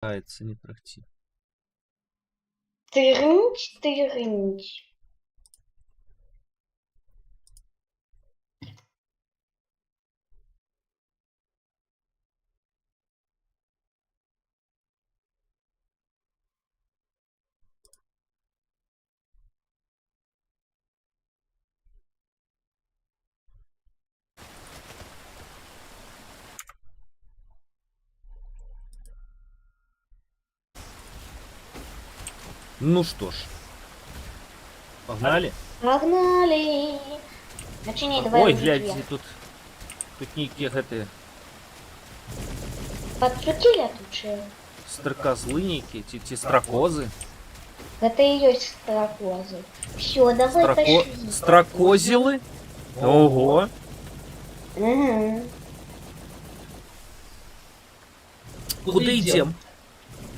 Нравится, не трахти. Тырнч, тырнч. Ну что ж. Погнали? Погнали. Начинай, давай. Ой, руки глядь, вверх. тут некие гэты Подшутили тут же. строкозлы некие, ці строкозы. Это и есть строкозы. Все, давай пошли. Строкозилы? Ого. Угу. Куда идем?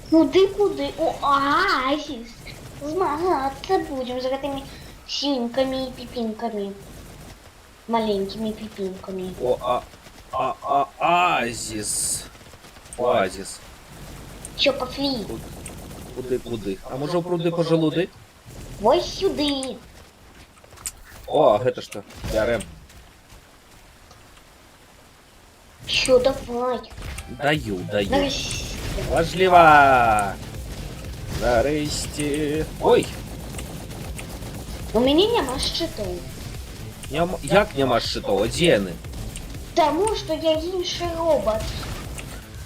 Куды? Оазис. Змагаться будем з этими синьками и пипинками. Маленькими пипинками. Оазис. Оазис. Чё, пошли? Куды? А може в пруди пожалуди? Вот сюда. О, гэта что? Бярем. Чё, давай. Даю. Нарешті. Важливо. Нарешті. Ой, У меня нема щитов. як нема щитова? Де яны? Тому що я інший робот.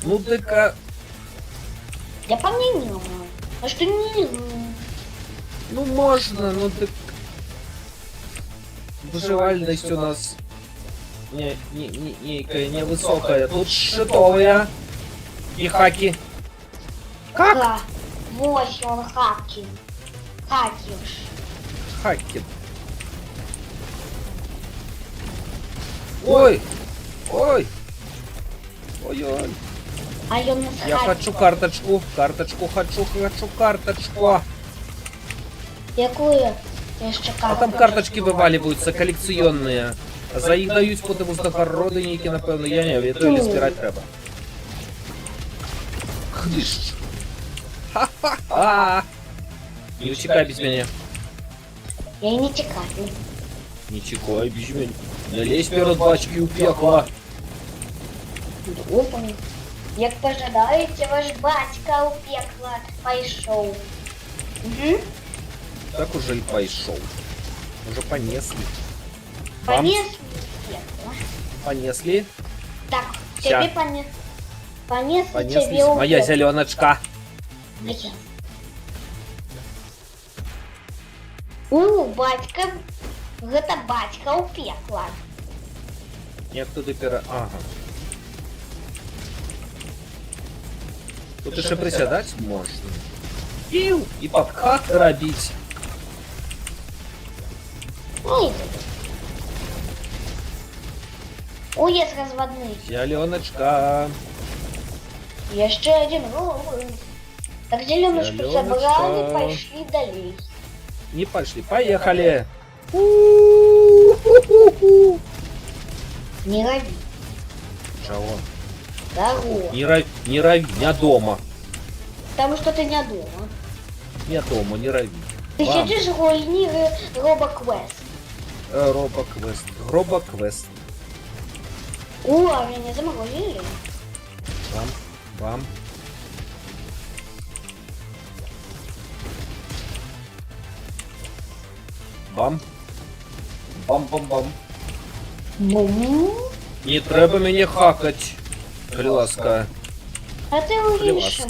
Ну дика. Я помню. А что не... Ну можно, ну так. Выживальность у нас некая невысокая. Тут щитовые и хаки. Как? Да. Вот он хаки. Хакиш. Хаки. Ой! Ой! Ой-ой! А я нас Я хаки. хочу карточку. Карточку хочу карточку. Якую? Я ще А там карточки вываливаются, коллекционные. За їх дають потім узнагороди ніякі, напевно, я не веду, или збирати треба. Хдиш. Ха-ха-ха. Не утекай без меня. Я и не тікаю. Не текай без меня. Не лезь перед бачки у пекла. Добре. Як пожадаєте, ваш батька у пекло пойшов. Угу. Так уже и пошел. Уже понесли. Вам? Понес в пекло. Понесли. Так, Ща. тебе понес. Понесли Понеслись. тебе у Моя пекло. зеленочка. Моя. Батька. Гэта батька у пекла. Як туди пера. Ага. Тут ще присядати можна. І подкат робити. Ой. Уезд разводный. Зеленочка. Еще один робот. Так зеленушку Зеленочка. забрали, пошли далее. Не пошли. Поехали. Не рови. Чего? Здорово. Не рови. Не дома. Потому что ты не дома. Не дома, не рови. Ты Вам. сидишь в руине робоквест. Робоквест. Гробоквест. О, меня заморозили. Вам. Бам. Бам. Ну, Не треба мене хакать. Класка. а ты увидишь.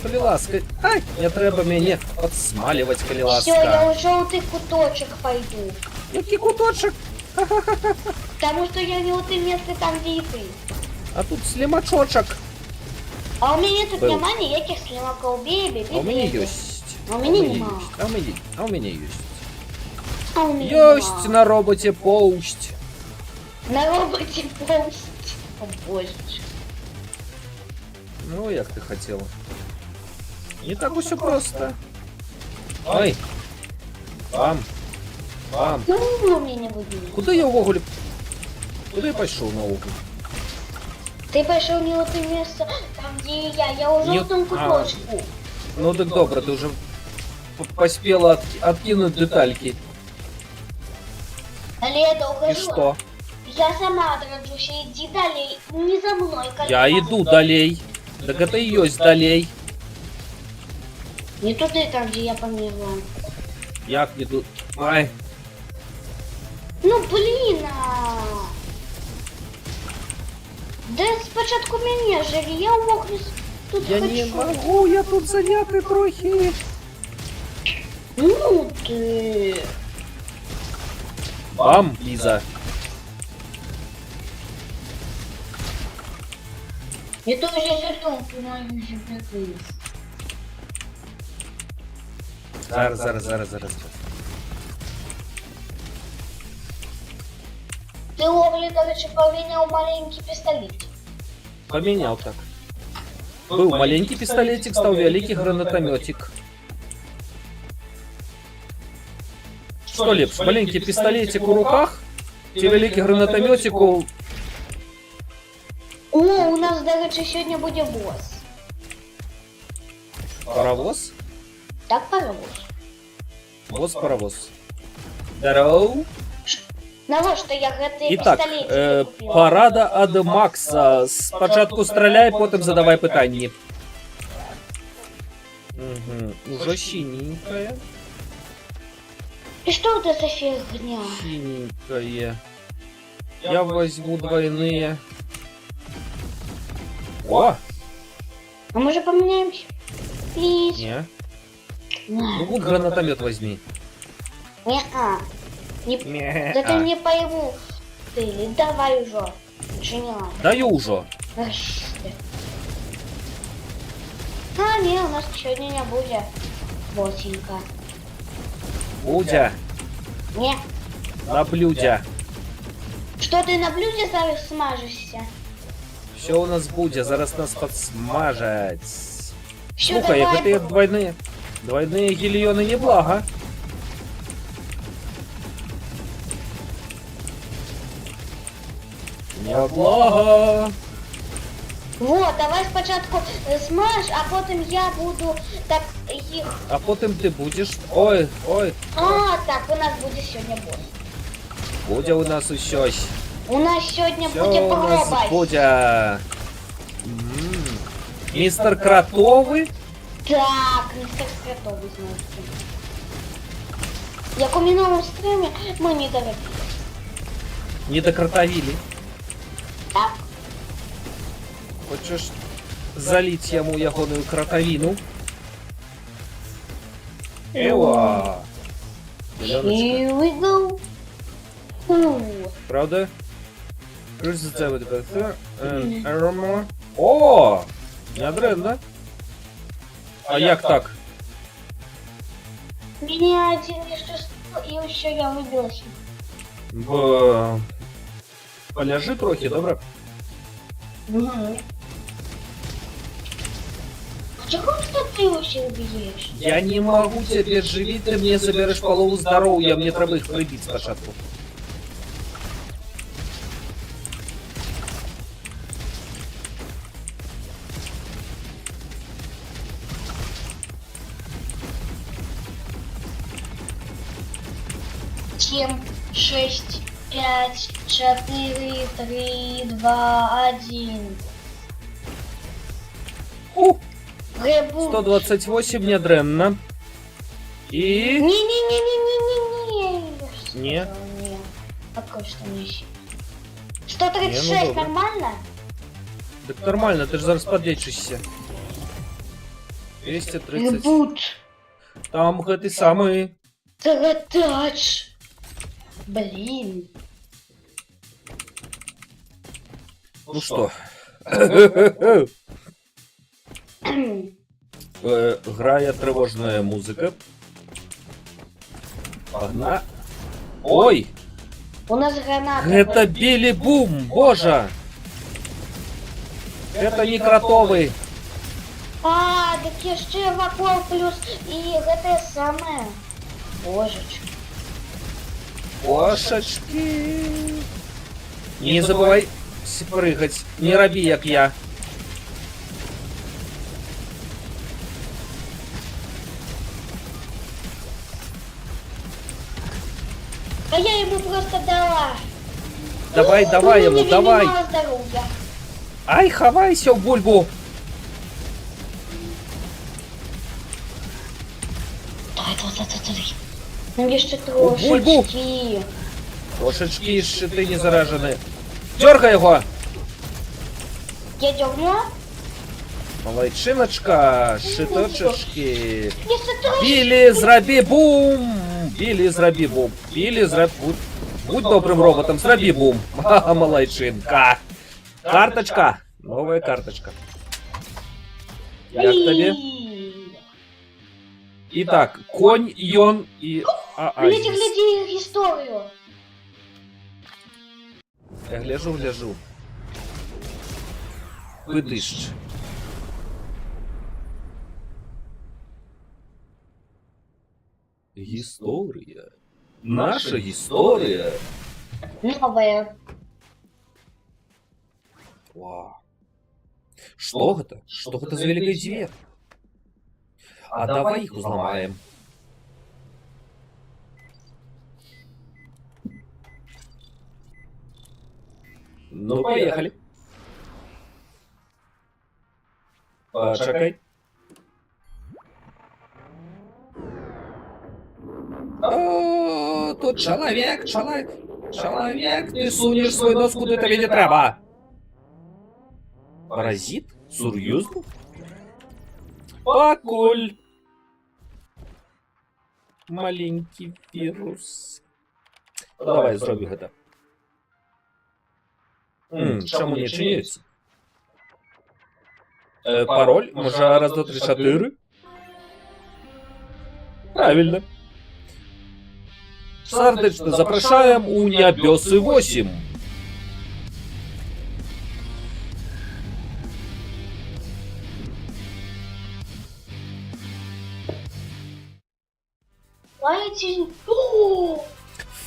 Класка. Ай, не треба мене подсмаливать, Все, я класка. в желтый куточек пойду. Який куточек? Потому что я не в том месте, там где и ты. А тут слимачочек. А у меня тут Был. нема никаких слимаков. Бей. А у меня есть. А у меня нема. А у меня есть. А у меня Есть нема. на роботе паусть. На роботе ползти. О боже. Ну, як ти хотіла. Не так усе просто. Ой. Бам. Ну, у меня не будет. Куди я ввогуле? Куди я пішов на окна? Ты пошел не в то место, там где я у Не- желтом кусочку. Ну так добре, ти вже поспела откинуть детальки. Але я І долго що? Я сама отраджусь, иди далее, не за мной. Я иду далей. Так это и есть далей. Не туди, там, где я померла. Як не тут? Ай. Ну блін. Да спочатку мене живі, я мокнусь тут Я хочу. не могу, я тут занятый трохи. Ну ти. Бам, Лиза. Я тоже жертву мою сюрприз. Зараз. Ти Оглі, до речі, поміняв маленький пістолет. Поменял так. Был маленький пистолетик, стал великий гранатометик. Что лепш, маленький пистолетик у руках, чи великий гранатометик у... О, у нас, до речі, сьогодні буде босс. Паровоз? Так, паровоз. Босс-паровоз. Здорово. Навошта я гэтый Итак, пістолетик купила? парада ад Макса. Спочатку стреляй, потом задавай питання. Угу. Уже синенькая. И что это за фигня? Синенькая. Я возьму двойные. О! А мы же поменяемся? Плиз. Не. Ну вот гранатомет возьми. Не-а. Не... Не. Да ты не пойму. Ты, давай уже. Начиняй. Даю уже. А, не, у нас сегодня не будет. Босенька. Будя. Не. На блюдя. Что ты на блюде зараз смажешься? Все у нас Будя, зараз нас подсмажать. Всё, Слухай, давай. як это двойные. Двойные гильоны неблаго. Неблаго. Вот, давай спочатку смаж, а потом я буду так их... А потім ти будеш. Ой. А, так, у нас будет сегодня босс. Будя у нас щось. У нас сегодня Все будет у нас пробовать. Будя. Містер Кротовий. Так, мистер Скратовый, знаете. Як у минулому стримі ми не доробили. Не докротовили. Так? Хочеш залить йому ягоную кротовину? Ева. Зеленочка. Here we go. Фу. Правда? Ключ за це буде. Арома. О! Неодренно. А як так? Меня один несчастный, и еще я выбилась. Поляжи трохи, добре? Угу. А чего ты вообще убьешь? Я не могу тебе живить, ты мне заберешь полову здоровья, мне треба их прибить спочатку. Семь, 6, 5, 4, 3, 2, 1. Ребут. 128 недренно. И... Не-не-не-не-не-не-не. Не? Не. Пока что не. Не, 136 ну добре. нормально? Так нормально, ты же зараз подлечишься. 230. Ребут. Там гэты самый... Тагадач. Блин. Ну что? Грає тривожная музыка. Одна. Ой! У нас граната. Это Билли Бум, боже! Это не кротовый. А, так еще вакуал плюс и это самое. Божечки. Кошечки. Не забывай прыгать. Не роби, як я. А я ему просто дала. Давай, Ну, давай у ему, меня давай. мало здоровья. Ай, хавайся в бульбу. Давай. Ну еще бульбу. трошечки. Трошечки щити не заражены. Дергай его. Я дернула. Молодчиночка, щиточечки. Если трошечки. Білі, зраби бум. Білі, зраби бум. Білі, зраби бум. Будь добрым роботом, зраби бум. Ха-ха, молодчинка. Карточка. Новая карточка. Як тобі? Итак, конь, Йон и Гляди, Оазис. гляди их историю. Я гляжу. Выдышь. История. Наша история. Новая. Вау. Что это? Что это за великий зверь? А давай их взломаем. Ну, поехали. Почекай. О, тут человек, ты сунешь свой нос куда тобі не треба. Паразит? Серйозно? Покуль. Маленький вирус. Давай, зробимо гэта. Чому не чиниться? Пароль? Може, раз, два, три, чотири? Правильно. Сардечно запрошаем у Нябесы 8. Знаете,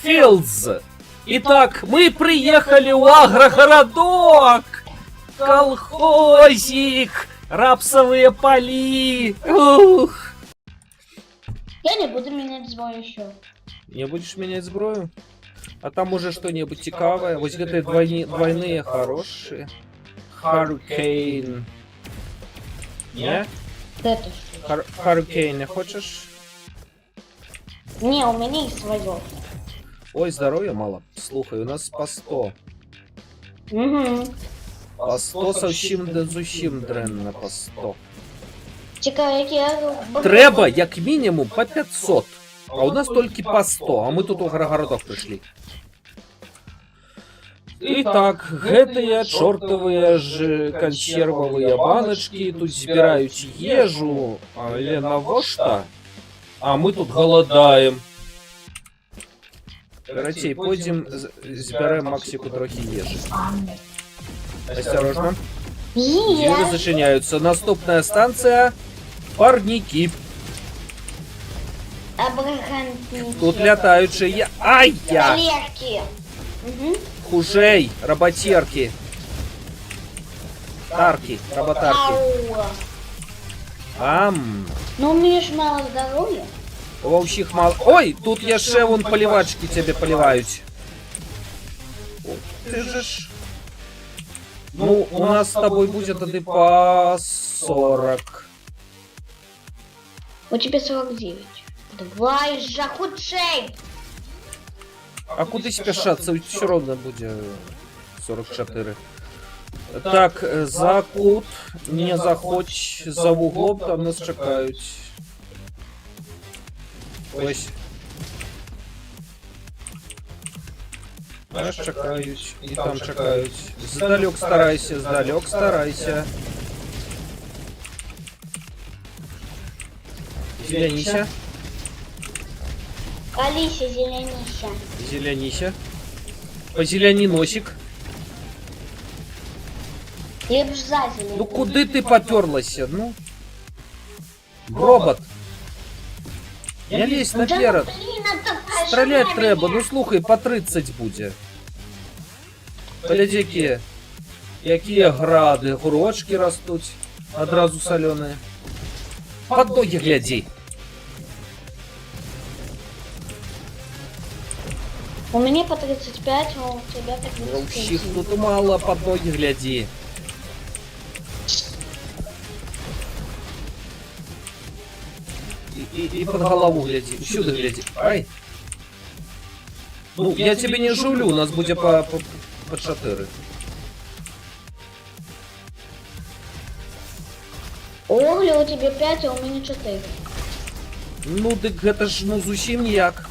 Филдз. Итак, мы приехали в агрогородок. Колхозик. Рапсовые поли. Ух. я не буду менять звон еще. Не будешь менять зброю? А там уже что-нибудь цікаве. Вот эти двойные хорошие. Харрикейн. Не? Это что? Харрикейн не хочешь? Не, у меня есть свое. Ой, здоровья мало. Слухай, у нас по 100. Угу. По 100 зовсім дренно по 100. Чекай, я... Треба, як мінімум, по 500. А у нас тільки по 100, а ми тут у городок прийшли. Итак, гэтыя чортовые ж консервовые баночки тут збираюць ежу, але навошта? А мы тут голодаем. Карацей, пойдем зберем Максику трохи ежи. Осторожно. Двери зачиняются. Наступная станция Парники. Тут летающие... Ай-я! Олежки. Угу. Хужей, работерки. Тарки, работарки. Ау. Ну, у меня ж мало здоровья. Ва ўсіх мало. Ой, тут яшчэ вон палівачкі цябе паліваюць. Ты же ж... Ну, у нас с тобой будет тады по 40. У тебя 49. Давай же, худшей! А куды спяшацца? Все равно будет 44. Так, за кут не заходь, за вуглом там нас чекают. Ось. Нас чекают, и там чекают. Здалек старайся, здалек старайся. Зеленися. Алися, зеленися. Зеленися. Позеляни носик. Лепш за зеленый. Ну куды ты поперлася? Ну. Робот. Не лезь наперед. Стрелять треба. Ну слухай, по 30 буде. Глядяки. Якія грады, гурочки растуть. Одразу соленые. Под ноги гляди. У меня по 35, а у тебя по Вообще 35. тут мало под ноги гляди. И под голову гляди. Сюда гляди. Ай. Ну, я тебе не жулю, у нас будет по шатыры. Огли у тебя 5, а у меня 4. Ну, так это ж, ну, зусім ніяк.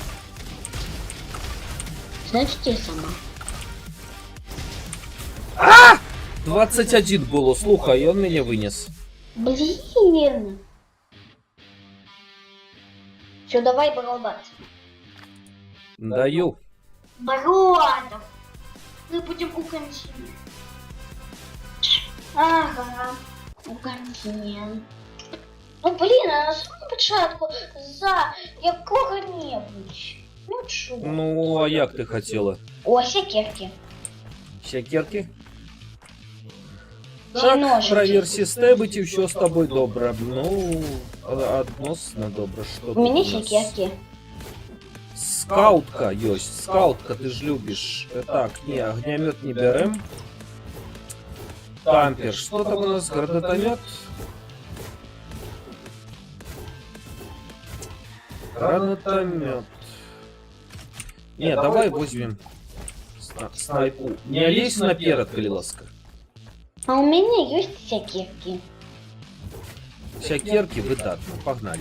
Значит, ты сама. 21 было, слухай, и он меня вынес. Блин. Все, давай бороться. Даю. Бороться. Мы будем у континента. Ага. У континента. Ну, блин, а на самому початку за якого-небудь. Ну, чё? Ну, а як ти хотіла? О, сякерки. Сякерки? Чи Так, ножики? провір системить і все з тобою добре. Ну, относно добре, що У меня тут у нас? сякерки. Скаутка есть, скаутка, ты ж любишь. Так, не, огнемет не берем. Тампер, что там у нас, гранатомет? Гранатомет. Не, давай возьмем снайпу. Не лезь наперед, Калиласка. А у меня есть сякерки. Сякерки выдатно, погнали.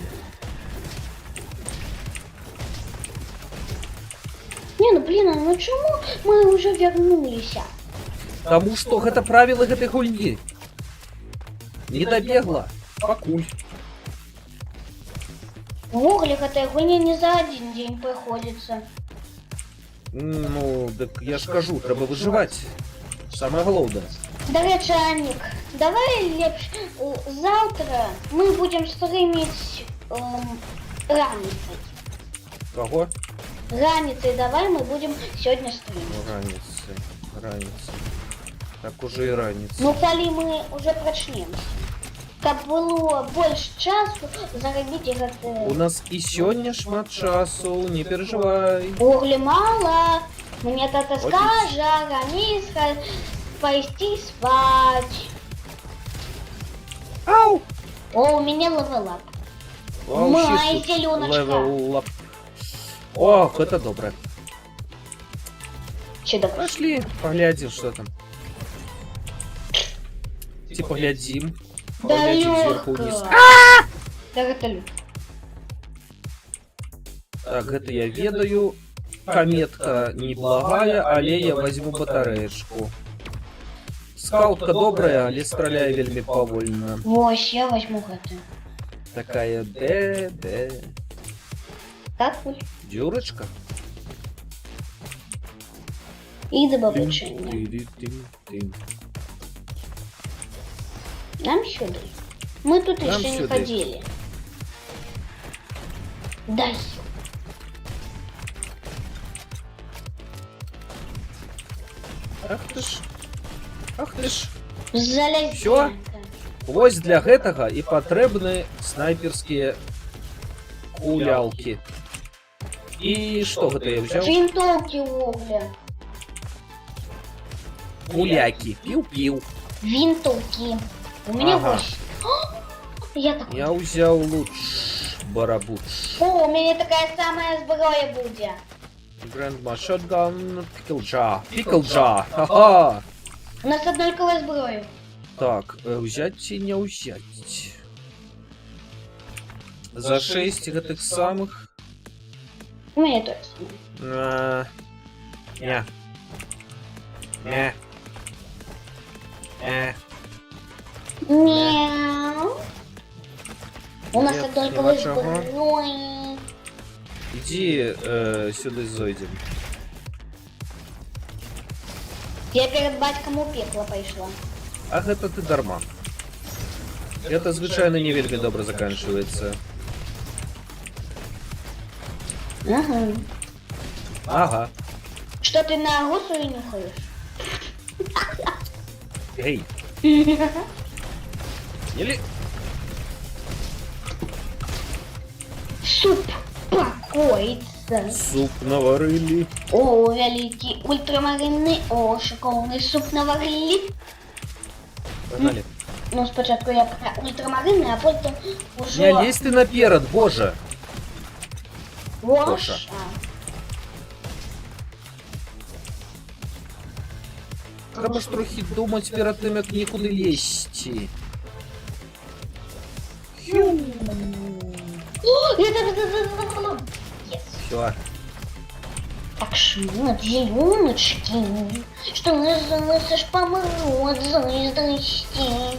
Не, ну блин, ну чему мы уже вернулись? Тому что это правило этой гульни. Не добегла, покуль. В углях этой хуйни не за один день приходится. Ну, так я ж кажу, треба виживати. Саме головне. До речі, Анік, давай лепш завтра мы будем стримить раницей. Кого? Раницей давай мы будем сегодня стримить. Раніці. Так уже і раніці. Ну, коли мы уже прочнемся. Как было больше часу заробить У игры. нас і сьогодні шмат часу, не переживай. Угли мало. Мне тата Вот скажет, Раниска, пойти спать. Ау! О, у меня левелап. Вау, Май, щит тут зеленочка. левел ап. Ох, это добре. Чудо. Пошли, поглядим, что там. Типа глядим. Да Поглядим сверху легко. вниз. Да это легко. Так, это я ведаю. Кометка неблагая, але я возьму батареечку. Скаутка добрая, але страляе вельмі павольна. Вось, я возьму это. Такая де. Так, Уль? Дюрочка. И добавление. Тын-тын-тын-тын. Нам сюда. Мы тут Нам еще не сюда. ходили. Дай. Ах ты ж. Ах ты ж. Залезь. Всё? Вось для гэтага і патрэбны снайперскія кулялкі. І што гэта я взяў? Винтовки угля. Кулякі. Піў-піў. Винтовки. У меня Ага. 8. Я такой. Я ўзяў луч. Барабуч. О, у меня такая самая зброя будет. Grandma Shotgun. Пиклджа. Пиклджа. Ха-ха. У нас однольковая зброя. Так, взять ці не ўзяць. За 6 гэтых самых. У меня тоже. Не. Не. Не. Мяу. У нас Нет, однольковая нема чого. зброя. Иди сюда зайдем. Я перед батьком у пекла пошла. Ах, это ты дарма. Это звычайно не вельмі добра заканчивается. Ага. Ага. Что ты на гусу и нюхаешь? Эй. Или... Суп покоится. Да. Суп наварили. О, великий ультрамаринный, о, шоколадный суп наварили. Погнали. Ну, спочатку я про ультрамаринный, а потім уже... Не лезь ты наперед, боже. Гоша. Треба ж трохи думати перед тим, як нікуди лізти. О, Yes. Все. Так шмот, зеленочки, что называется, ж помрут зайздрости.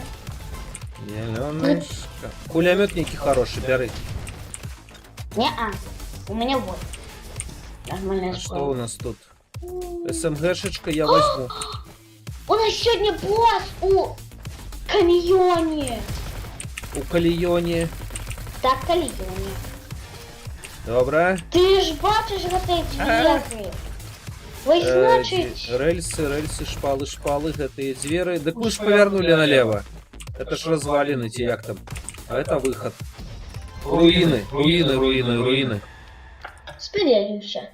Зеленочка. Пулеметники хорошие, бери. Не-а, у меня вот. Нормальная А что школа. у нас тут? СМГшечка я возьму. У нас сегодня босс у каньоне. У Каліоні. Так, каньоне. Добре. Ти ж бачиш гэтай двері? Ось значить... Рельсы, шпалы, гэтые звери. Так мы ж повернули налево. Это ж развалины, те як там. А это выход. Руины. Спрячемся.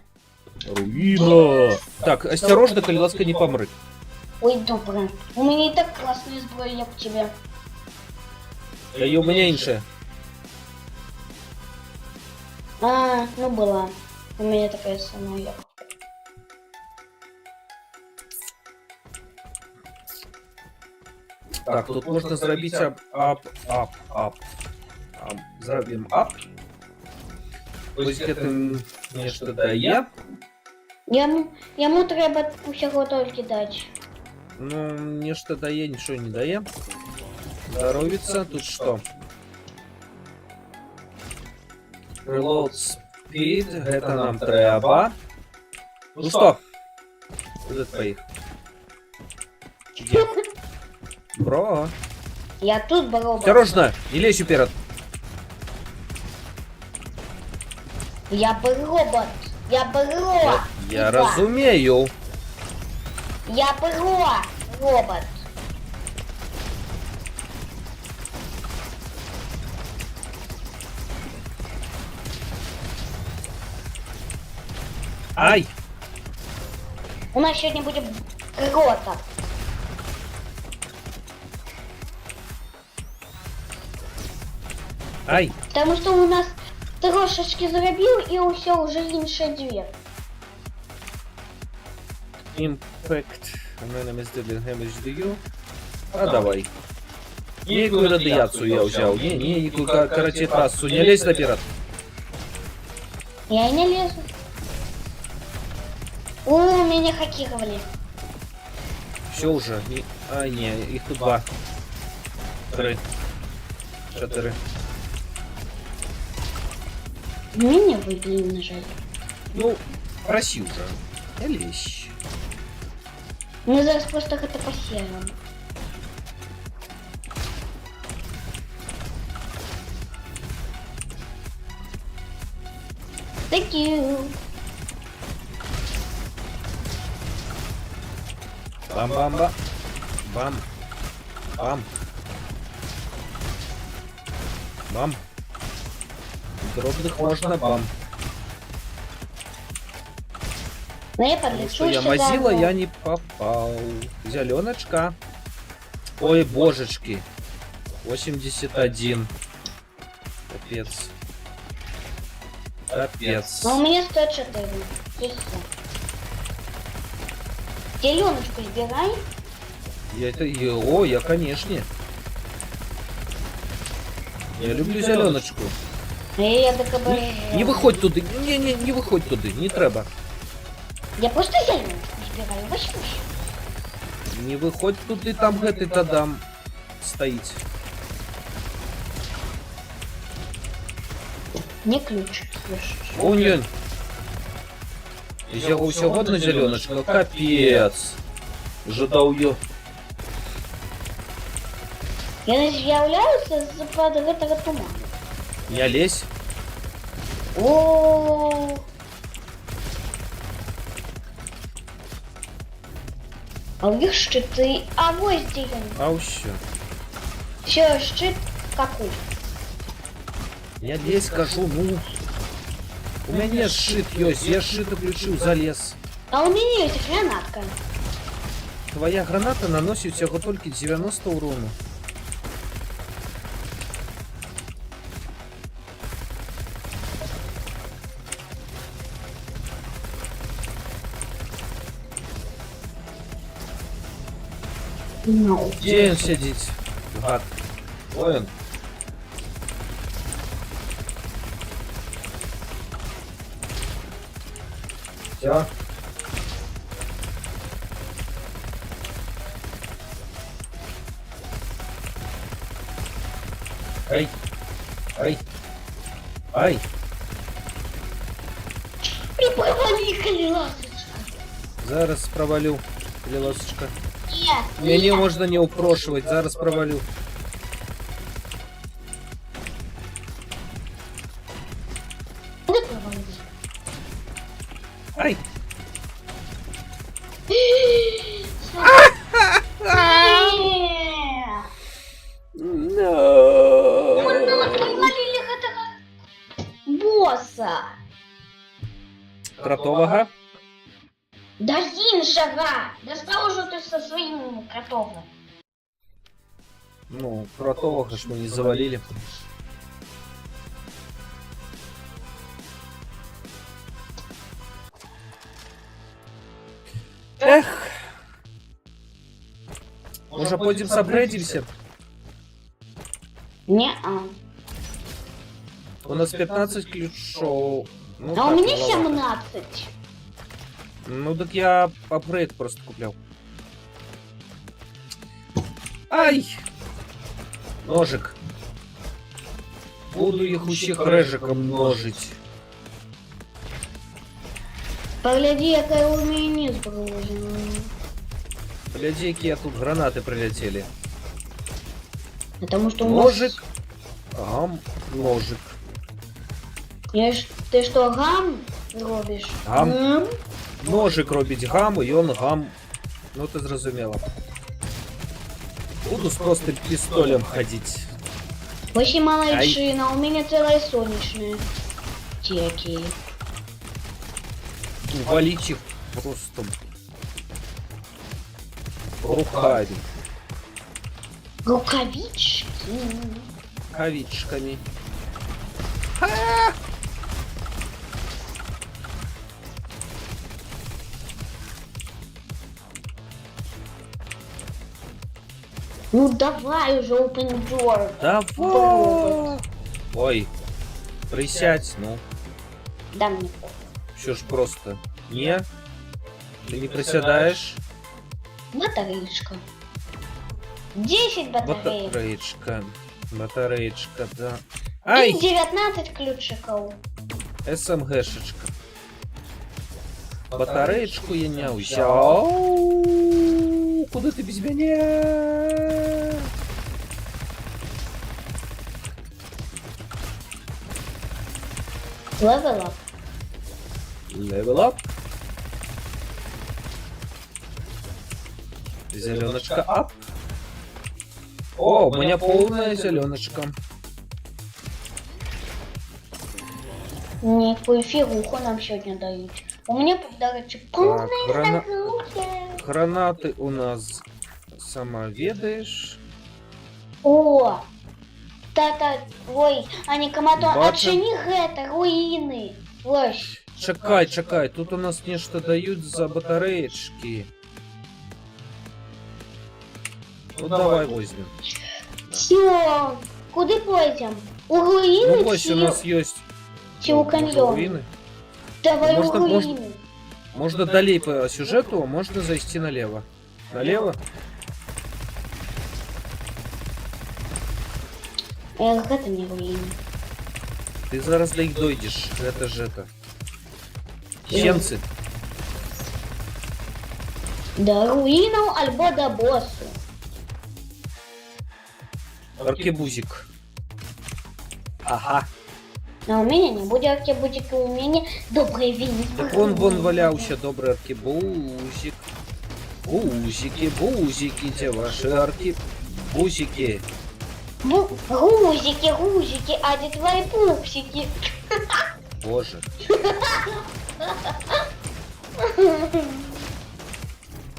Руина. Так, осторожно, коли ласка не помры. Ой, добре. У меня и так классная зброя, як у тебя. Да и у меня инше. А, ну была. У меня такая самая як. Так, тут можна зробити ап. Зробимо ап. Ось гэтым нешта дае. Яму треба усяго толькі даць. Ну, нешта дае, нічого не дае. Здоровится. Тут что? Reload speed. Гэта нам трэба. Ну что? Куда твоих? Где? Бро. Я тут бро. Осторожно, не лезь вперед. Я бы робот. Я Я разумею. Я робот. Ай! У нас сегодня будет грота. Ай! Потому что у нас трошечки зробил и все уже іншая дверь. Impact. Enemies dealing damage to you. А давай. Некую радиацию я взял. Некую короче трассу. Не лезь наперед. Я и не лезу. О, меня хакировали. Все уже. А, не, их тут два. 3. 4. Меня выбили, на жаль. Ну, проси уже. Не лезь. Мы зараз просто это посеем. Thank you. Бам-бам-ба. Бам. Бам. Бам. Дробных можно бам. Но я Потому подлечу что я мазила, я не попал. Зеленочка. Ой, божечки. 81. Капец. Капец. Но у меня 104. И всё. Зеленочку сбирай. Я это... О, я, конечно. Я люблю зеленочку. А я ДКБ. Не выходь туди. Не выходь туди. Не треба. Я просто зеленочку сбираю. Возьми. Не выходь туди, там гэты тадам стоїть. Не ключ. слышишь? Уньон. Взяв усього одна зеленочка. Капец. Жадав ее. Я не з'являюся з-под гэтага туману. Не лезь. О. А у них щиты. А вот здесь он. А все. Все, щит какой. Не лезь, скажу, ну. У меня щит есть, я щит включил, залез. А у меня есть гранатка. Твоя граната наносит всего только 90 урону. Ну. Где он сидит? Гад. Воин. Все. Ай. Ай. Ай. И провалили ласочка. Зараз провалю. Лилосочка. Нет. Мне можно не упрошивать, зараз провалю. Куда провалили? Ай. No. Провалили этого босса. Кротового. Да іншого! Достал уже ты со своим кротовым. Ну, кротового ж мы не завалили. Эх. Може потім сабредимся? Не-а. У нас 15 ключов. Ну, А так, у меня маловато. 17. Ну так я апгрейд просто куплял. Ай! Ножик. Буду их усіх режиком множить. Погляди, яка у меня зброжена. Гляди, какие тут гранаты прилетели. Потому что у нас... Ножик. Гам. Ножик. Ты что, гам робишь? Гам. М? Ножик робить гам, і он гам. Ну ти зрозуміла. Буду з простым пістолем ходить. Вообще малайшина, у меня целая солнечная. Теки. Валить их просто руками. Рукавички. Рукавичками. Ну давай уже open door. Давай! Ой, присядь, ну. Да мне. Все ж просто. Не? Ты не приседаешь? Батареечка. 10 батареек. Батареечка. Батареечка, да. И Ай! 19 ключиков. СМГшечка. Батареечку я не взял. Куда ты без меня? Level up. Level up. Зеленочка up. О, у меня полная зеленочка. Никакую фигуху нам сегодня дают. У меня подарочек полная здоровье. Гранаты у нас сама ведаешь. О! Та-та, ой, они коматон, Бачу. отчини гэта, руины. Ой, Чекай, чекай, тут у нас нечто дают за батареечки. Ну давай возьмем. все, куда пойдем? У руины Ну ось у нас есть. у каньона? Руины. Давай Можно- у можно- руины. Можно далее по сюжету, а можно зайти налево. Налево? Это не руины. Ты зараз до них дойдешь. Это же это. Ченцы. До руинов альбо до боссу. Аркебузик. Ага. А у меня не будет аркебузики, у меня добрый вин. Так вон валялся добрый аркебузик. Бузики, бузики, те ваши аркебузики. Гузики, гузики, а где твои пупсики? Боже.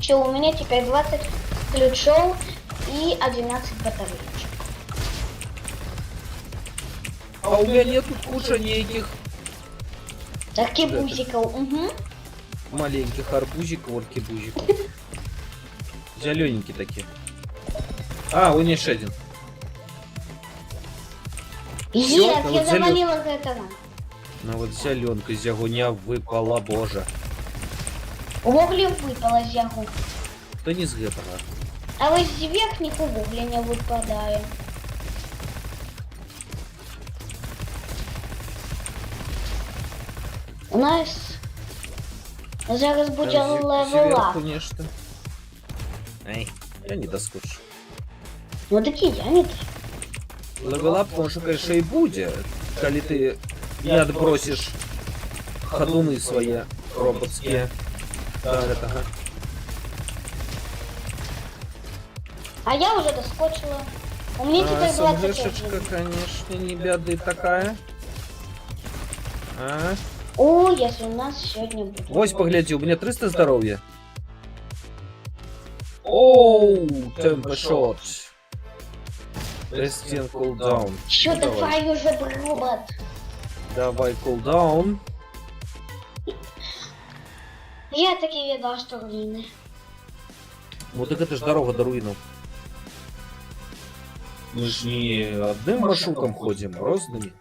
Че, у меня теперь 20 ключов и 11 батареечек. А у меня нет тут кушанейких. Аркебузиков, угу. Маленьких арбузиков, аркебузиков. Зелененькие такие. А, вон еще один. Нет, это я вот завалила этого. Ну вот зеленка из ягуня выпала, боже. Вугле выпало з ягу. Да не с этого. А вот з верхних у вугля не выпадает. У нас зараз буде левелап. Конечно. Эй, я не доскочу. Ну такі я не. Левелап, может, конечно, и будет, коли ты не отбросишь ходуны свои роботские до этого. А я уже доскочила. У меня теперь 21. СМГшечка, конечно, не беды такая. А? О, если у нас сегодня будет. Вось, погляди, у меня 300 здоровья. Оу, темпошот. Testing cooldown. Чё, Ну, давай. давай уже, робот. Давай cooldown. Я таки видал, что руины. Вот так это ж дорога до руинов. Мы ж не одним маршрутом ходим, разными.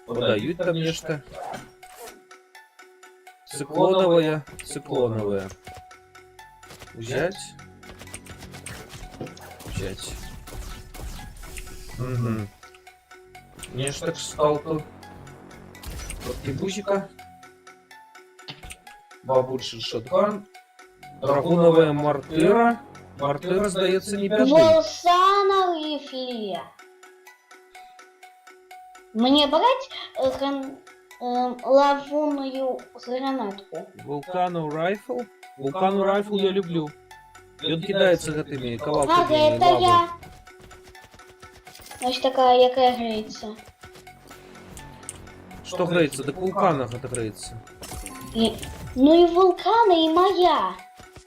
Подают там нечто. Циклоновая, циклоновая. Взять. Взять. Угу. Нечто к сталту. Аркебузика. Бабульшин шотган. Драгуновая мортира. Мортира, здається, не бяды. Волса на рифле. Мне брать лавунную гранатку? Вулкану райфл. Вулкану райфл я люблю. И он кидается гэтыми кавалками Ага, это лавы. я. Ось такая, якая греется. Что греется? Так вулкана гэта греется. И... Ну и вулканы, и моя.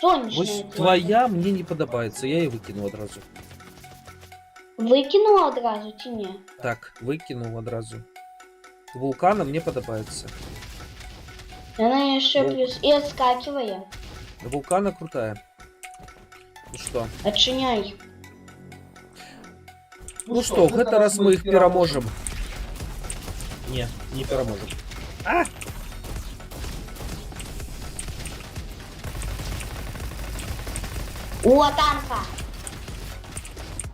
Сонячная. Вот твоя мне не подобается, я ее выкину одразу. Выкинула одразу, чи не? Так, выкинул одразу. Вулкана мне подобается. Она еще Ну. плюс и отскакивая. Вулкана крутая. Ну что? Отчиняй. Ну что, в этот раз мы их переможем. Не, не переможем. А! О, танка.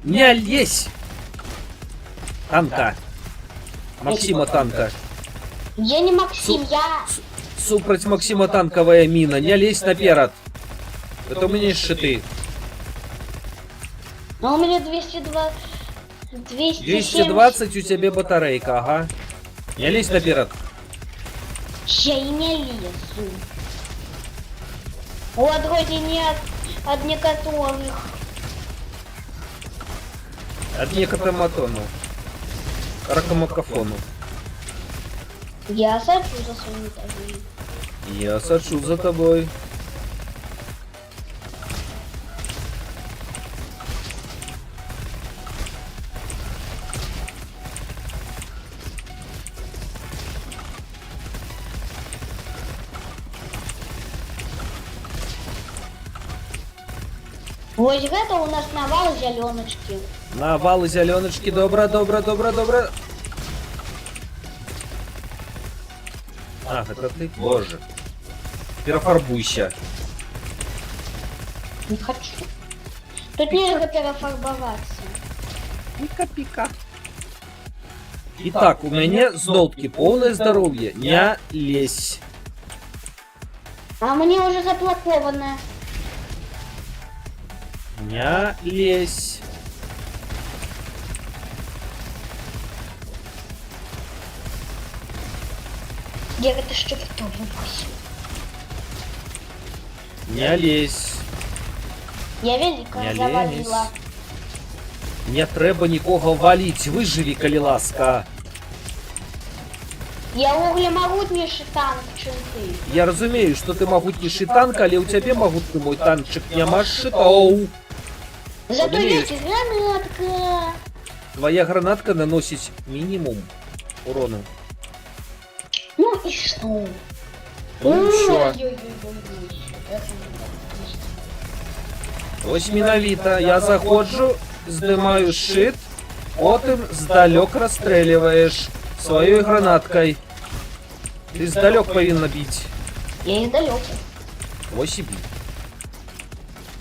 Не лезь! Танка. Максима танка. Я не Максим, я... Супроть Максима танковая мина. Не лезь наперед. Это у меня щиты. А у меня 202... 270... 220 у тебя батарейка, ага. Не лезь наперед. Я и не лезу. Вот вроде нет от некоторых. От некотоматону. Ракомакафону. Я сочу за своими этажами. Я сочу за тобой. Вот это у нас навал зеленочки. Навал зеленочки, добра, добра, добра, добра. Ах, это ты? Боже. Перефарбуйся. Не хочу. Тут нельзя перефарбоваться. Пика-пика. Итак, у меня с долбки полное здоровье. Не лезь. А мне уже заблоковано. Не лезь. Я это что кто выбросил? Не лезь. Я великая Не завалила. лезь. Не треба нікого валить. Выживи, коли ласка. Я углемагутнейший танк, чем ты. Я разумею, что ты могутнейший танк, але у тебе могутный мой танчик няма шитоў. Зато Разумеешь? есть гранатка. Твоя гранатка наносить минимум урона. Ну и что? Ну що? Ой-ой-ой-ой. Ось менавіта, я заходжу, здымаю шит, потым здалёк расстрэльваеш сваёй гранаткай. Ты здалёк павінна біць. Я издалёк. Ось і бі.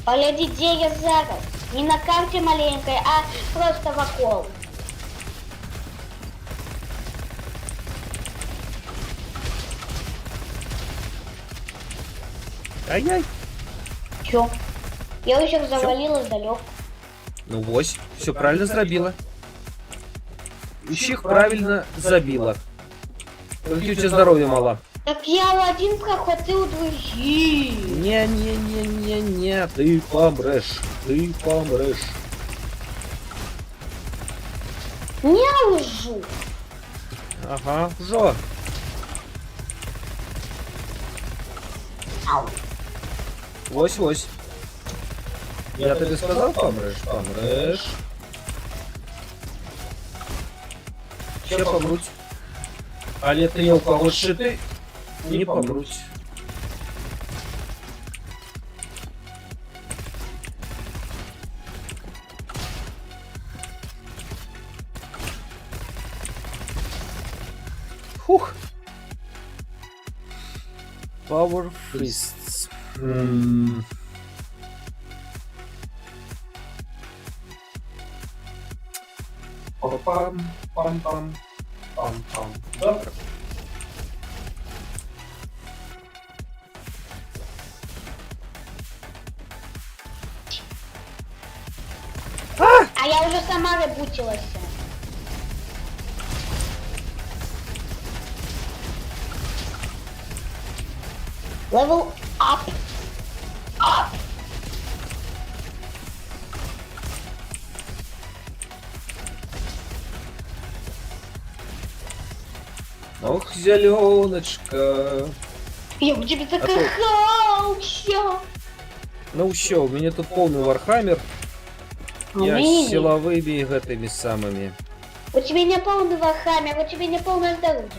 Погляди, где я зараз. Не на карте маленькой, а просто вокол. Ай-яй. Чё? Я усіх завалила здалёк. Ну вось, все правильно зрабіла. Усіх правильно забіла. Толькі у тебя здоровья мало. Так я у один проход, ты у другие. Не, ты помрешь, ты помрешь. Не лжу. Ага, жо. Ау. Вось. Я тобі сказав, помреш, помреш. Ще помруть. Але ти у кого шити, не помруть. Фух. Power Fists. Пам-пам, пам-пам, пам-пам. Добре. А я уже сама ребутилась. Level up. Up. Ох, зеленочка. Я у тебя то- такая хауча. Ну що, у меня тут полный вархаммер. Я с силовыми гэтыми самыми. У тебя не полный вархаммер, у тебя не полное здоровье.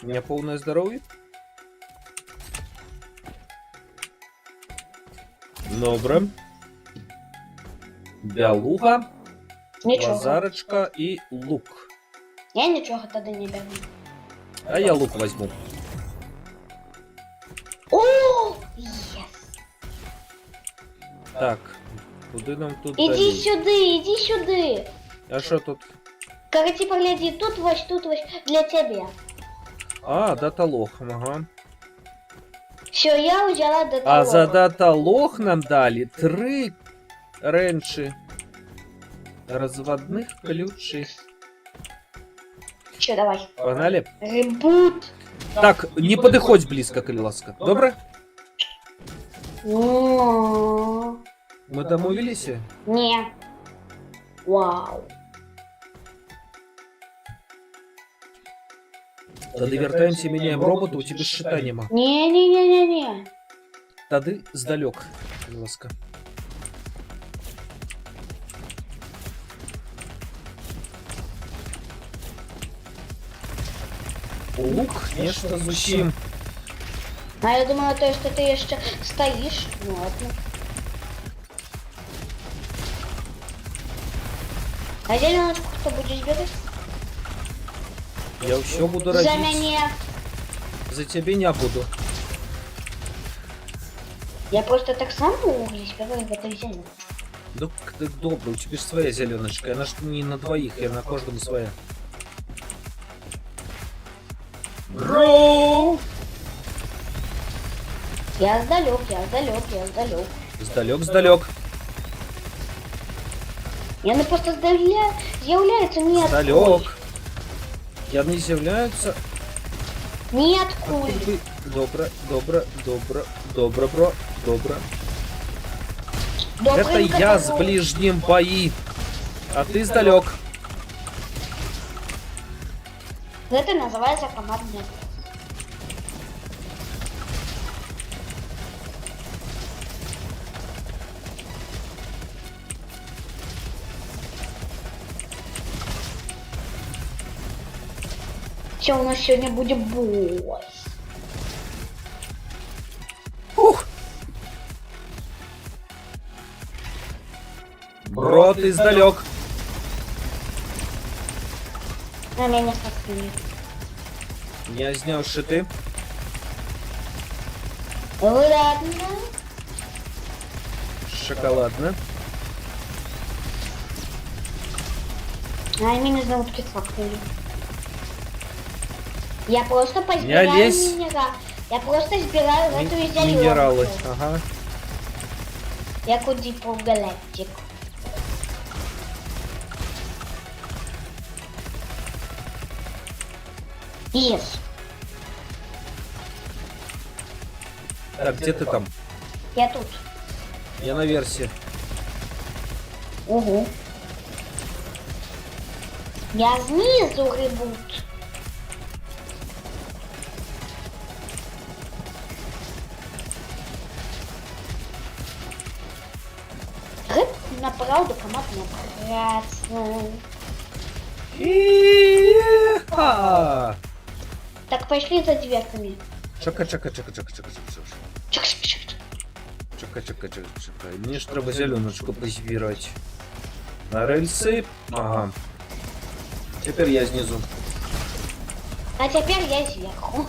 У меня полное здоровье. Добре. Бялуга, Ничего. лазарочка и лук. Я ничего тогда не беру. А я лук возьму. О, yes. Так, куди нам тут Иди далі? сюда, иди сюда. А що тут? Короче, погляди, тут вось для тебя. А, даталог, ага. Все, я взяла до А за даталог нам дали 3 ренчи разводных ключи. Че, давай. Погнали. Ребут. Так, не подыходь близко, коли ласка. Добре? О, Мы домовились? не. Вау. Тады вяртаемся, меняем робота, у тебя шита нема. Не-не-не-не-не. Тады здалёк, коли ласка. Лук, нечто зусім. А я думала, то, что ты еще стоишь. Ну ладно. А зеленочку кто будешь бегать? Я все буду За робить. меня. За тебе не буду. Я просто так сам угли бегаю в этой зеленке. Ну, ты добрый, у тебя же своя зеленочка. Она ж не на двоих, я на каждом своя. Бро! Я сдалек, я сдалек, я сдалек. Сдалек. Я не просто з'являється ні Сдалек. Яны з'являються. Нет куль. Добре, бро, добре. Это Добренько я с такой. ближним бои. А ты сдалек. Это называется командная. Все, у нас сегодня будет бой. Ух! Брод издалек. На меня спасли. Я зняв щити. Ладно. Шоколадно. А меня зовут Китфактори. Я просто Не позбираю лезь. минерал. Я просто сбираю эту изоленту. Минералы. Ага. Я кудипу галактик. Yes. Так, где ты там? Я тут. Я на версии. Угу. Я снизу рыбут. Рыб направду командная красная. И-ха! Так, пошли за дверками. Чака, чака, чака, чака, чака, чака, чака. Чик-чик-чик. Чака, чака, чака, чака. Мне ж треба зеленочку позбирать. На рельсы. Ага. Теперь я снизу. А теперь я сверху.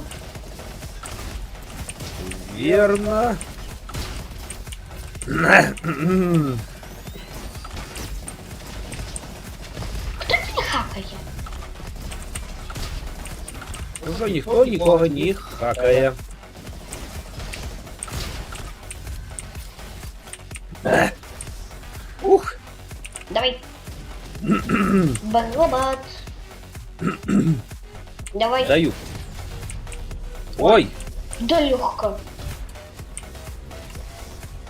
Верно. Кто меня хакает? Уже никто никого не хакає. Ух. Давай. Робот. Давай. Даю. Ой. Да легко.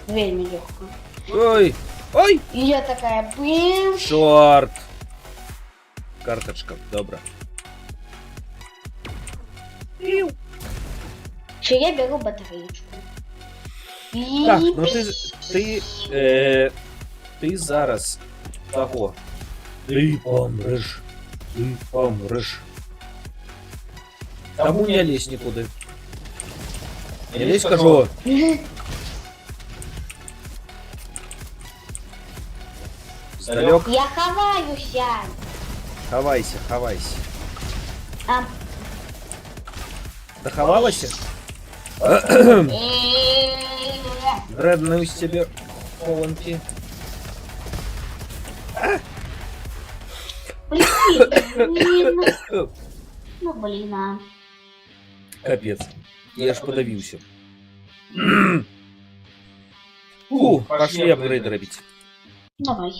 Вельми легко. Ой. Ой. И я такая, блин. Чорт. Карточка. Добре. Че я беру батареечку. Так, ну ти зараз того. Ти помреш. Ти помреш. Тому не лезь нікуди. Не лезь, кажу. Здалек. Я ховаюся. Ховайся, ховайся. А, Доховалася? Дребнусь тебе хованки. блин. Ну блин, а. Капец. Я аж подавился. Фу, пошли апгрейд робить. Давай.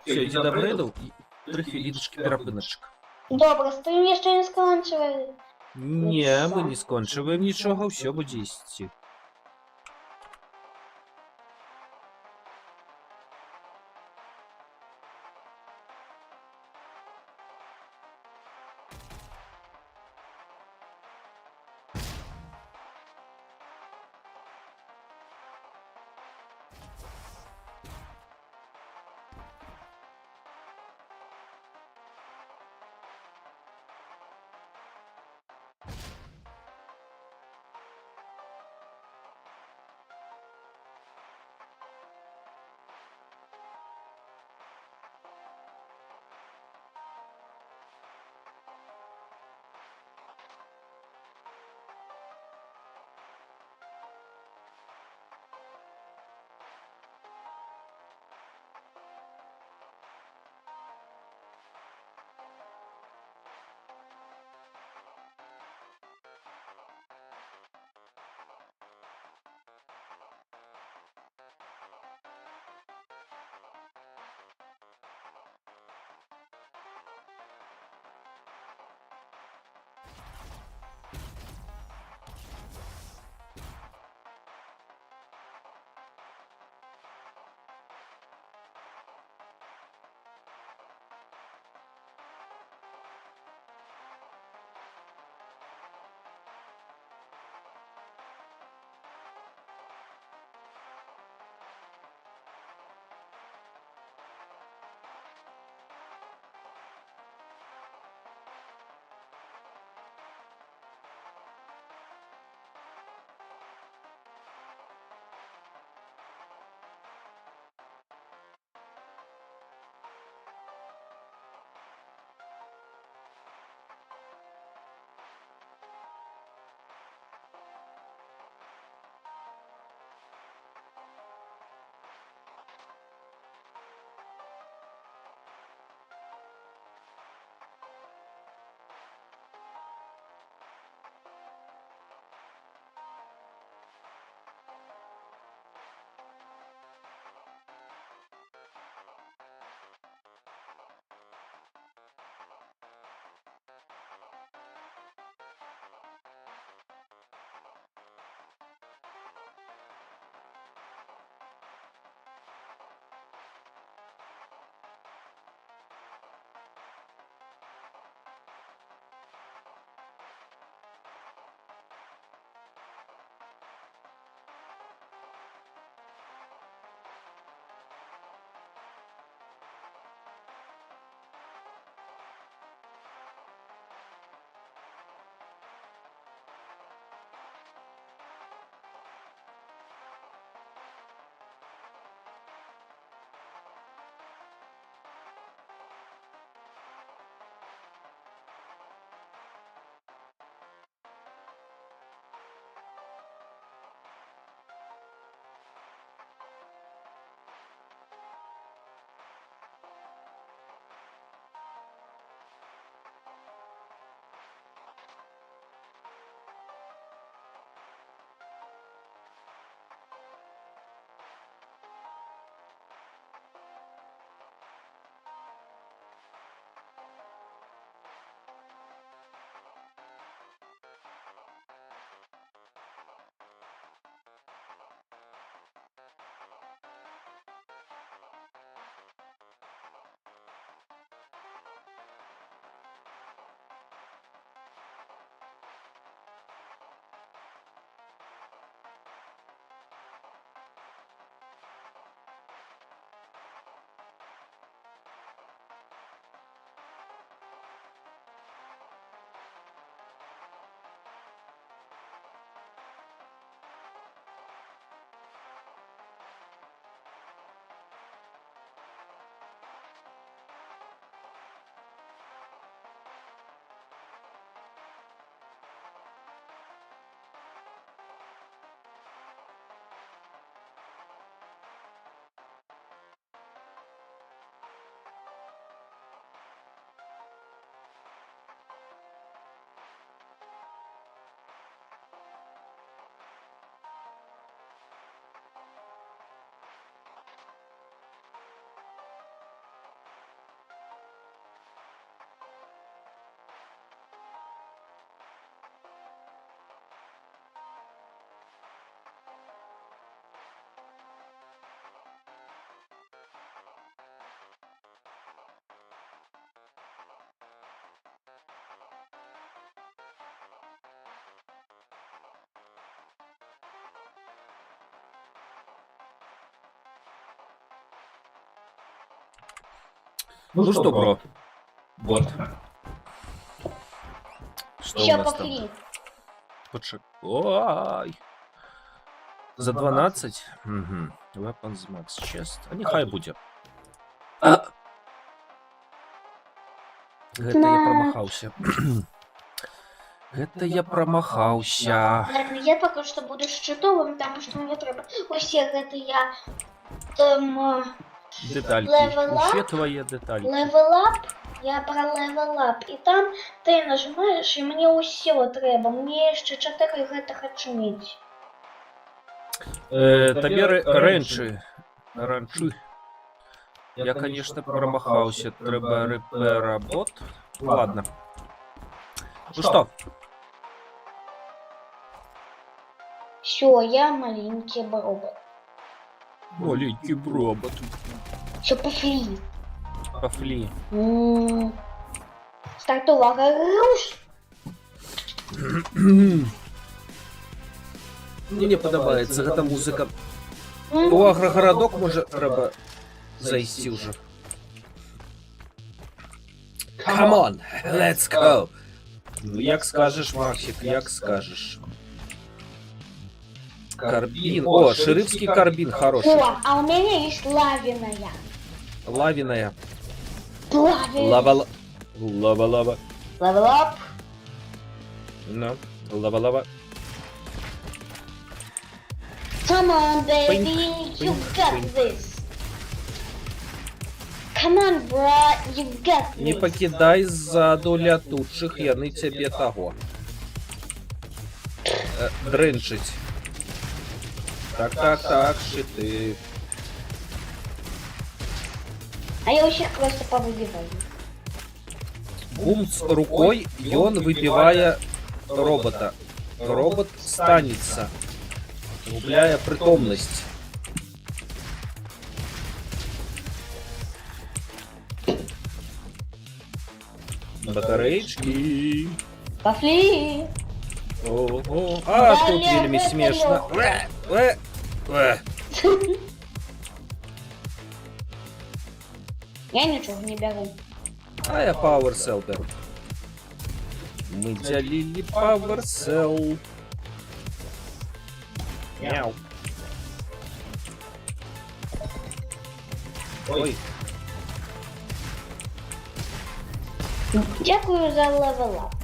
Все, иди до апгрейдов. Три хвилиночки перепиночок. Добре, стрім ще не скончили. Не, ми не скончуємо нічого, все буде істі. Ну что, бро? Вот. Что у Ще нас там? похлі. Ой. За 12? Угу. Weapons Max Chest. А нехай буде. Гэта я промахаўся. Гэта я промахаўся. Ладно, я пока что буду щитовым, потому что мне треба усе гэтыя там Детальки. Level up. Усе твои детальки. левелап. Я про левелап. І там ти нажимаєш, і мені усього треба. Мені ще 4 гэтага чміць. Табе раньше. Я, конечно, промахался. Треба реперабот. Ладно. Ну что? Все, я маленький робот. Маленький робот. Все, пошли. Пофли. Стартова руш. Мне подобається эта музыка. У агрогородок може треба зайти уже. Come on, let's go. Ну, як скажеш, Максик, як скажеш. Карбин. О, шерифский карбин хороший. О, а у меня есть лавиная. Лавиная. Лава. Лава. Левелап. Ну, лава. Come on, baby, Пинь, you пинь, got пинь. this. Come on, bro, you got this. Не покидай ззаду лятучих, яны цябе таго. Дрынчыць. Так, шиты. А я всех просто повыбиваю. Бумц рукой, ён выбівае робота. Робот станецца, губляе прытомнасць. Батарэйчкі. Пошли. Ого. А тут Далее вельмі вертолёт. смешна. Я ничего не беру. А я Power Cell беру. Мы делили Power Cell. Мяу. Ой, Дякую за левелап.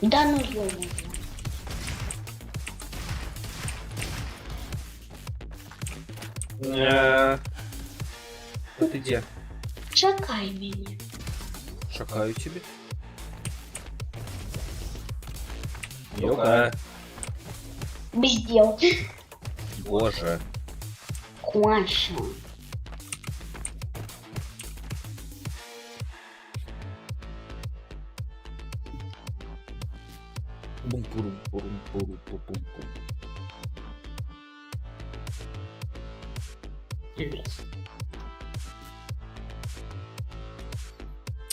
Да ну ёлки. Ты где? Чекай меня. Шакаю тебе. Йога. Без дел. Боже. Хуаша. Бум-пурум-пурум-пурум-пум-пум.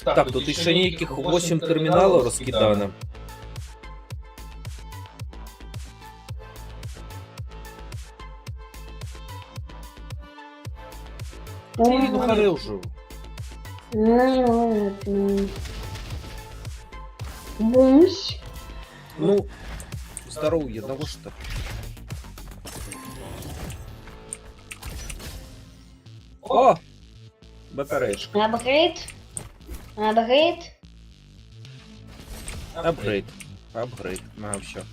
Так, тут еще неких 8 терминалов раскидано. Ну, харе уже. Бумс. Ну, здоровье, одного что. О! Батареечка. Апгрейд. Апгрейд. Апгрейд. На, все.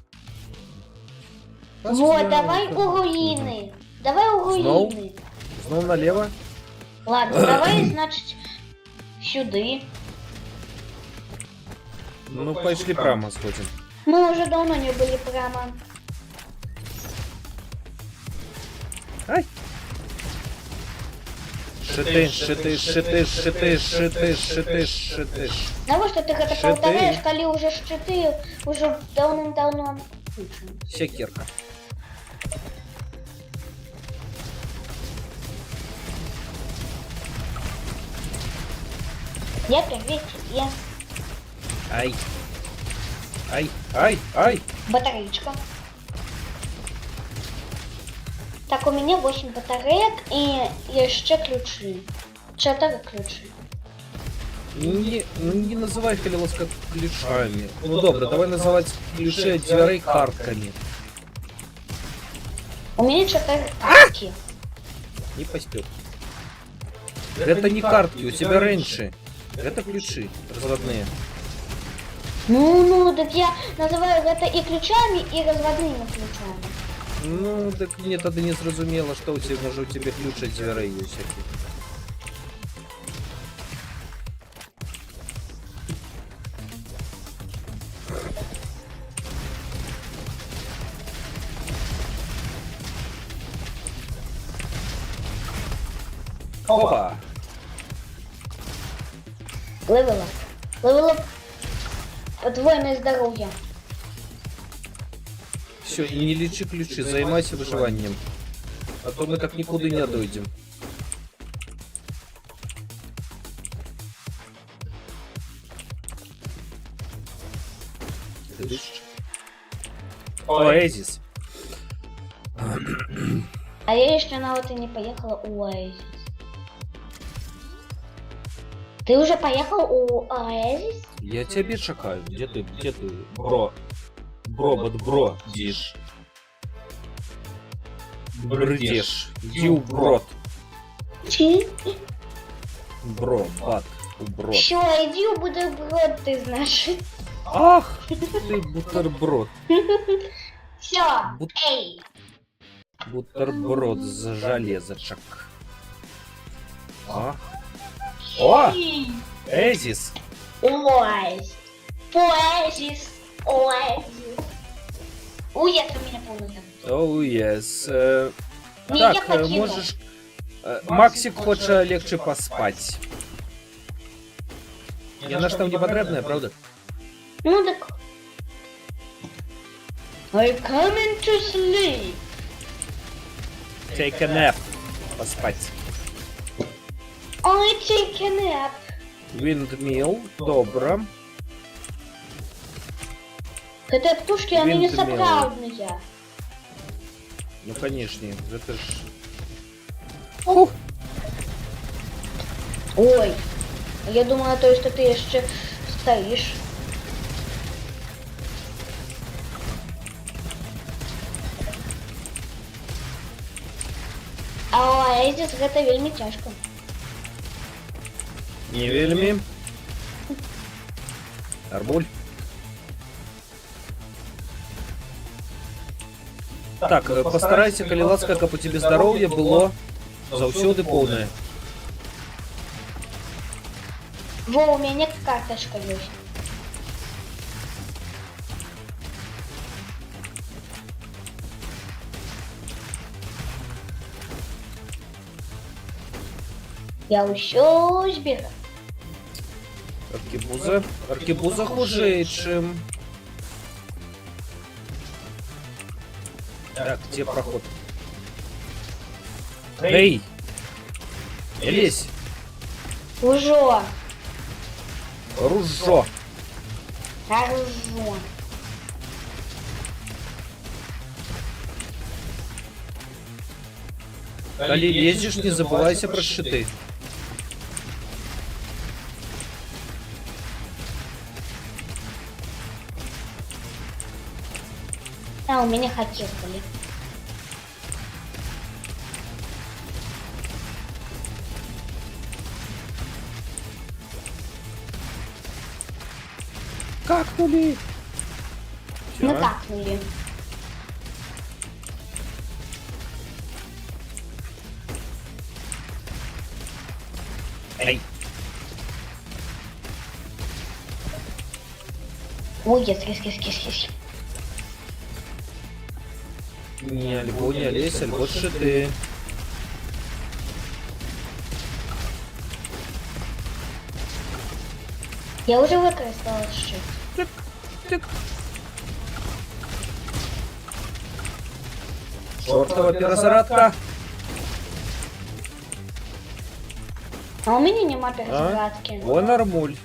Вот, давай у руины. Давай у руины. Снова налево. Ладно, давай, значит, сюда. Ну, пошли прямо сходим. Мы уже давно не были прямо. Ай! Шиты. Навошта ты гэта Шчыты. паўтараеш, калі ўжо шчыты ўжо даўным-даўно выключаны? Секирка. Я первый, я Ай. Батареечка. Так, у меня 8 батареек и еще ключи. 4 ключи. Не називай Халілоска ключами. Ну добре, давай називати ключі від дверей картками. У меня 4 картки. Не пойдет. Это не картки, у тебя раньше. Это ключи разводные. Ну, так я называю это и ключами, и разводными ключами. Ну, так мне тогда не зрозуміло, что у тебя, может, у тебя ключ от дверей есть всякие. Опа! Левелап. Левелап. Подвойное здоровье. Все, и не лечи ключи, займайся выживанием. А то мы так никуда не дойдем. Ты дышишь? Оазис. А я еще на вот и не поехала у Оазис. Ты уже поехал у Оазис? Я тебя шакаю. Где ты, бро? Бро, диш. Брдиш. Ю, брод. Чи? Бро, бат, брод. Все, иди у бутерброд, ты знаешь. Ах, ты бутерброд. Все, Бут- эй. Бутерброд за железочек. А? О! Эзис! Оазис. Оазис. Оазис. Уехал меня полностью. Оу, єс. Не, я Так, покинул. можеш... Максик хоче легче поспать. Яна ж там не потребная, правда? Ну так. I'm coming to sleep. Take a nap. Поспать. I take a nap. Windmill, добро. Это пушки, они не Винтомер. соправдные. Ну, конечно, это ж... Ух. Ой, я думала, то, что ты еще стоишь. А Оазис это вельми тяжко. Не вельми. Арбуль. Так, постарайся, калі ласка, каб у тебе здароўе было заўсёды поўнае. Во, у меня карточка есть. Я усё збегаю. Аркебуза. Аркебуза хуже, чым... Так, где проход? Эй! Не лезь! Ужо. Ружо! Оружо. Калі лезешь, не забывайся про щиты. А, у меня хакер были. Как-то Ну как, были. Эй! Ой, yes. Не альбо не лезь, альбо щиты. Я уже використала щит. Тик, тик. Шортова перезарядка. А у меня нема перезарядки. Во нормуль.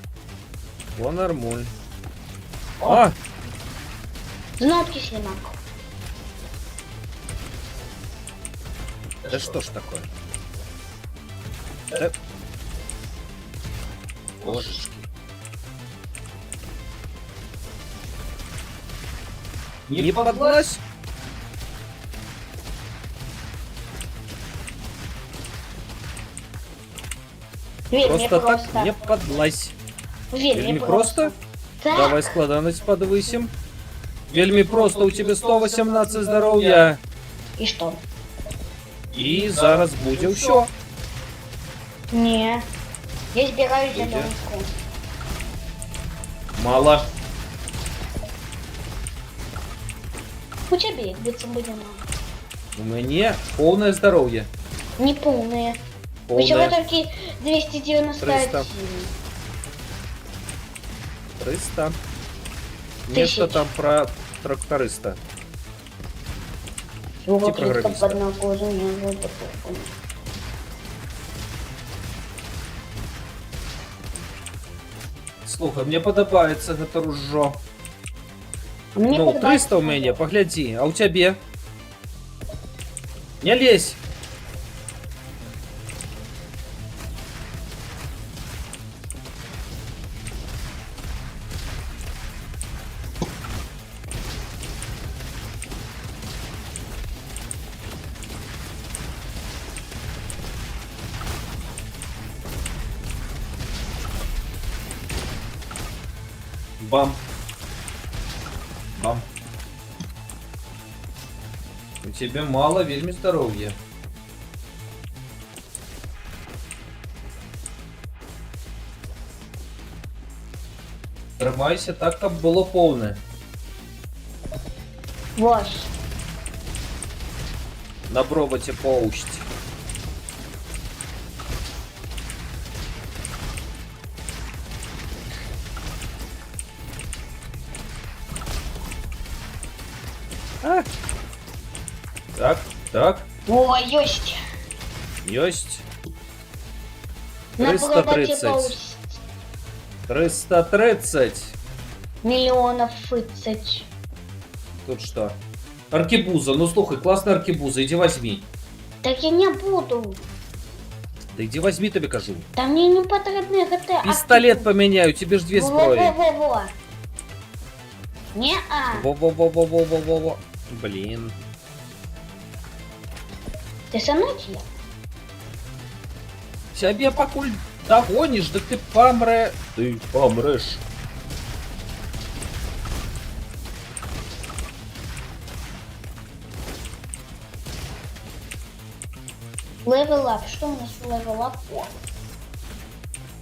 Во нормуль. А! Знотки снимак. Да что ж такое? Да... Божечки. Не подлазь. Вельми Просто так не подлазь. Вельми просто? Так. Давай складанность подвысим. Вельми просто, у тебя 118 здоров'я. І що? І зараз буде все. Ні. Я збираю Буде. зеленку. Мало. У тебе як би це буде мало. У мене повне здоров'я. Не повне. Усього Повне. тільки 291. 300. 300. Нечто Тисяч. там про тракториста. Его Типа клетка программиста. под наркозом, я его попробую. Слухай, мне подобається гэта ружо. Мне Ну, подобається 300 у меня, погляди. А у тебе? Не лезь. Бам. Бам. У тебя мало вельми здоровья. Тримайся так, как было повне. Вось. На бровоте поусть. А. Так, так, О, есть. есть. На 330. проводе 330. миллионов 30. Тут что? Аркебуза, ну слухай, классная аркебуза, иди возьми. Так я не буду. Да иди возьми, тебе кажу. Там мне не потребны ГТ. Пистолет поменяю, тебе ж две зброї. Во-во-во-во. Не-а. Во-во-во-во-во-во-во. Блин. Ты со мной чи я? Тебе покуль догонишь, да ты помре. Ты помрешь. Левел ап. Что у нас левел ап?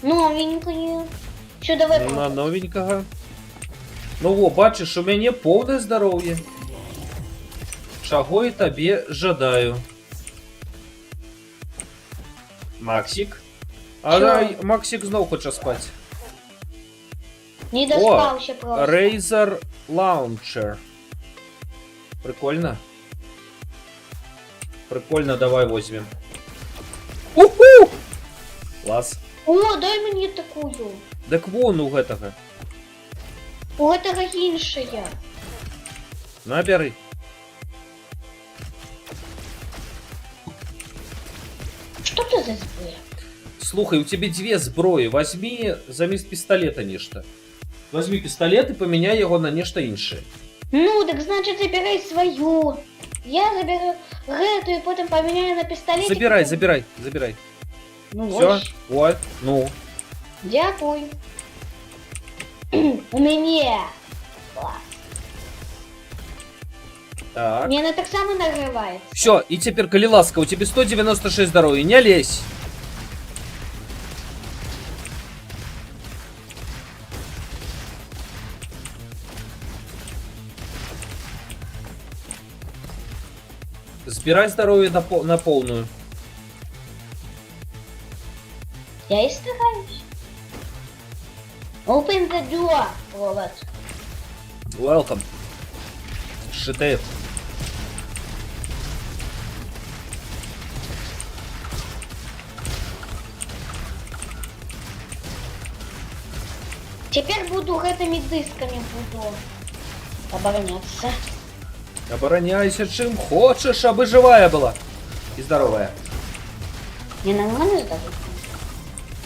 Новенькое. Что, давай На пробовать. новенького. Ну во, бачиш, у мяне повне здоров'я. Чаго і табе жадаю. Максик. А Чё? дай, Максик знов хоче спати. Не доспался просто. Razer Launcher. Прикольно. Прикольно, давай возьмем. Уху! Класс. О, дай мне такую. Так вон у гэтага. У этого іншая. Набери. Что ты за зброя? Слухай, у тебя две зброї. Возьми замість пістолета нечто. Возьми пістолет і поміняй його на нечто інше. Ну, так значит забирай свою. Я заберу эту и потом поменяю на пистолет. Забирай, забирай, забирай. Ну, Все? ось. Ой, ну. Дякую. У меня. Класс. Так. Мне она так само нагревается. Все, и теперь, коли ласка, у тебя 196 здоровья. Не лезь. Збирай здоровье на полную. Я и стараюсь. Open the door, робот. Welcome. ШТФ. Теперь буду этими дисками буду обороняться. Обороняйся чим хочешь, аби живая была. И здоровая. Не нормально здорово?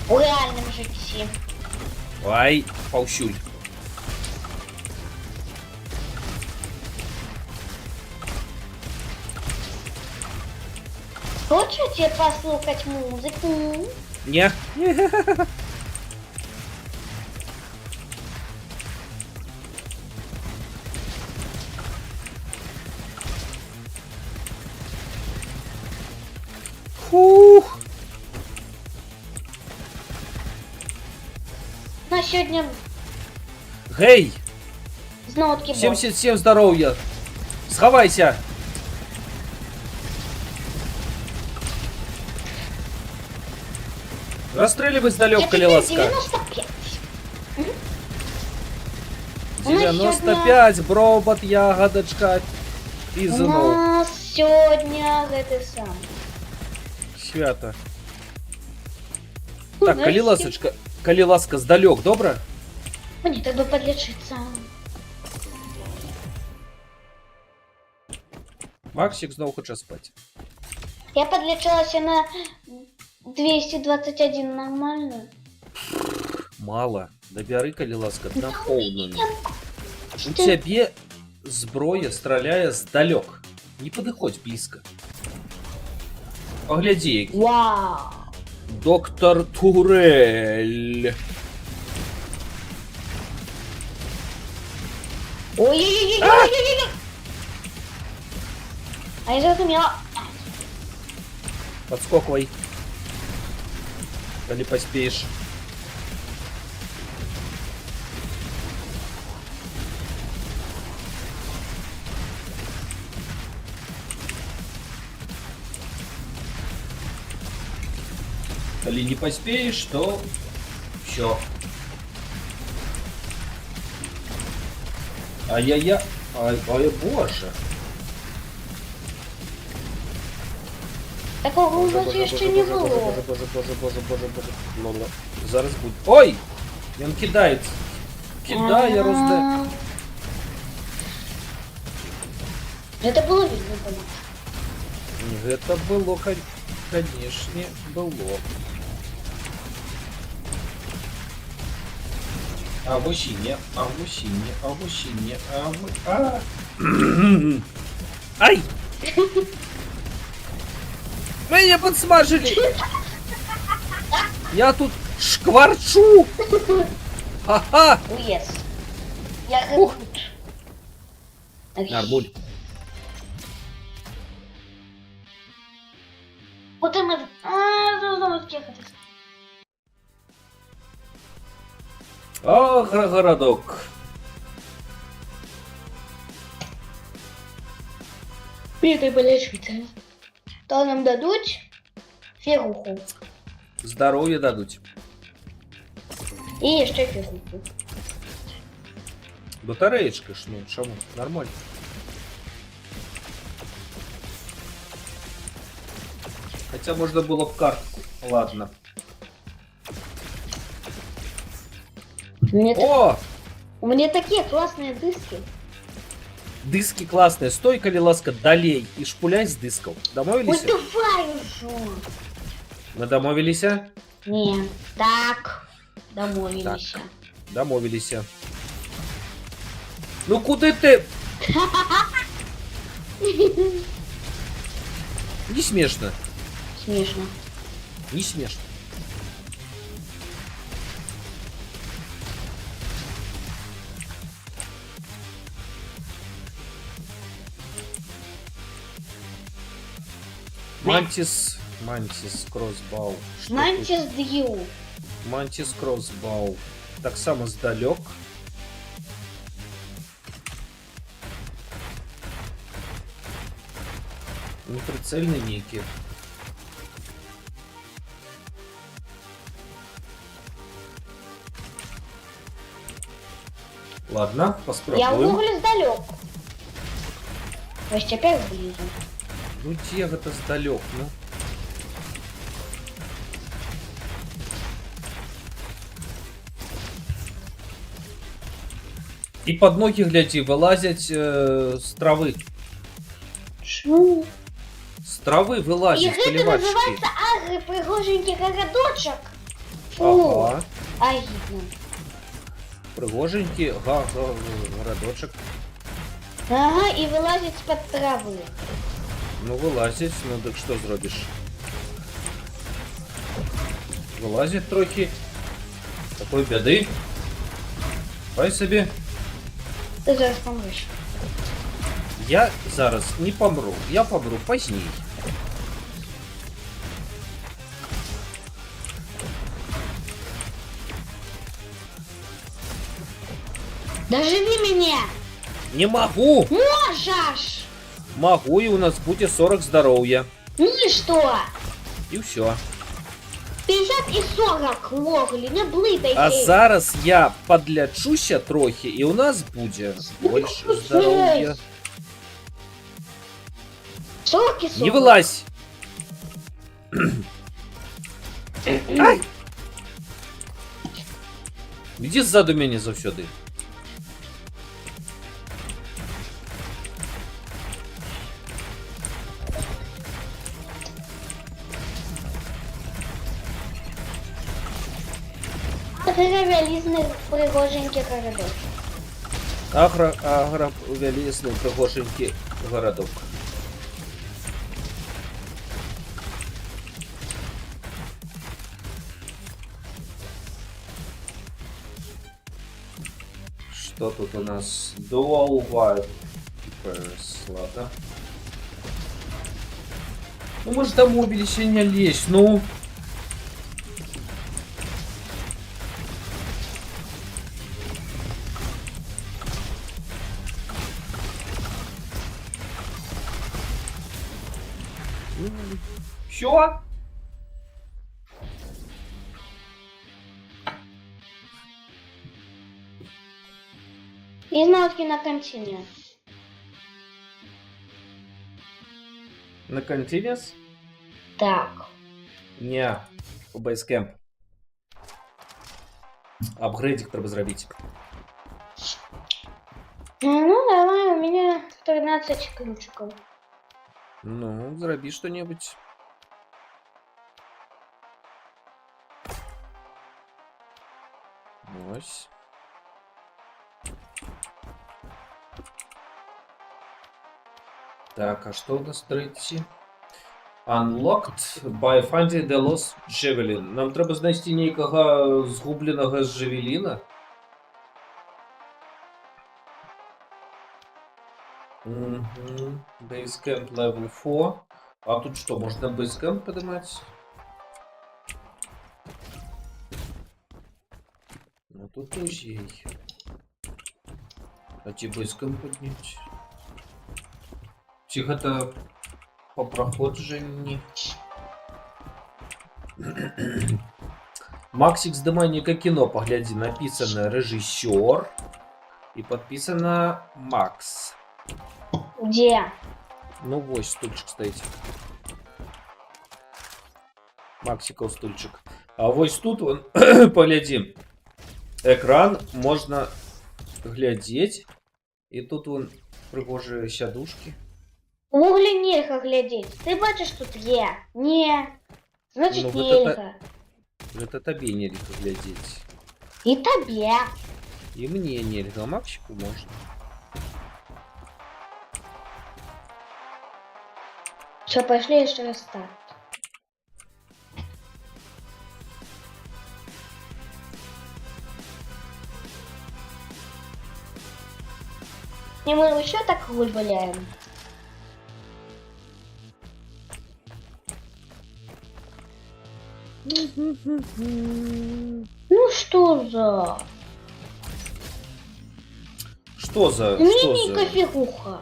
У реальном житті. Ай, паущуль. Хочете послухать музыку? Не. Фух. На сьогодні Гей, знову таки бот. 77 здоровья. Сховайся. Расстреливай сдалек, Я теперь Калиласка. 95. У нас 95, бробот, ягодочка. У Пизанул. нас сьогодні це саме. Свято. Ну, Так, знаешь, Калиласочка. Калиласка, сдалек, добро? Мені треба подлечиться. Максик снова хочет спать. Я подлечилася на 221 нормально. Мало. Добяры, Калиласка, на полную. У Что? тебе зброя стреляє здалек. Не подходь близко. Погляди, який. Вау. Доктор Турель. Ой-ой-ой-ой-ой-ой-ой. А я зрозуміла. Подскокивай. Или поспеешь. Или не поспеешь, то все. Ай-яй-яй. Ай, боже. Такого у нас Боже, ще не боже, було. боже. Ладно. Зараз буде. Ой! Він кидається. Кидає, розде. Це було видно, по-моєму. Это было, конечно, было. А вощине, а вощине, а вощине, а вы... А! Ай! Меня подсмажили! Я тут шкварчу! Ха-ха! Уес. Я Ух. хребут. Нормуль. Куди ми... знову скехати. Ах, городок. Піти полечити. То нам дадуть фігуху. Здоровье дадуть. І ще фігуху. Батареечка ж, ну, чому? Нормально. Хотя можно было в картку. Ладно. О! У меня такие классные диски. Диски классные. Стой, Калиласка, долей и шпуляй с дисков. Ой, Домовились? давай уже. Мы домовились? Не, так. Домовились. Домовились. Ну куда ты? Не смешно. Смешно. Не смешно. Мантис. Мантис кроссбау. Что Мантис Дью. тут? Мантис кроссбау. Так само сдалек. Неприцельный ники. Ладно, Я поспробуем. углю сдалек. То есть опять ближе. Ну где это сдалек, ну? И под ноги, гляди, вылазять з трави. Шо? З трави І вилазять гэта полівачки. називається агрипригоженький городочок. Фу, Ага. агідно. Пригоженький городочок. Ага, і вилазять з-під трави. Ну вилазять, ну так що зробиш? Вилазять трохи. Такої біди. Хай собі. Ти зараз помреш. Я зараз не помру. Я помру пізніше. Доживи мене! Не могу! Можеш! Могу, и у нас будет 40 здоровья. Ну і що? И все. 50 і 40 логли, не блитайте. А зараз я подлячуся трохи, и у нас будет больше здоровья. 40 і 40. Не вылазь! Ай! Иди сзаду меня завсёды. Агровялізний пригоженький городок. Агровелесный пригоженький городок. Что тут у нас? Dual Wild Keepers, ладно. Ну, может, до мобили сегодня лезть, ну. Чё? І знову таки на контине. На континес? Так. Не, у бейскемп. Апгрейдик треба зробити. Ну, давай, у меня 13 ключиков. Ну, зроби что-нибудь. Ось. Так, а что у нас третє? Unlocked by finding the lost Javelin. Нам треба знайти нейкого згубленого з Джавеліна. Угу. Basecamp level 4. А тут что, можно Basecamp поднимать? Ну тут музей. А тебе Basecamp поднять? Тихо-то по проходженні. Максик, здымай не как кино, погляди, написано режиссер и подписано Макс. Где? Ну, вот стульчик стоит. Максиков стульчик. А вот тут он, погляди, экран можно глядеть. И тут вон пригожие сядушки. В угле нельзя глядеть. Ты бачишь, тут я? Не. Значит, Ну, вот нельзя. Это тебе нельзя глядеть. И тебе. И мне нельзя, а Максику можно. Все, пошли еще раз так. И мы еще так гуляем. Ну что за? Что за? Мини кофехуха.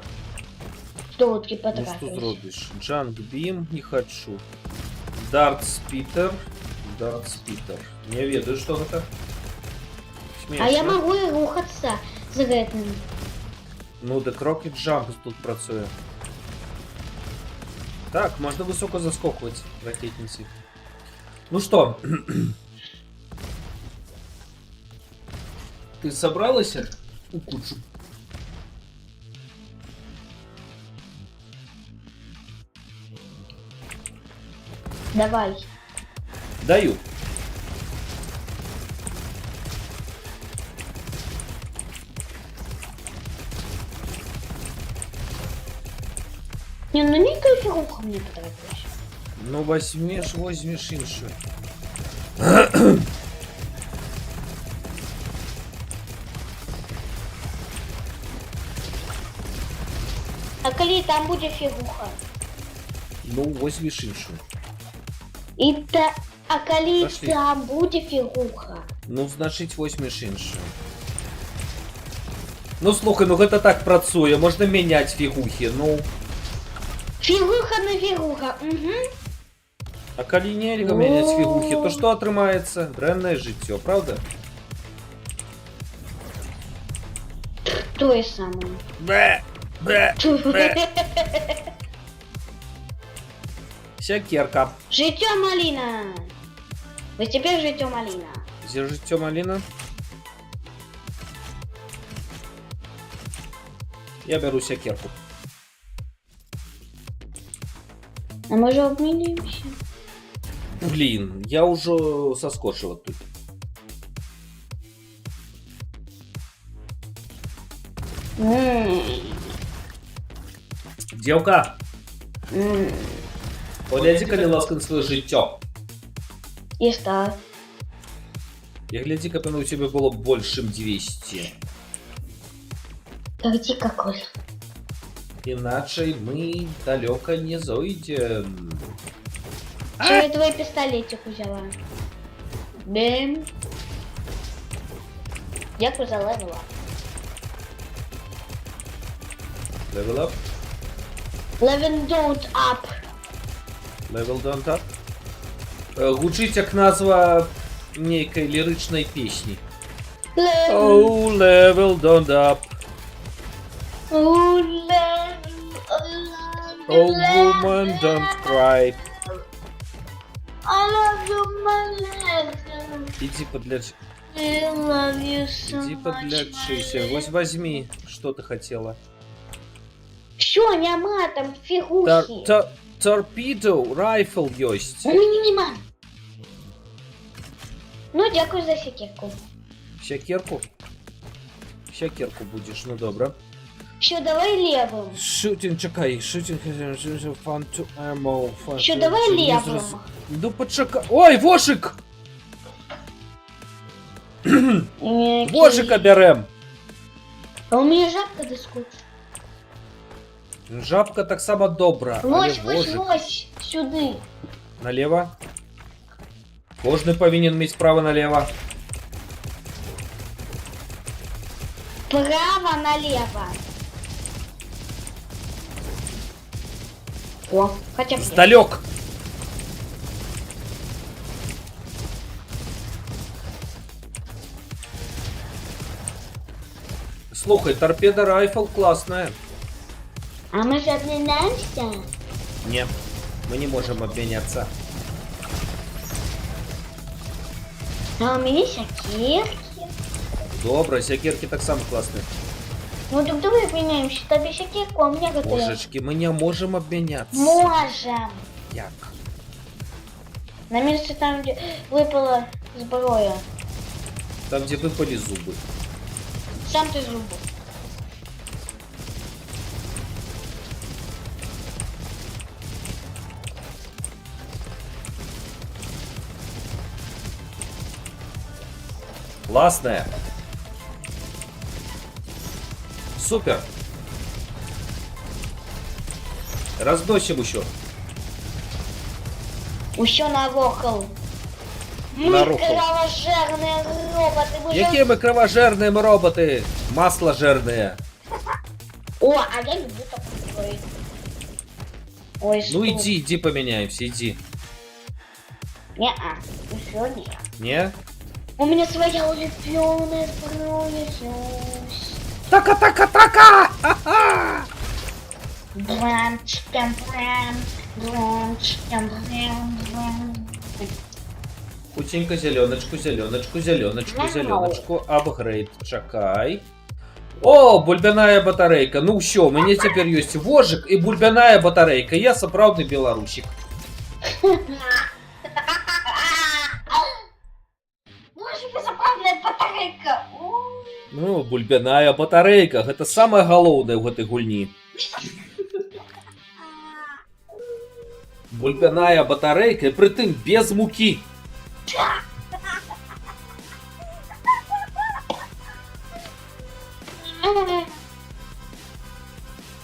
Что вот Ну потратилось? что зробишь? Джанк Бим не хочу. Дарт Спитер. Дарт Спитер. Не ведаю, что это. А я могу и рухаться за этим. Ну, так Rocket Jump тут працює. Так, можна високо заскокувати ракетниці. Ну что? Ты собралась у кучу? Давай. Даю. Не, ну некая фигуха мне понравилась. Ну возьмешь иншу. А коли там будет фигуха? Ну, возьмешь іншу. А коли Пошли. там будет фигуха? Ну, значить, возьмеш іншу. Ну, слухай, ну гэта так працуе, можна мяняць фігухи, ну. Фигуха на фигуха. Угу. А калі нельга мяняць фігухи, то што атрымаецца? Дрэннае жыццё, правда? То же самое. Бе, бе, бе. Сякерка. Житё малина. Вот теперь житё малина. Дзе жыццё маліна? Я беру сякерку. А мы же обменяемся. Блин, я уже соскочил оттуда. Девка, погляди, калі ласка на свое жыццё. И что? Я гляди, как оно у тебя было больше, чем 200. Где какой? Иначе мы далеко не зайдем. Что я твой пистолетик взяла? Бэм. Дякую за левела. Level up, Level don't up. level down up. Гучыць як назва нейкай лірычнай песні. Level. Oh, level down up. Oh, level. Oh, woman, don't cry. I love you, my level. Иди подлечь. I love you so Иди much, подлечься. my Вот возьми, что ты хотела. Що, нема там фігухи. Торпедо, райфл есть. У мене нема. Ну, дякую за секірку. Сякерку? Сякерку будешь, ну добре. Що, давай левым. Шутинг, чекай, шутинг, fun to ammo. Що, давай левым. Ну почекай. Ой, вошик! Вошика берем. А у меня жабка доскочит. Жабка так само добра. але Лось, лось, вожик. лось, сюди. Налево. Кожный повинен иметь право налево. Право налево. О, хотя бы. Сдалек. Слухай, торпеда райфл классная. А мы же обменяемся? Не, мы не можем обменяться. А у меня сякерки. Добре, сякерки так само классные. Ну так давай обменяемся. Тобі сякерку, а мне готовы. Божечки, мы не можем обменяться. Можем. Як? На месте там, где выпала зброя. Там, где выпали зубы. Сам ты зубы. Классная. Супер. Разносим еще. Усё навокал. Мы Нарухал. кровожерные роботы. Мы Які ми кровожерні роботи? Масложерні. О, а я люблю такой. Ой, Ну иди поменяемся, иди. Не-а, усё нет. Не? У меня своя улюбленная зброя. Зюсь. Така! Брам, чикам, брам, брам, чикам, брам, брам. Хутенько зеленочку, зеленочку, зеленочку, Вау. зеленочку. Апгрейд, чакай. О, бульбяная батарейка. Ну все, у меня теперь есть вожик и бульбяная батарейка. Я сапраўдны белорусик. Может быть, заправная батарейка. Ну, бульбяная батарейка, гэта самае галоўнае ў гэтай гульні. Бульбяная батарейка, і прытым без мукі.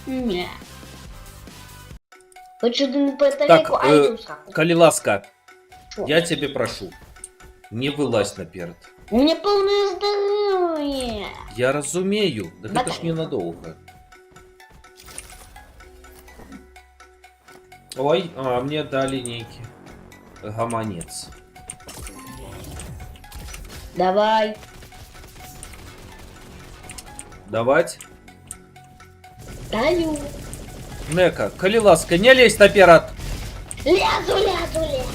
Не. Хочу на Так, батарейку, а иду скакать. калі ласка, Шо? я тебе прашу, не вылазь наперад. У меня полное здоровье. Я разумею, да гэта ж Батарейка. ненадоўга. Ой, а мне далі нейкі гаманец. Давай. Даваць. Даю. Нека, калі ласка, не лезь наперад. Лезу, лезу, лезу.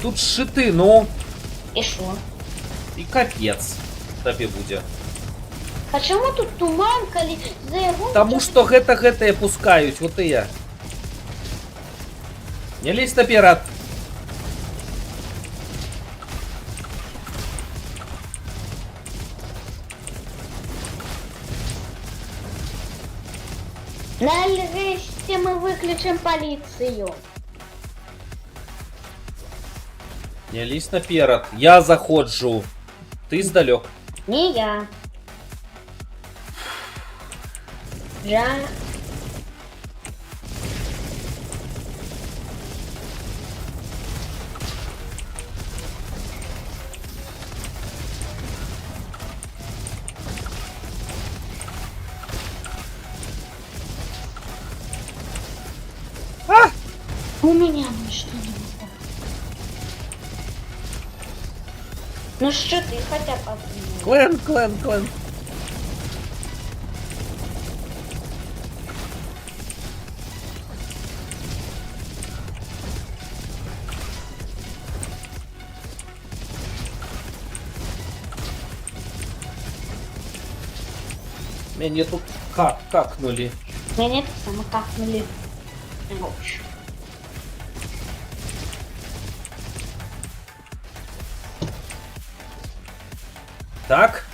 Тут шыты, ну, И шо? і капец табе будзе. А чему тут туман, коли за его... Таму што гэтыя пускаюць, вот і я. Не лезь наперад. Нарешті мы выключим полицию. Не лезь наперад. Я заходжу. Ты здалёк. Не я. Жаль. У меня ничто не выпало. Ну что ты хотя бы... Клен. Меня тут какнули. Меня так само кахнули. Ночь. Так.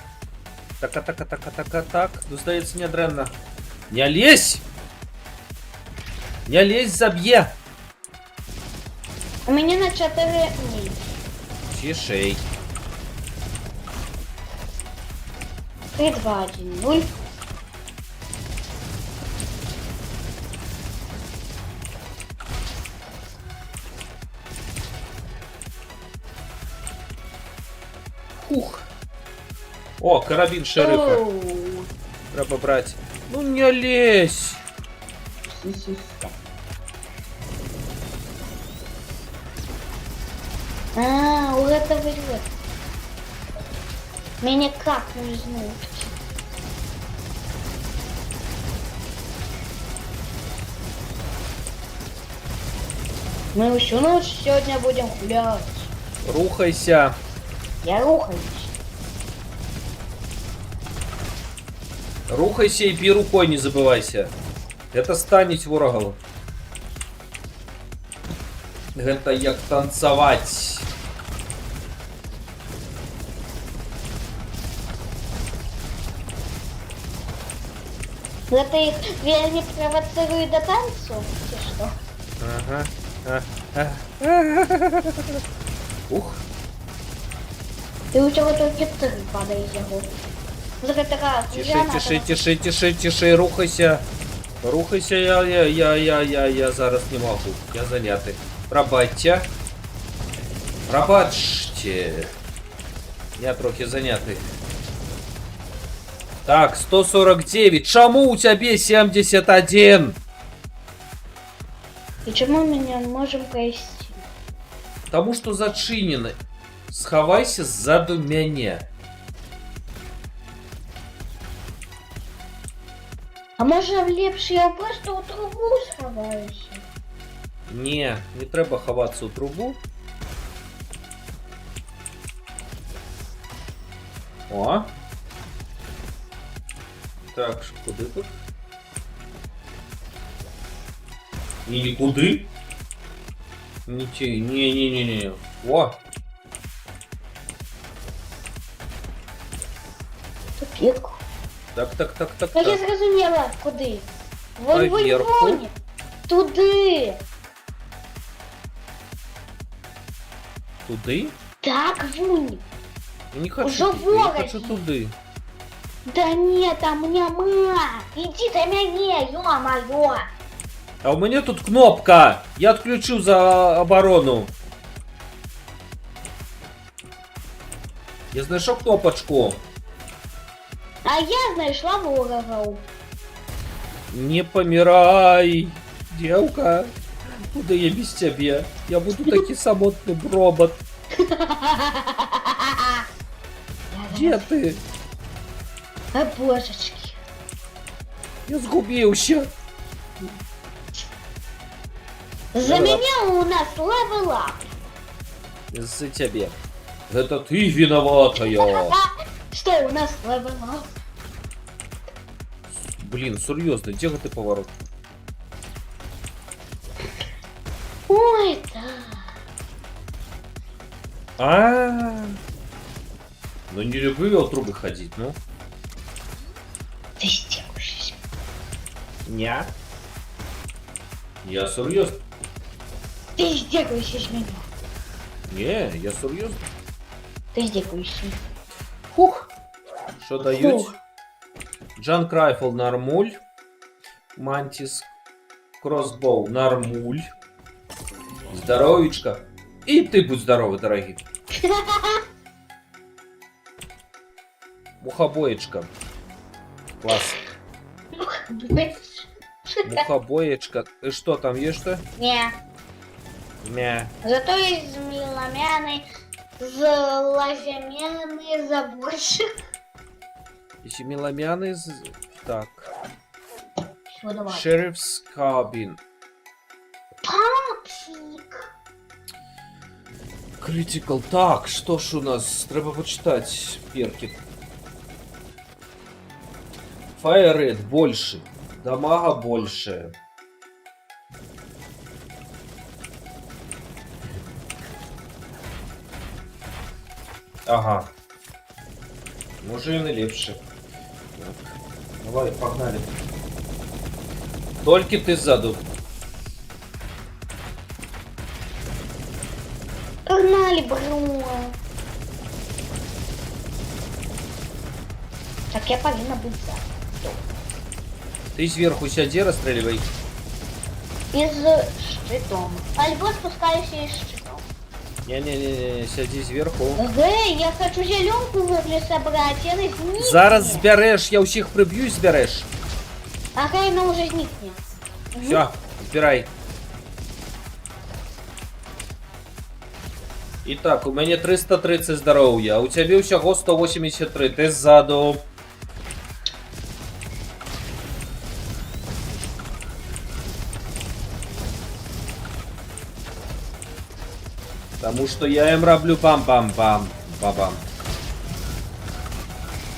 Так. Ну, здаецца, нядрэнна. Не лезь! Не лезь, заб'е! У меня на 4 дней. Цішэй. 3, 2, 1, 0. Хух. О, карабін шерифа. Треба брать. Ну не лезь! А, у этого вот. Меня как не знаю. Мы всю ночь сегодня будем гулять. Рухайся. Я рухаюсь. Рухайся і бі рукой не забывайся. Это станіць ворагаў. Гэта як танцаваць. Это их не провоцирует до танцу? Ты что? Ага. Ух. И у тебя только 3 падает его. Тиши, рухайся. Рухайся, я зараз не могу. Я заняты. Пробачьте. Я трохи заняты. Так, 149. Чому у тебе 71? Почему мы не можем пройти? Тому что зачинено. Сховайся ззаду мяне. А може лепше я просто у трубу сховаюся? Не треба ховатися у трубу. О. Так, куди тут? І нікуди. Не-не-не-не. О, Тупик. так. Ну я зрозуміла, куди. Вон. Поверху. Туди. Туди? Так, вунь. Не хочу Уже туди, я вороги. хочу туди. Да нет, там няма. Иди до меня, ё-моё. А у меня тут кнопка. Я отключу за оборону. Я знайшов кнопочку. А я знайшла ворогов. Не помирай, девка. Куда я без тебя? Я буду такий самотний робот. Где ты? А божечки. Я сгубился. За меня у нас левелап. Из-за тебя. Это ты виноватая. Что у нас левелап? Блин, серьезно, где ты поворот? Ой, да. А. Ну не люблю я от трубы ходить, ну. Ты стекаешься. Не. Я серьезно. Ты стекаешься с меня. Не, я серьезно. Ты стекаешься. Хух. Что дают? Фух. Джанк Райфл нормуль. Мантис Кроссбоу нормуль. Здоровичка. И ты будь здоровый, дорогие. Мухобоечка. Класс. Мухобоечка. И что там есть что? Не. Мя. Зато есть меломяны, злоземяны, заборщик. Еще меломяны из... Так. Всё, давай. Шериф's Cabin. Папсик. Critical. Так, что ж у нас? Треба почитать перки. Fire Red больше. Дамага больше. Ага. Може і не ліпше. Так. Давай, погнали. Тільки ти ззаду. Погнали, бро. Так я повинна быть за. Ты сверху сяди, расстреливай. Из щитом. Альбо спускаюсь из щитом. Не-не-не, сяди сверху. Эй, я хочу зеленку возле собрать, я на зникне. Зараз збереш, я усіх приб'ю і збереш. Ага, она уже зникне. Все, збирай. Итак, у меня 330 здоров'я, а у тебе всього 183, ти ззаду. Потому что я им роблю пам-пам-пам, бабам.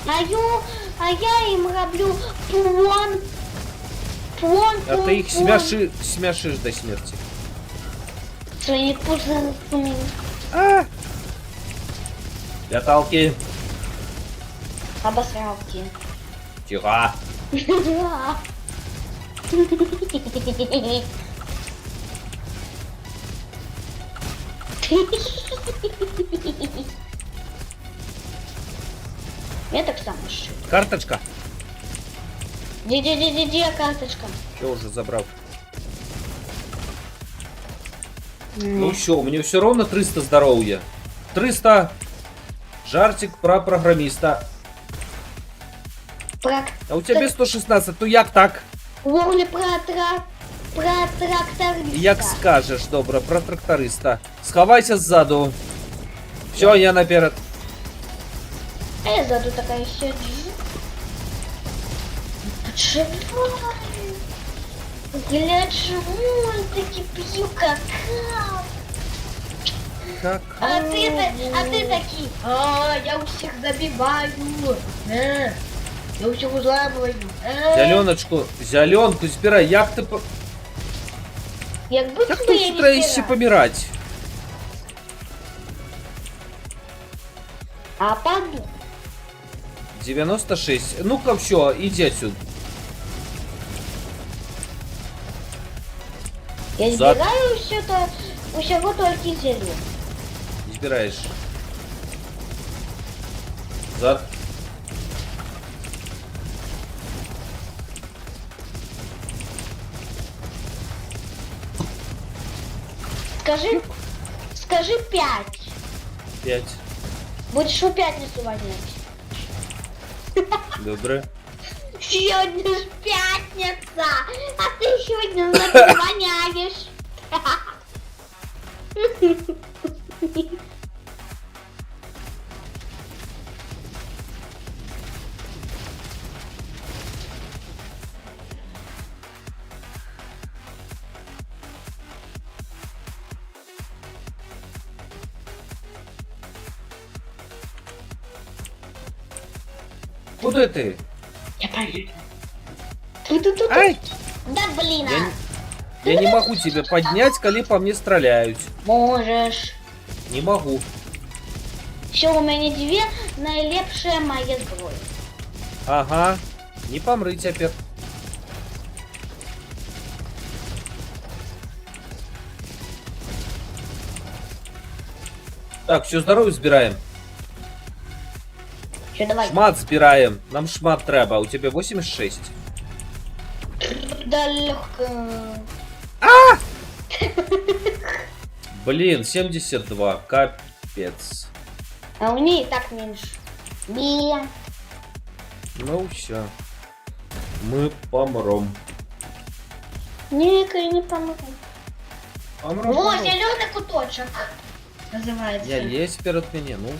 А я им роблю плон. А ты их смяшишь до смерти. Своими пузырьками. Леталки. Обосралки. Тихо. Я так само шью. Карточка. Где карточка? Все уже забрал. Ну все, мне все равно 300 здоровья. 300. Жартик про программиста. А у тебя 116, ну як так? Вогли про тракториста. Як скажеш, добре, про тракториста. Сховайся ззаду. Все, я наперед. А я сзаду такая сиджу. Гляджу мультики, пью какао. Как? А ты такие. Я у всех забиваю. Я у всех узламываю. Зеленочку, зеленку збирай. Як ти по... Якби Як це тут я треба не ще збираю. помирати? А паду. 96. Ну-ка, все, иди отсюда. Я Зад. збираю все то, усього тільки зелень. Избираешь. Зад. Скажи 5. 5. Будешь у пятницу вонять. Добре. Сегодня ж пятница, а ты сегодня значит воняешь. Куда ты? Я поеду. Тут. Ай! Да блин, Я не могу тебя поднять, коли по мне стреляют. можешь. Не могу. Все, у меня две найлепшие мои зброї. Ага. Не помры теперь. Так, все, здоровье збираем. Все, давай. Шмат збираем. Нам шмат треба. У тебя 86. Да легко. Блин, 72. Капец. А у нее и так меньше. Блин. Ну все. Мы помрем. Никакой не помогу. Помрем. О, помрем. зеленый куточек. Называется. Я есть перед меня, ну.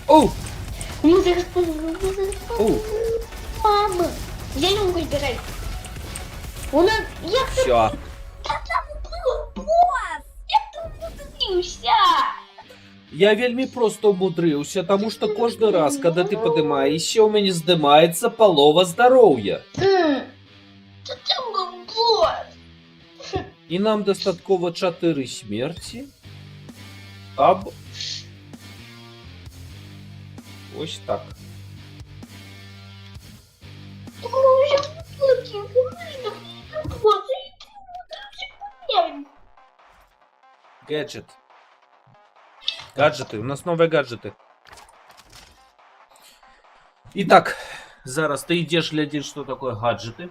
Оу! Музыка. Оу! Мама. Зеленку избирай. У нас... Я Все. босс. Я тут умудрился. Я вельмі просто умудрыўся, тому что кожны раз, когда ты падымаешься, у мяне здымаецца палова здароўя. Тут там был босс. І нам дастаткова 4 смерці. Аб. Ось так. Гаджет. Гаджеты. У нас новые гаджеты. Итак, зараз ты идешь глядишь, что такое гаджеты.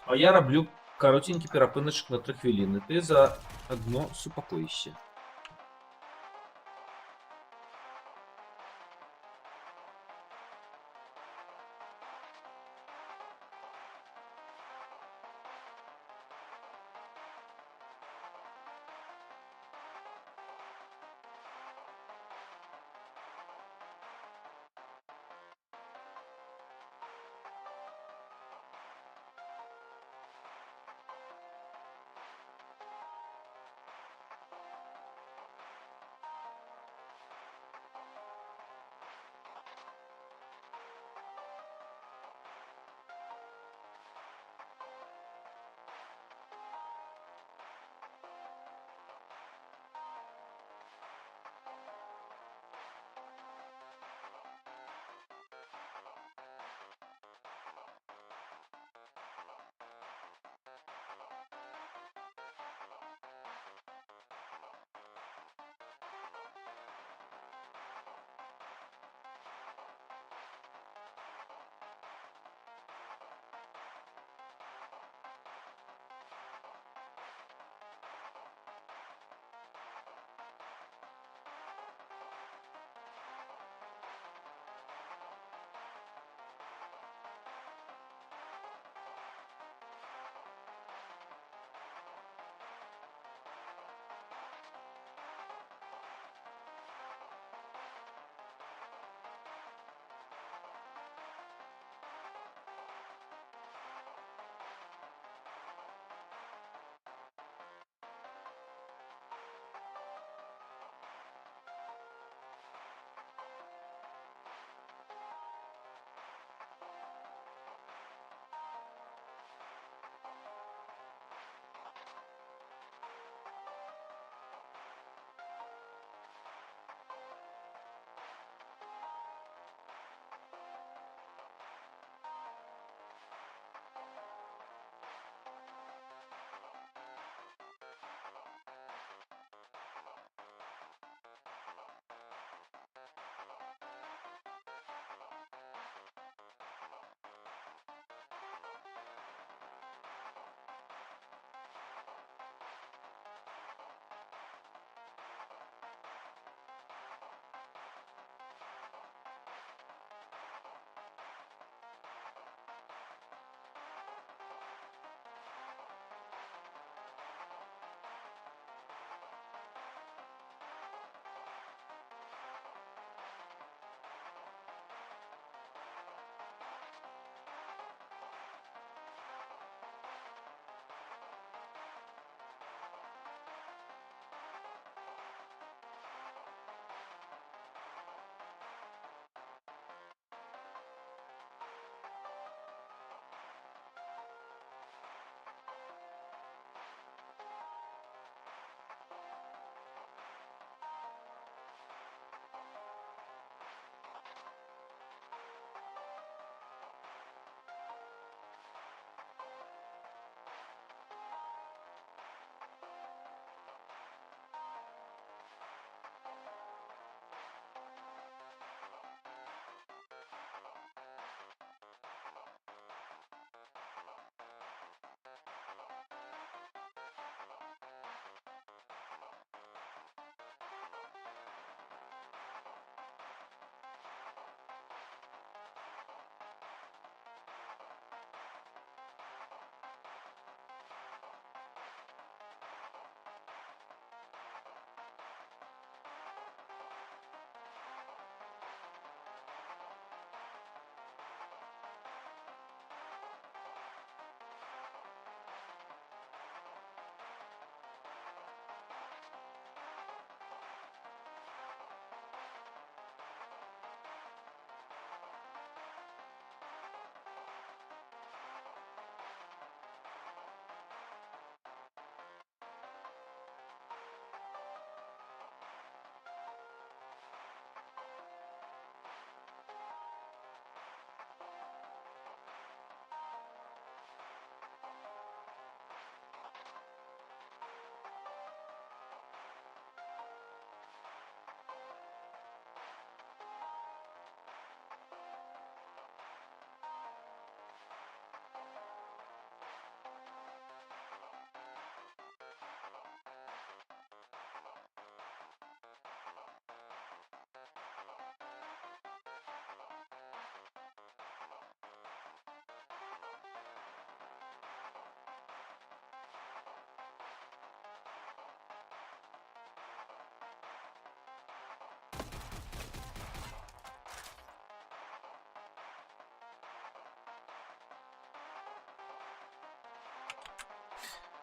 А я роблю коротенький перепиночок на 3 хвилини. Ти за одно супокоїшся.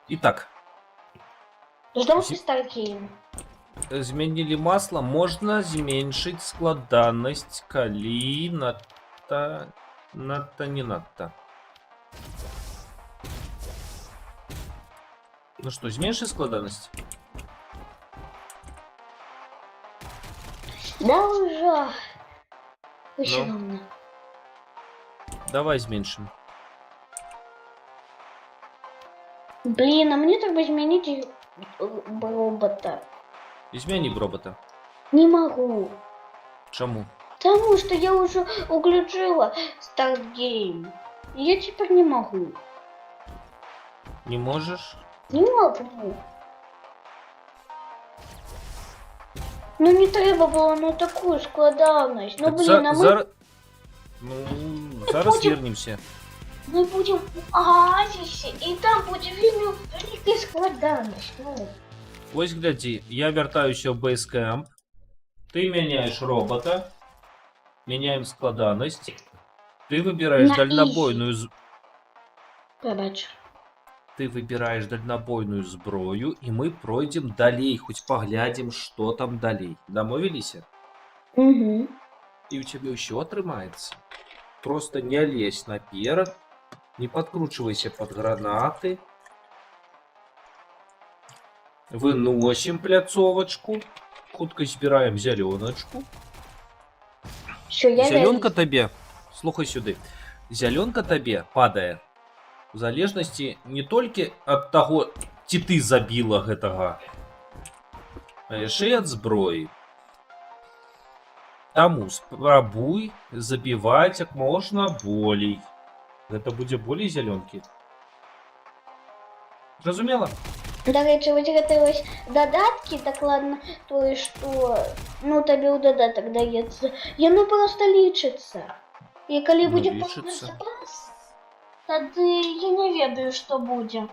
Итак, Ждем старки. змянілі масла, можна зменшыць складанасць, калі надта не надта. Ну что, зменши складанасць? Да уже. Ну. Очень Давай зменшим. Блин, а мне так изменить робота. Змяні робота. Не могу. Чому? Потому что я уже уключила Stargame. Я теперь не могу. Не можеш? Не могу. Ну не треба було на таку складаність. Ну Так блін, а ми, зараз... Ну, зараз Потім- вернемся. ми будемо в оазисі і там буде вельми велика складаність. Ну. Ось гляди, я вертаюся в бейскэмп. Ты меняешь робота. Меняем складанность. Ты выбираешь На дальнобойную... Пробач. Ты выбираешь дальнобойную зброю, и мы пройдем далей, хоть поглядим, что там далей. Домовились? Угу. И у тебя еще отрымается. Просто не лезь наперед, не подкручивайся под гранаты. Выносим пляцовочку. Хутко збираем зеленочку. Що я Зеленка табе, слухай сюды. Зеленка табе падае. В залежнасці не толькі ад таго, ці ты забіла гэтага, а яшчэ і ад зброі. Таму спрабуй забіваць як можна болей. Гэта будзе болей зялёнкі. Зразумела? До речі, вось гэты вось дадаткі, дакладна тое, што ну табе ў дадатак даецца, яно проста лічыцца. І калі Ну, будзе лічыцца. поўны запас, тады я не ведаю, што будзе.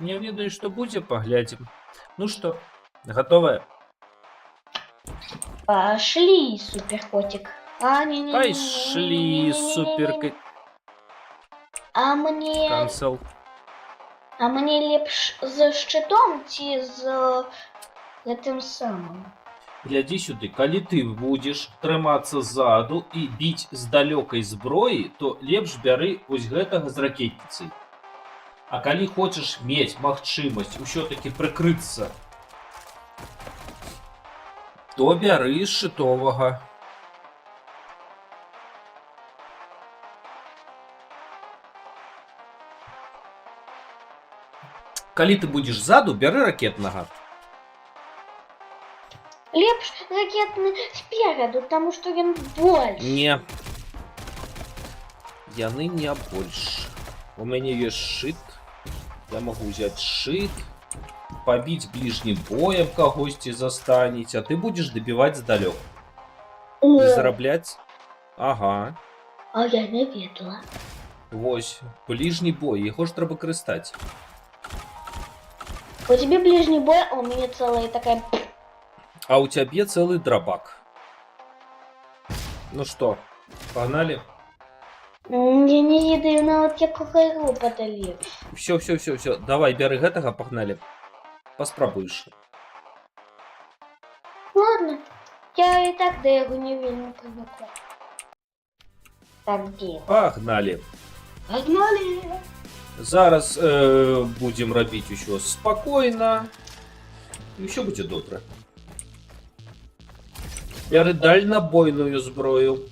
Не ведаю, што будзе, паглядзім. Ну што, гатовая? Пошли, суперкотик. А, не. Пайшлі, супер А мне... канцел. А мне лепш за шчытом ці з гэтым самым? Глядзі сюды, калі ты будзеш трымацца ззаду і біць з далёкай зброі, то лепш бяры вось гэтага з ракетніцай. А калі хочаш мець магчымасць усё-такі прыкрыцца, то бяры шчытовага. Калі ты будзеш ззаду, бяры ракетнага. Лепш ракетны спераду, таму што ён больш. Не. Яны не больш. У мяне ёсць шчыт. Я магу ўзяць шчыт, пабіць бліжнім боем кагосьці застанець, а ты будзеш дабіваць здалёк. О, Зарабляць. Ага. а я не ведала. Вось, бліжні бой, яго ж трэба карыстаць. У тебе ближний бой, а у меня целая такая... А у цябе цэлы драбак. Ну што, пагналі? Я не ведаю нават якога робота лепш. Всё, давай бяры гэтага, пагналі. Паспрабуеш. Ладно, я і так да яго не вельмі прывыкла. Так, где? Пагналі. Погнали! Зараз будзем рабіць усё спакойна. І ўсё будзе добра. Бяры дальнабойную зброю.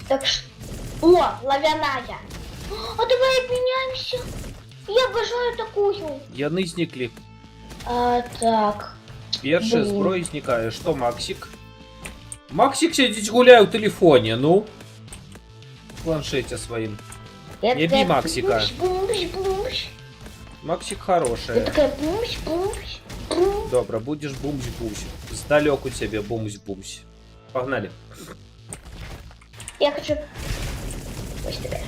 Так что... О, лавяная! А давай обменяемся! Я обожаю такую! Яны зніклі. А, так... Першая Блин. зброя знікае. Што, Максік? Максік сядзіць гуляе ў тэлефоне, ну. В планшеце сваім. Я Не такая бей Максика. бумщ. Максік Я хорошая. такая бумщ. Добра, будзеш бумсь-бумсь. Здалёку цябе бумсь-бумсь. Пагналі. Я хочу... Ось тебе.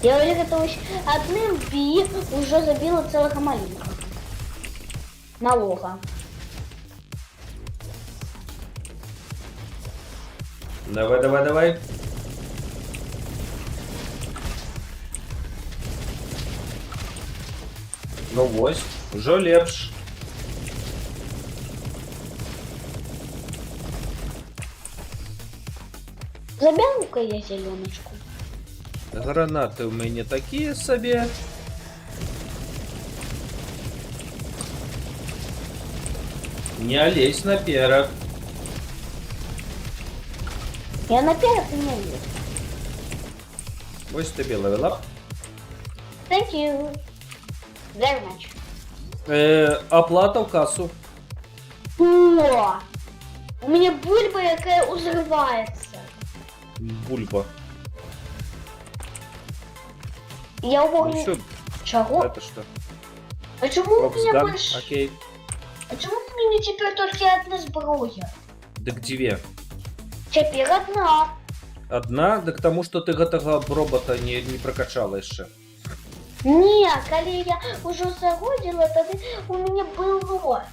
Я уже готовлюсь одним би уже забила целого маленького. Малого. Давай. Ну вось, ужо лепш. Заберу-ка я зеленочку. Гранаты у мяне такія сабе. Не лезь наперад. Я наперед не лезу. Вось тебе левелап. Thank you. Very much. Оплата в кассу. О! У меня бульба, якая взрывается. Бульба. Я Ну угорю. що, Чего? это что? А чему у меня Фоксган? больше? Окей. А чему у меня теперь только одна зброя? Дык две. Теперь одна. Одна, дык тому, что ты гэтага робота не прокачала яшчэ. Не, коли я уже загодила, тогда у меня было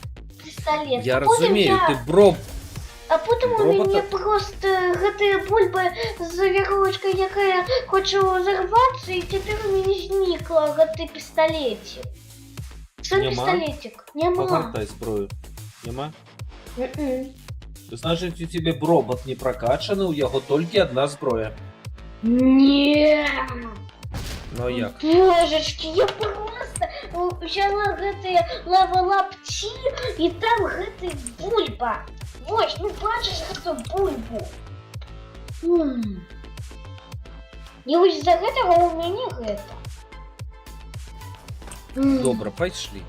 пистолет. Я А потом разумею, я- ты броб. А потом у робота- меня просто гэтая бульба з вірочкой, якая хоче взорваться, и теперь у меня зникла гэты пистолетик. Что Нема? пистолетик? Нема. Погортай зброю. Нема? М-м. Значит, у тебе робот не прокачаны, у яго толькі одна зброя. Не. Ну як? Божечки, я просто взяла гэтые лава-лапти, и там гэты бульба. Вось, ну бачиш гэту бульбу. І вось з-за гэтага у мяне гэта. Добра, пайшлі.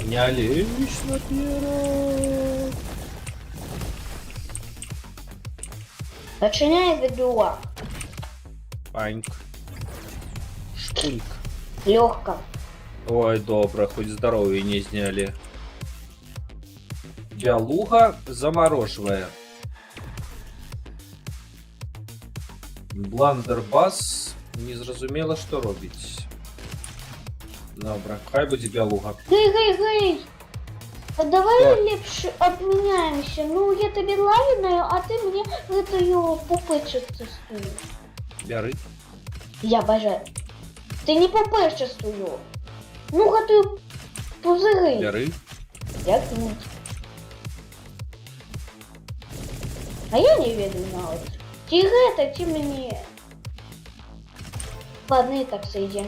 Не лезь наперад. Зачиняй ведро. Паньк. Шпульк. Легко. Ой, добра, хоть здоровье не сняли. Бялуга замороживая. Бландербас незразумела, что робіць. Добра, хай будзе бялуга. Гей. А давай Что? лепш обменяемся. Ну, я тебе лавинаю, а ты мне гэтую пупырчатую. Бяры. Я обожаю. Ты не пупырчатую. Ну, гэтую пузыры. Бяры. Дякую. А я не ведаю нават. Ці гэта, ці мне. Ладно, і так сойдзе.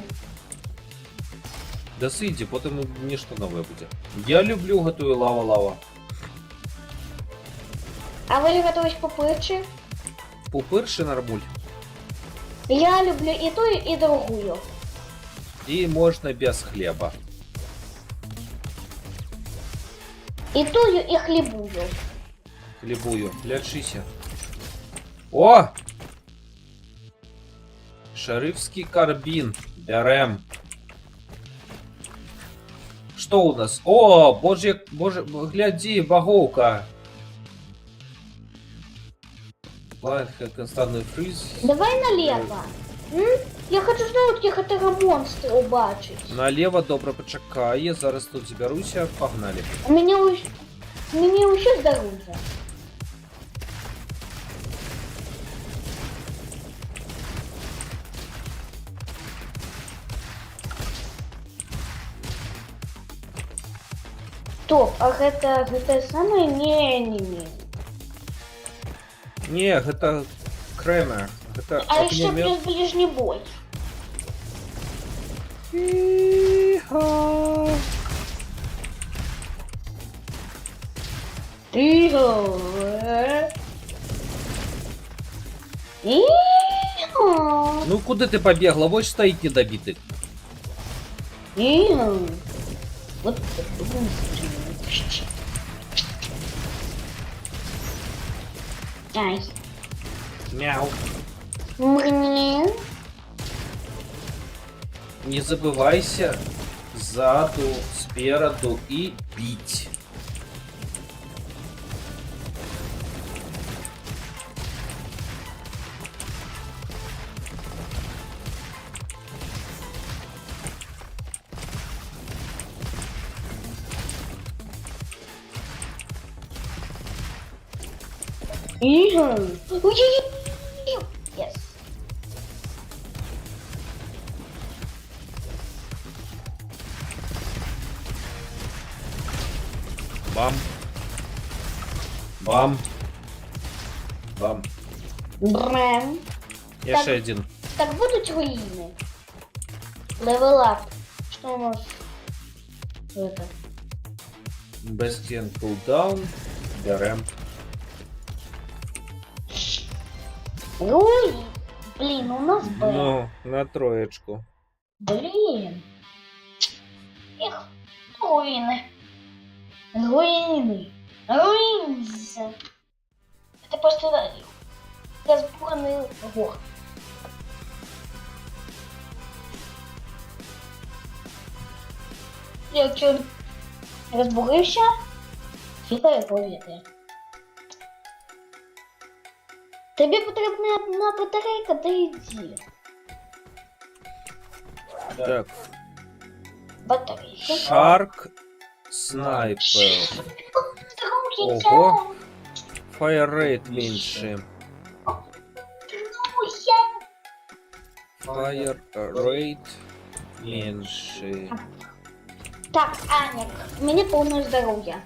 Да сыдзі, потым нешта новае будзе. Я люблю гэтую лава-лава. А вы готовись пупырчы? Пупыршы нармуль. Я люблю і тую, і другую. І можна без хлеба. І тую, і хлібую. Хлебую. Лячыся. О! Шарыфскі карбін. Бярем. Что у нас? О, боже, гляди, багоўка. Константный фриз. Давай налево. М? Я хочу знову гэтага монстра убачыць. Налево, добра, пачакае. Зараз тут збяруся. Погнали. У меня ўсё здароўя. Стоп, а гэта самае не. Не, гэта крэмер. Гэта А яшчэ огнемет. плюс ближні бой. Іха. Тихо. Тихо. Ну куди ти побігла? Ось стоїть недобитий. Тихо. Вот так. Ай. Мяу. Мне. Не забывайся ззаду, спереду и бить. Yes. Бам. Бам. Бам. Брем. Я Так. ще один. Так будуть руїни. Левелап. Що у нас? Это. Бастіон кулдаун. Берем. Руїн. Блін, у нас Б. Ну, на троєчку. Блін. Ех, руїни. Руїни. Руїнся. Це просто розбурений город. Якщо розбурився, фігає повітря. Тобі потрібна одна батарейка, та йди. Так. Батарейка. Шарк. Снайпер. Друзі, Ого. Фаєррейт менше. Фаєррейт менше. Так, Аня, мені повне здоров'я.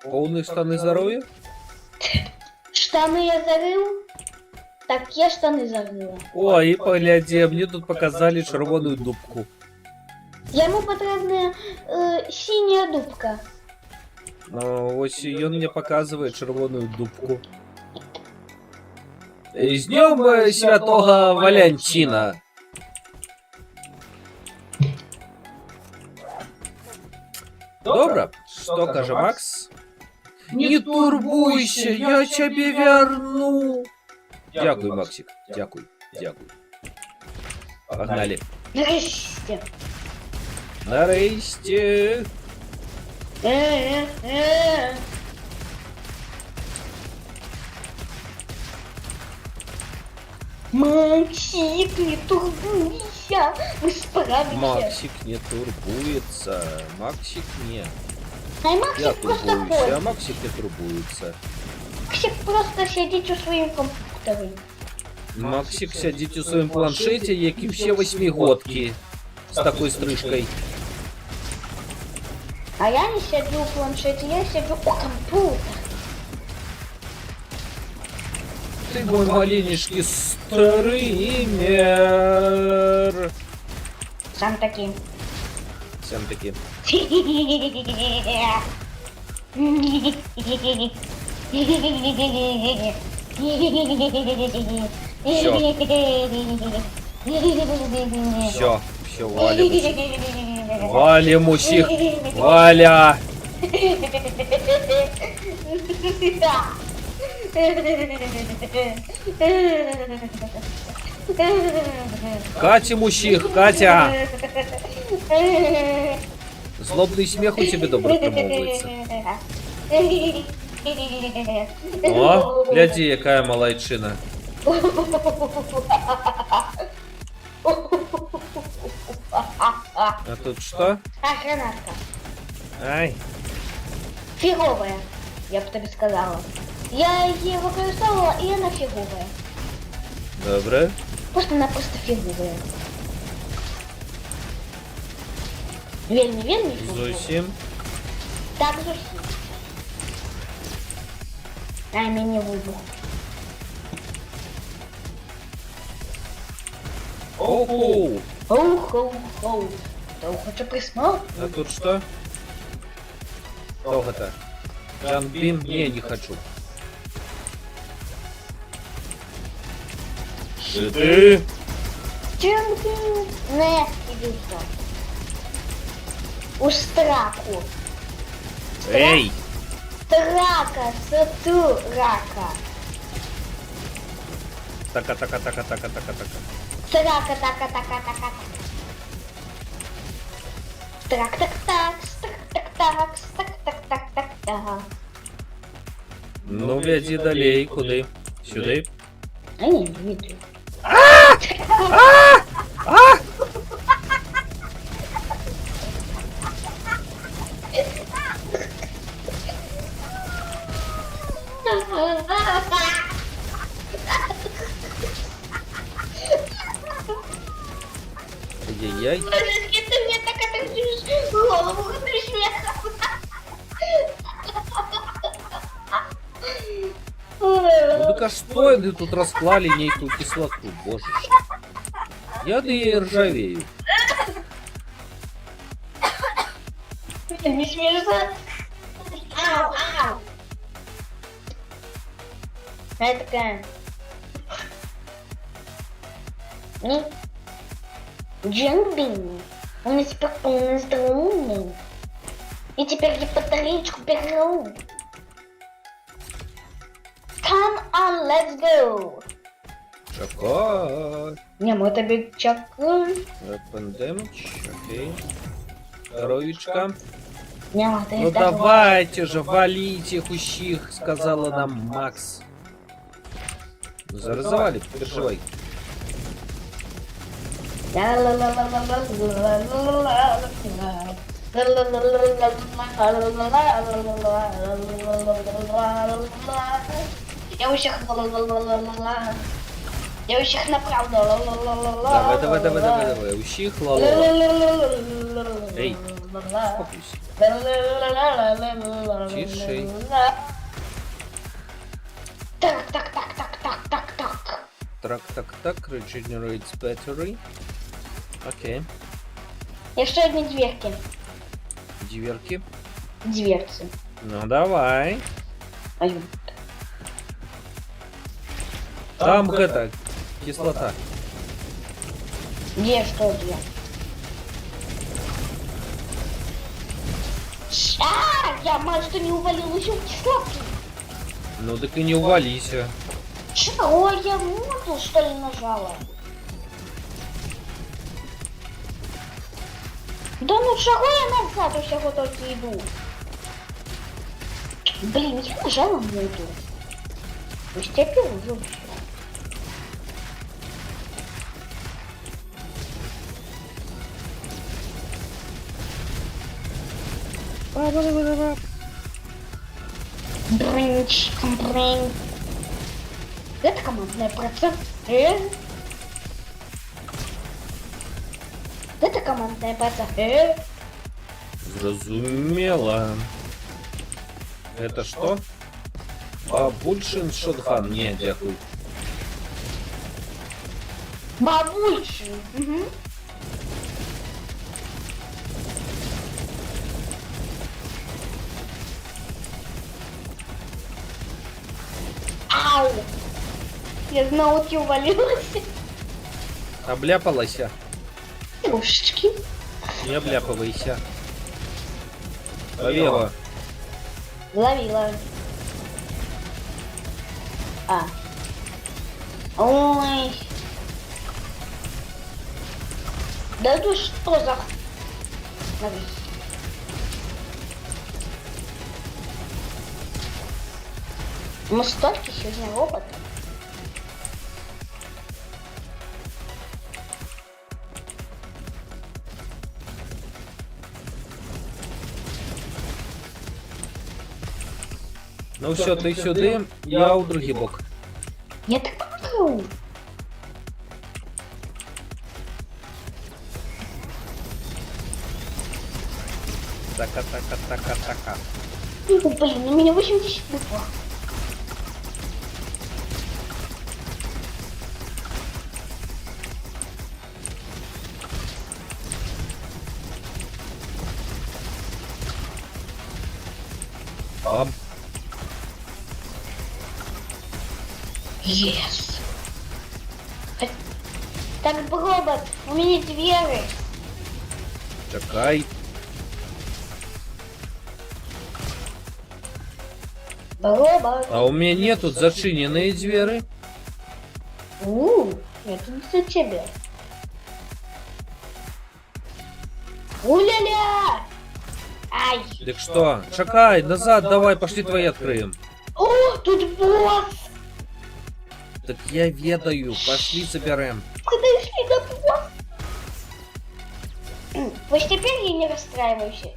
Повні штани здоров'я? Штани я зарив. Так, я штани зарила. О, і погляді, мені тут показали червону дубку. Йому потрібна синя дубка. Ось він мені показує червону дубку. З Днем Святого Валентина. Добре, що каже Макс? Не турбуйся, я тебе верну. Дякую, Максик, дякую, дякую. Погнали. Нарешті. Нарешті. Максик, не турбуйся, мы справимся. Максик не турбується. Максик не. А Я Максик просто турбуюся, а ходит. Максик не турбується. Максик просто сидит у своем компьютере. Максик сидить у своєму планшеті, як і всі восьмигодки. З такою стрижкою. А я не сижу в планшете, я сижу у компьютера. Ты мой маленечкий стример. Сам таким. Всем таким. Все, валим усіх. Валим усіх. Валя. Катим усіх, Катя. Злобний сміх у тебе добре промовується. О, гляди, яка малайчина. А тут что? А, гранатка. Ай. Фиговая, я бы тебе сказала. Я ее використовувала, и она фиговая. Добре. Просто-напросто фиговая. Вельми фиговая. Зовсім. Так зовсім. Дай мені вибух. Оу. Оу-хоу-хоу. Хто хоче присмати? А тут что? Что это? Джанбин? Не хочу. Ты? Чемпіон. Не, іди сюди. У страку. Эй! Трака, сату рака. Така. Трака, така. Трак-так-так, так. Ну, веди далей, куди? Сюди? А не видно. Ай-яй-яй. Божечки, ты мне так отрежешь голову от смеха. Ну так а что они тут расклали некую кислоту, божечки. Я да и ржавею. Не смешно. Ау, ау. А я такая. Джимби, у меня теперь полный здоровый. И теперь я батареечку беру. Come on, let's go. Чакай. Не, мы тебе чакаем. Weapon damage, окей. Здоровичка. Не, мы тебе Ну давайте же, валите их ущих, сказала нам Макс. Зарызовали, переживай. Я у всех я у всех направо. Давай, ущих, лало. Эй, успокойся. Тише. Так. Так, regenerates battery. Окей. Еще одни дверки. Дверки. Дверцы. Ну давай. Ай, Там это, кислота. где что где? Я мать, что не увалилась в кислоту. Ну так и не увалися. Чего я муту, что ли, нажала? Да ну чего я назад усього тільки йду? Блин, я нажала муту. Постепенно уже все. Брынч. Это командный процесс. Это командный процесс. Зрозумела. Это что? Бабульшин шотган. Не, дякую. Бабульшин. Угу. Ау! Я знала, ты увалилась. Обляпалася. Трошечки. Не обляпывайся. Лови. Ловила. Ой. Да ты что за... Лови. Мы столько сегодня роботов. Ну все, ти сюди, я у другий бок. Я так помогу. Така. Блин, у меня 80 букв. Бам. Yes. Так, робот, у меня двери. Чекай. Робот. А у меня нет тут зачиненные двери. Это не за тебя. Уля-ля! Ай! Так что? Чекай, назад давай, пошли твои откроем. О, тут босс! Так я ведаю, пошли соберем. Подошли до босс! Вот теперь я не расстраивайся.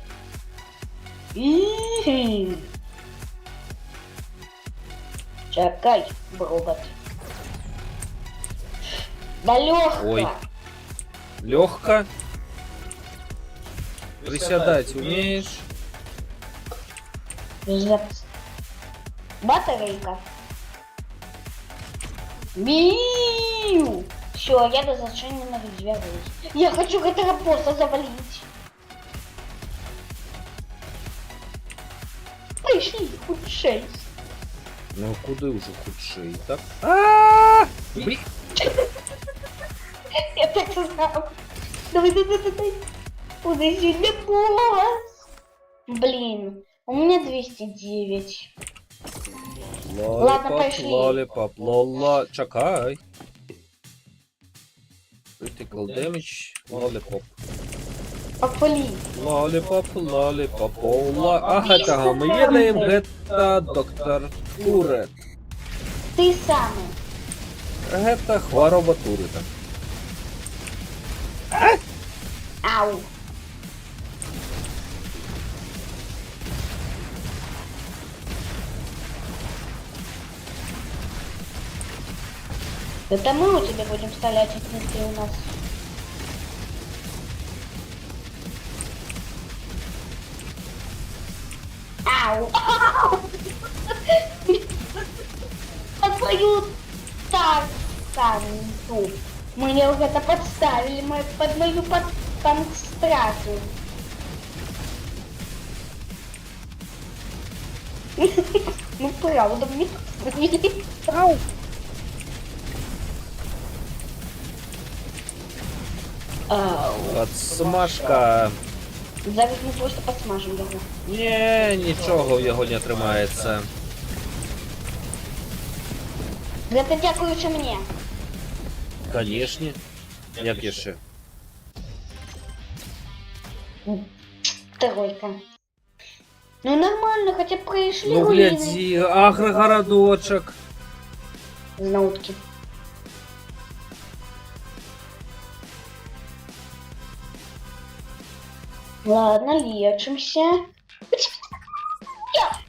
Чекай, робот. Да легко. Ой. Легко. Приседать умеешь? Жец. Батарейка. Бию! Все, я до зачинена развернусь. Я хочу этого босса завалить. Пришли, худшей. Ну куди уже худший, так? А! Блин. Я так знала. Давай. Куда сегодня босс? Блин, у меня 209. Ладно, пошли. Лолипоп, лола. Чекай. Critical damage, лолипоп. Попали. Лолипоп, лолипоп, Ага, чого ми їдемо, гетта доктор Турет. Ты самый. Гетта хвороба Турета. Ау. Это мы у тебя будем стрелять, если ты у нас. Ау! Под твою танту. Мне уже это подставили, под мою подстрату. Ну правда, мне подставили. Ау! Ау. Отсмажка. Зараз ми просто подсмажем його. Ні, нічого в його не тримається. Це дякуючи мені. Конечно. Як є ще? Тройка. Ну нормально, хотя б прийшли Ну руїни. гляди, агрогородочок. Знаутки. Ладно, лечимся.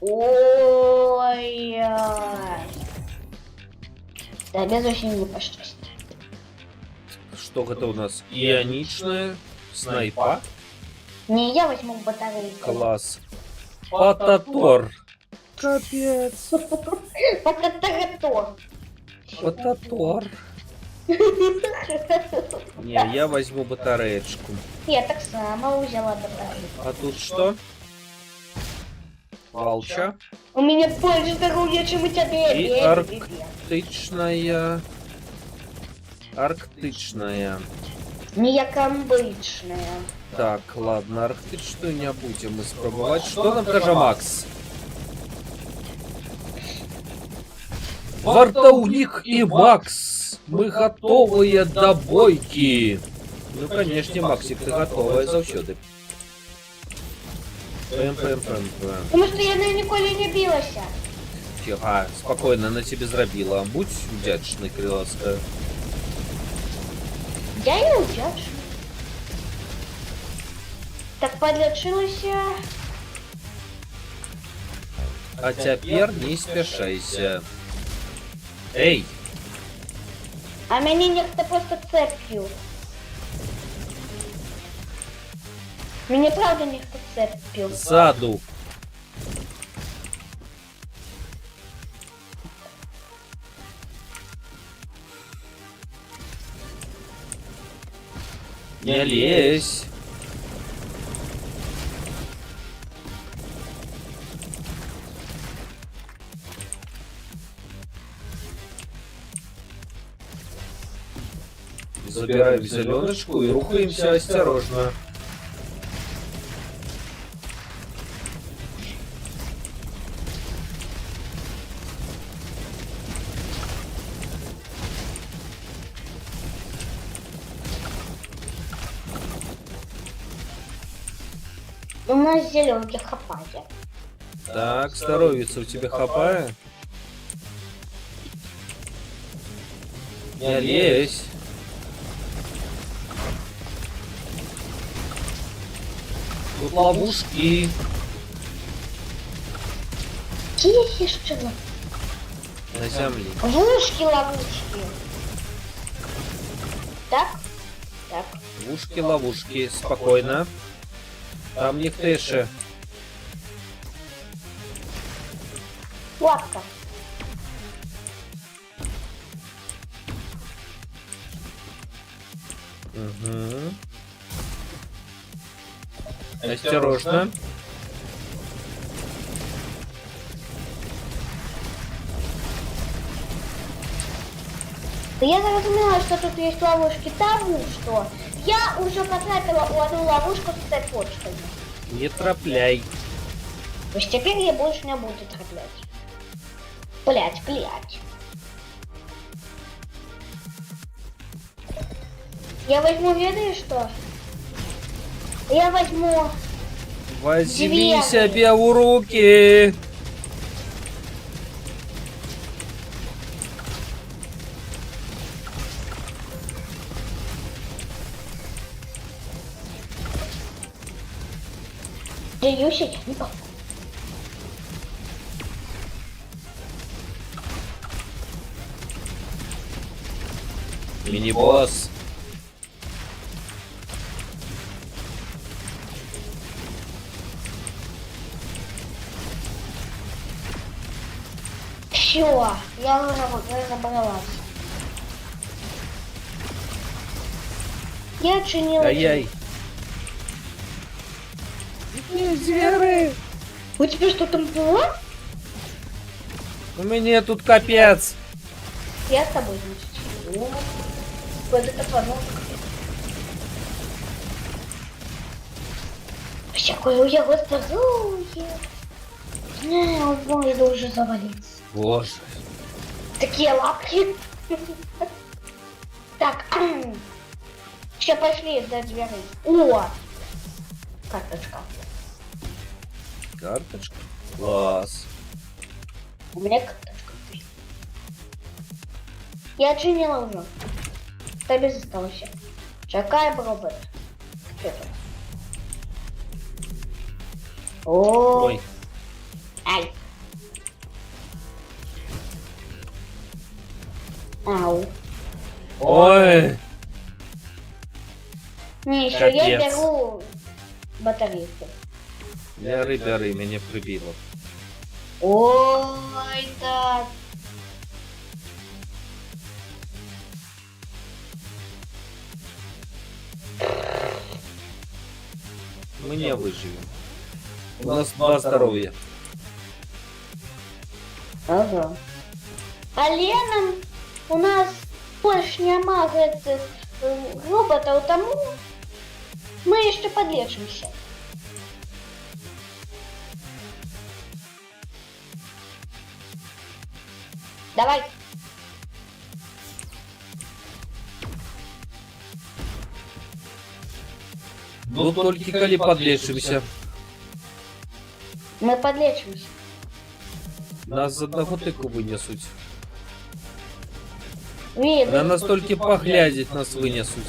Ой. Да, без очень не пощастит. Что это у нас? Ионичная снайпа. Не, я возьму батарейку. Класс. Пататор. Капец. Пататор. Пататор. Не, я возьму батареечку. Я так сама взяла батарейку. А тут что? Волча. У меня больше здоровья, чем у тебя. И арктичная. Арктичная. Не як обычная. Так, ладно, арктичную не будем мы спробовать. Что нам каже Макс? Вартовник и Макс. Мы готовые до бойки. Ну, конечно, Максик, ты готовая завсёды. Пэм. Потому что я на ніколи не билася. Тихо, спокойно, на тебе зробила. Будь вдячний, криласка. Я і вдячна. Так подлечилася. А теперь не спешайся. Эй! А мене ніхто просто цепью. Мене правда ніхто цепью. Саду! Не лезь! Забираем зеленочку и рухаемся осторожно. У нас зеленки хапає. Так, здоровится у тебя хапая. Не лезь. Тут ловушки. Тихо, що? На землі. Вушки, ловушки. Так? Так. Вушки, ловушки, спокойно. Там ніхто ще. Лапка. Угу. Осторожно. Да я заразумела, что тут есть ловушки, тому что я уже потратила одну ловушку с цепочкой. Не трапляй. То есть теперь я больше не буду траплять. Блять. Я возьму, ведаешь что? Я возьму... Возьми Две. себя в руки. Даюсить? Мини-босс. Все, я уже разобралась. Я чинила. Ай-яй. Зверы. У тебя что там было? У меня тут капец. Я с тобой, значит. О, вот это подумка. Всякое я вот здоровье. Он может уже завалиться. Боже. Такие лапки. Так. Все, пошли до дверей. О! Карточка. Карточка. Класс. У меня карточка. Я отчинила уже. Тебе осталось. Чакай, робот. Что это? О, Ой. ай. Ау. Ой. Не, еще я Капец. беру батарейку. Я рыбяры меня прибило. Ой, так. Мы не выживем. У нас 2 здоровья. Ага. А Леном у нас больше нема гэтых роботов, тому мы еще подлечимся. Давай. Ну только коли подлечимся. Мы подлечимся. Нас з одного тыку вынесут. Видно. На нас только поглядеть нас вынесут.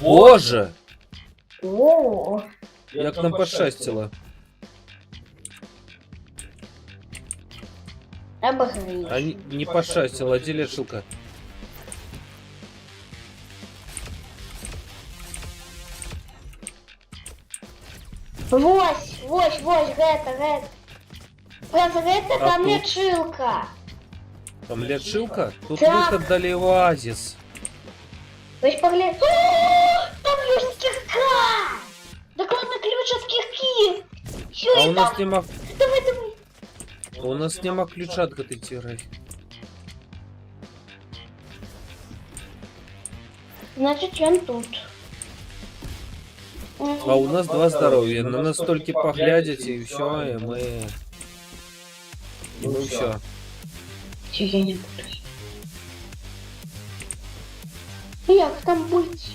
Боже! О, Як нам пощастило. обогреть. А не пощастило, а где лешилка? Вось, гэта. Прям гэта А там тут? лечилка. Там лешилка? Тут Так. выход дали в оазис. То есть поглядь. О, там есть кирка. Докладно ключ от кирки. Всё, А и у нас там. нема... Давай. У нас нема ключа от этой тиры. Значит, он тут. А у нас 2 здоровья. На нас только поглядеть и все, и мы... И мы все. Всё, я не буду. Як там быть?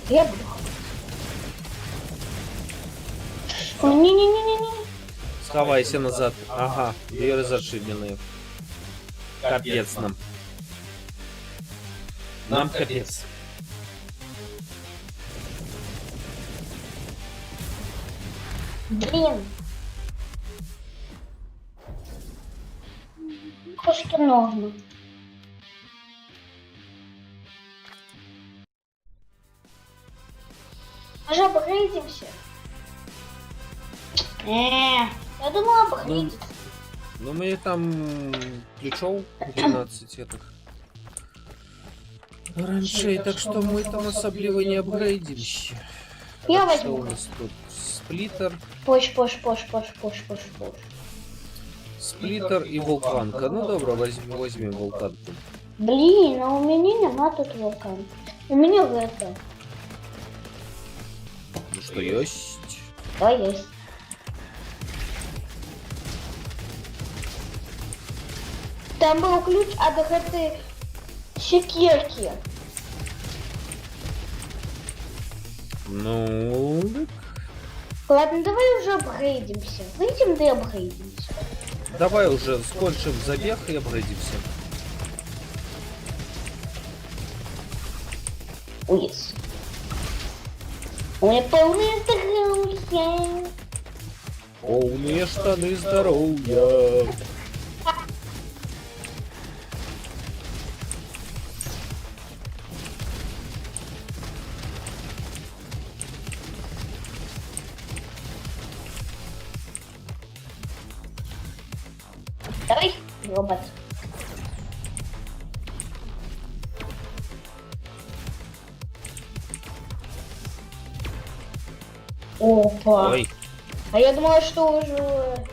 Я буду. Не-не-не-не-не. Сховайся назад. Ага, дверы зашибленные. Капец нам. Нам капец. Блин. Трошки норм. Може обгрейдимся? Я думала обгрейдиться. Ну, мне там ключов 12 этих. Раньше, так что мы там особливо не апгрейдимся. Я Так, что возьму. у нас тут? Сплиттер. Пош. Сплиттер и вулканка. Ну, добро, возьмем вулканку. Блин, а у меня нема тут вулкан. У меня в это. Ну, что есть? Да, есть. Там был ключ от этой секирки. Ну, Ладно, давай уже апгрейдимся. Выйдем да и апгрейдимся. давай уже скончим забег и апгрейдимся. Уйс. У меня полное здоровье. Полные штаны здоровья. Давай, робот. Опа. Ой, А я думала, что уже...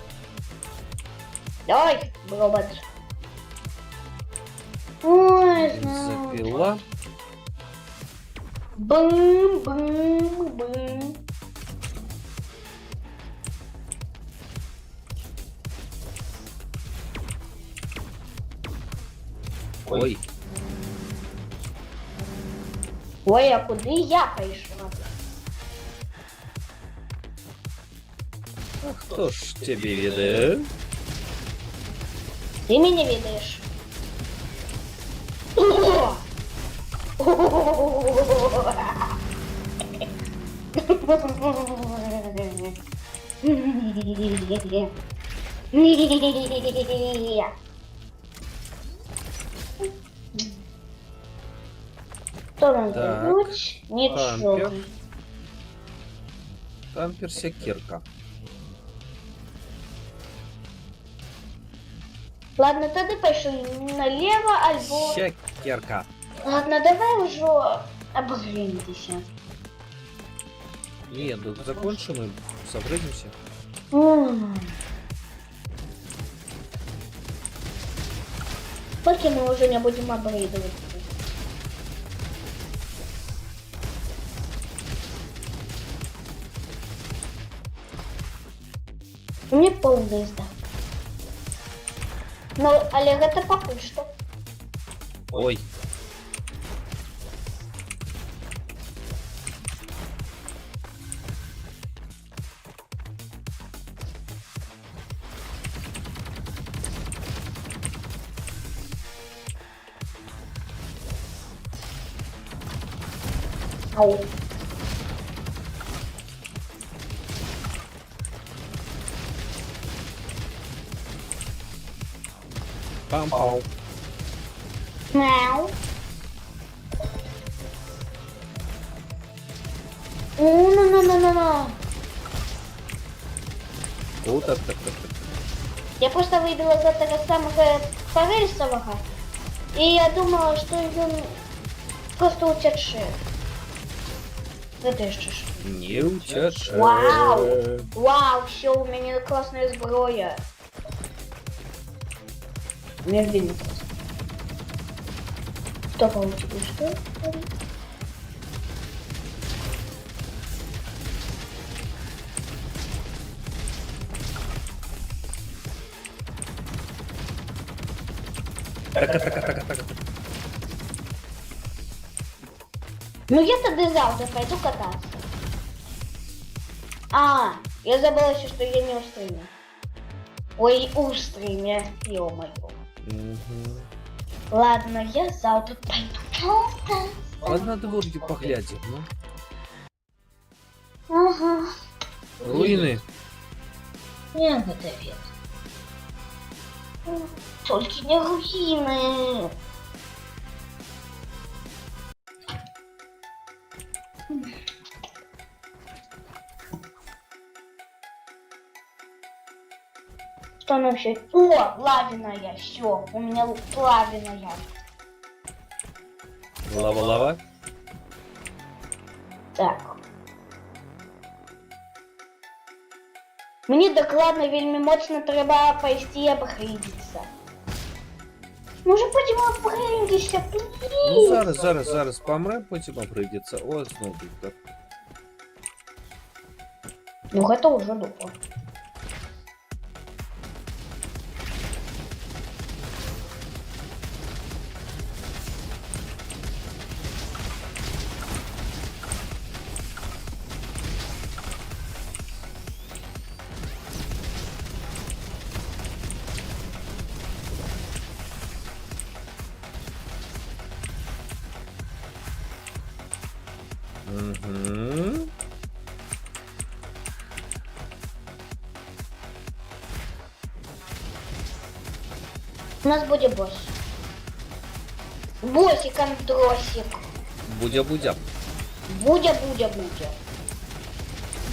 Давай, робот. Ой, знаю. запила. Бум. Ой, Ой, а куди я прийшла? а кто ж тебе веде? Ти мене видиш? Что нам Так, дають? Нічого. Тампер. Тампер секирка. Ладно, тоді пішли налево, альбо... Секирка. Ладно, давай уже обогреемся. Нет, ну закончим и собредимся. Поки мы уже не будем обрейдываться. Мне полный сдал. Но Олег это пока что. Ой, Ау. пам-пау. Мяу. Ну. О, так. Я просто выбила из этого самого Парельсового, и я думала, что он просто утечет. Это еще что? Не утешь. Вау! Вау, все, у меня классная зброя. Между ними просто. Что получилось? Что? Так. Ну я тогда завтра пойду кататься. А, я забыла еще, что я не у стриме. Ой, у стриме, ё-моё. Угу. Ладно, я завтра пойду кататься. А на дворе поглядим, ну. Ага. Руины Не готовит. Только не руины. Что нам еще? О, лавиная, все, у меня лавиная. Лава-лава. Так. Мені докладно вельми моцно треба пойти і апгрейдитися. Може потім апгрейдитися, Ну, пліз? зараз помре, потім прийдеться. О, знову так. Ну, гэта вже дупо. Угу. У нас буде босс. Босик Андросик. Будя-будя. Будя-будя-будя.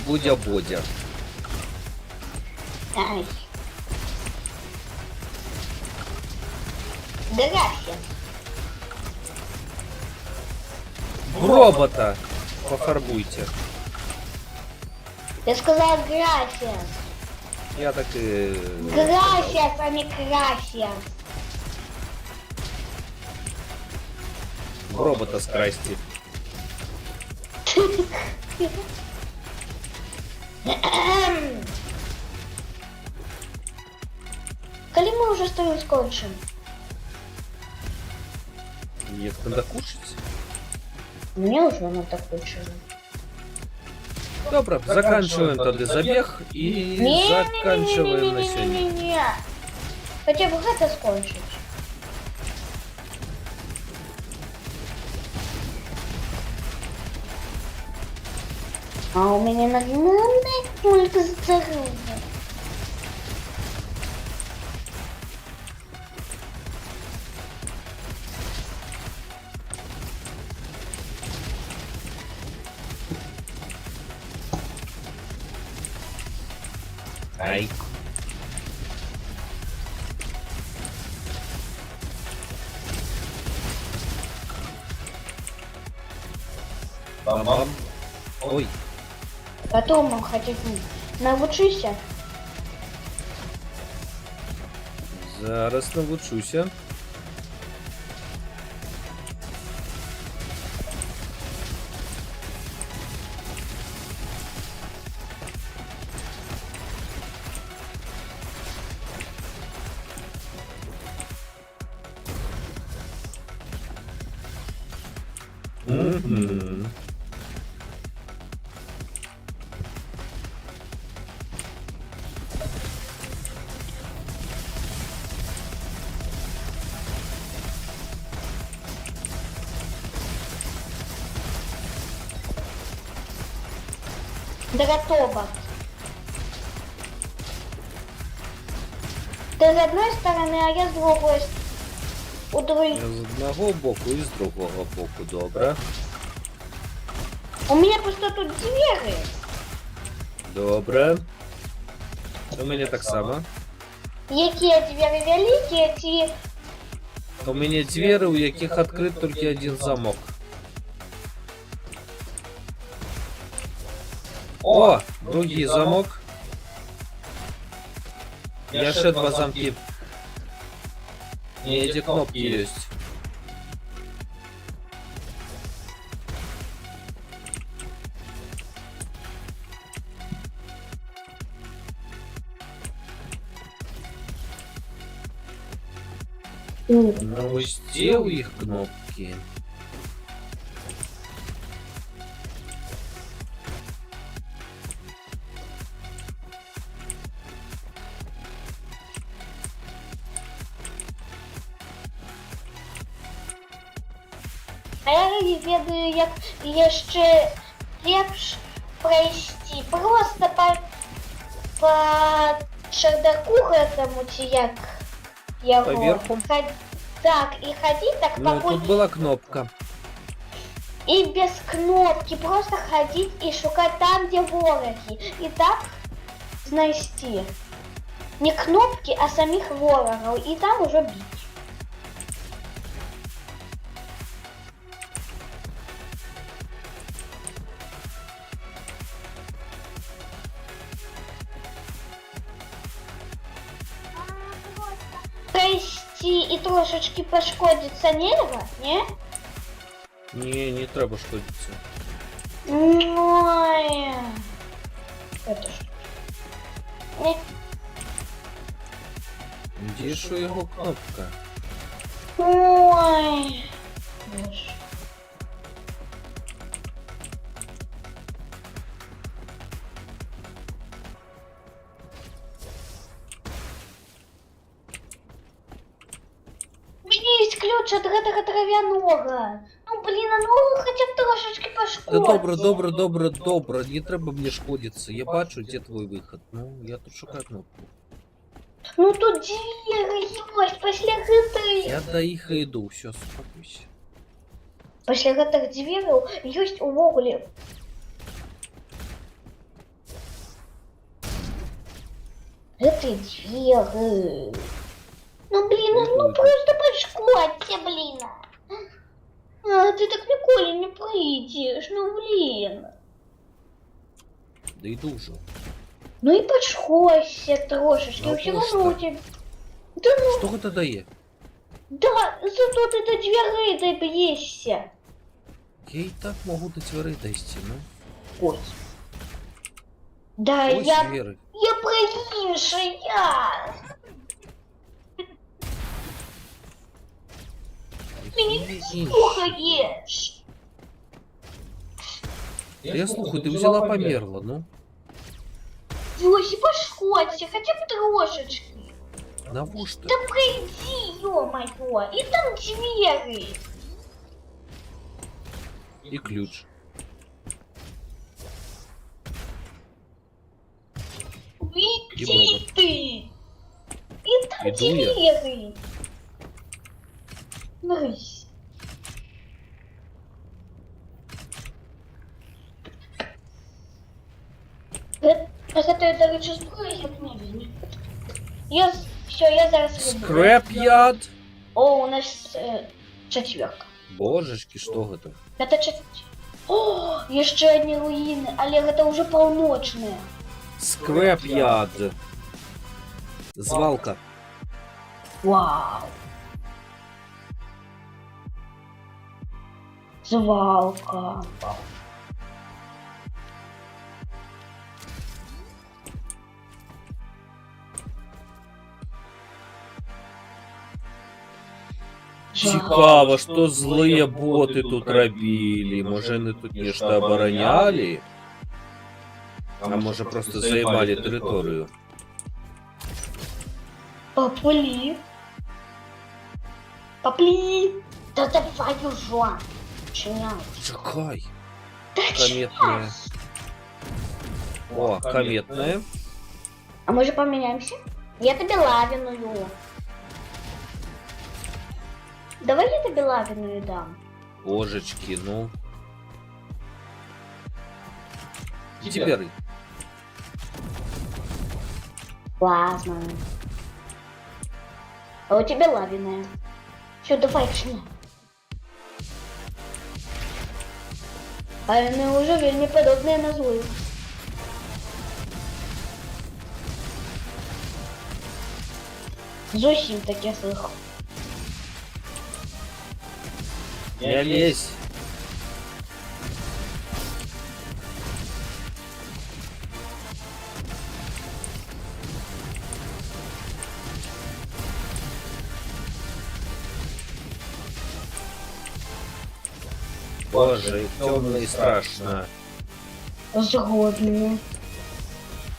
Будя-будя. Ай. График. Робота пофарбуйте. Я сказал график. Я так і... График, а не график. Робота скрасти. Коли мы уже с тобой скончим? Нет, надо кушать. Мне уже надо кончить. Добре, заканчиваем тогда забег и заканчиваем на сегодня. Не-не-не-не-не-не. Хотя бы это скончить. А у меня нагнанный пульт здоровья. Ай. Бам-бам. Ой, Потом хотя научишься. зараз навчуся. Угу. Дротоба. Ты с одной стороны, а я с другой. У другой. З одного боку і з другого боку, добре. У меня просто тут двери. Добре. У мене так само. Які двері великі, ті. У мене двері, у яких відкрит тільки один замок. О, другий замок. Я ще два замки. Не, эти кнопки есть. Ну, сделал их кнопки. А я ведаю, як яшчэ лепш пройсці. Просто по чердаку гэтаму, ці як яго. Поверху? Так, і хадзіць так Ну, пакуль... тут была кнопка. І без кнопки, просто хадзіць і шукаць там, дзе ворагі. І так знайсці. Не кнопки, а самих ворогаў. І там уже біць. Пройсці і трошечки пашкодзіцца нельга, не? Не треба шкодиться. Ой. Это ж. Не. Где ж його кнопка? Ой. Боже. У меня есть ключ от гэтага травяного. Ну, блин, а ну хотя б трошечки Да пошкодить. добре, не треба мені шкодиться. Я бачу, де твій вихід. Ну, я тут шукаю кнопку. Ну тут двери есть, пасля гэтых. Я до їх і йду, все, успокойся. Пасля гэтых двераў ёсць увогуле. Гэты дверы. Ну, блин, ну просто пошкодьте, блин. А, ты так ніколи не прийдеш, ну, блин. Да йду вже. Ну и пошкодься трошечки, Ну, все просто. равно у тебя... Да ну, Що це дає? да, зато ты до дверей добьешься. Я і так можу до дверей дойти, ну. Ой. Да, Ось я двері. проиншая. Меня не слухаешь. Я слухаю, ти взяла померла, ну. Вось, и пошкодься, хотя бы трошечки. Навошта? Да пройди, ё-моё, и там двери. І ключ. Иди робот. ты. И там Иду я. двери. Брысь. Просто я, до речі, зброю, як не візьму. Все, я зараз виберу. Скрап-яд. О, у нас четверка. Божечки, что это? Это О, еще одни руины, але это уже полночные. Скрап-яд. Звалка. Вау. Звалка. Цікаво, что злые боты тут робили. Може, они тут нечто обороняли? А може, просто заебали територію? Попли. Попли. Да давай уже. Чиняй. Чекай. Да Кометная. сейчас. О, кометная. А мы же поменяемся? Я тебе лавиную. Давай я тебе лавиную дам. Божечки, ну. Теперь. Ладно. А у тебя лавиная. Все, давай, шли. А они уже вельми подобные на злых. Зовсім таке слыхал. Не лезь. Боже, темно и страшно. Згодні.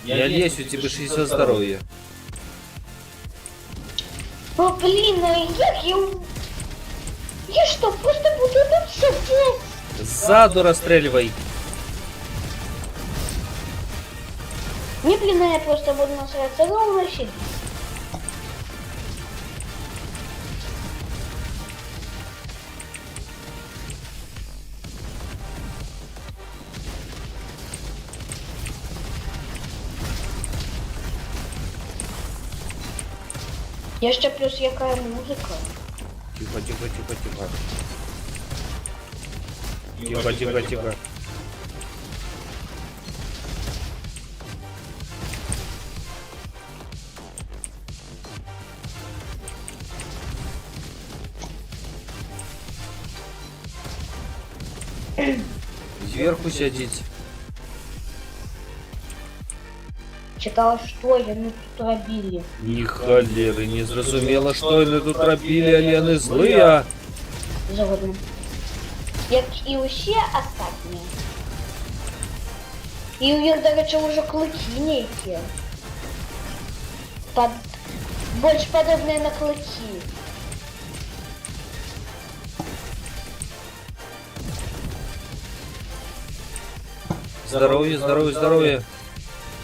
Не лезь, у тебя 60 здоровья. О, блин, а як я... Я что, просто буду тут сидеть? Сзаду расстреливай. Не блин, я просто буду насраться ровно сидеть. Я ще плюс яка музика. Тихо, тихо, тихо, тихо. Тихо, тихо, тихо. Зверху сядіть. Читала, що я не тут робили. Ні холери, не зрозуміло, що вони тут робили, але вони злі. Згодом. Як і усі остальні. І у них, до речі, вже клики які. Більш подобні на клики. Здоров'я, здоров'я, здоров'я.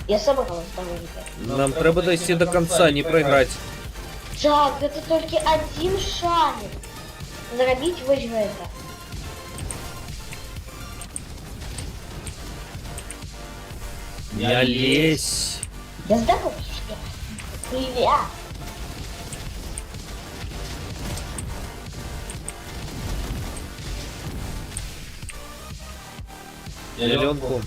Я собралась здоровье. Нам треба дойти до конца, не проиграть. Так, это только один шанс. Заробить вот это. Не лезь. Я здоровье. Привет. Зеленку.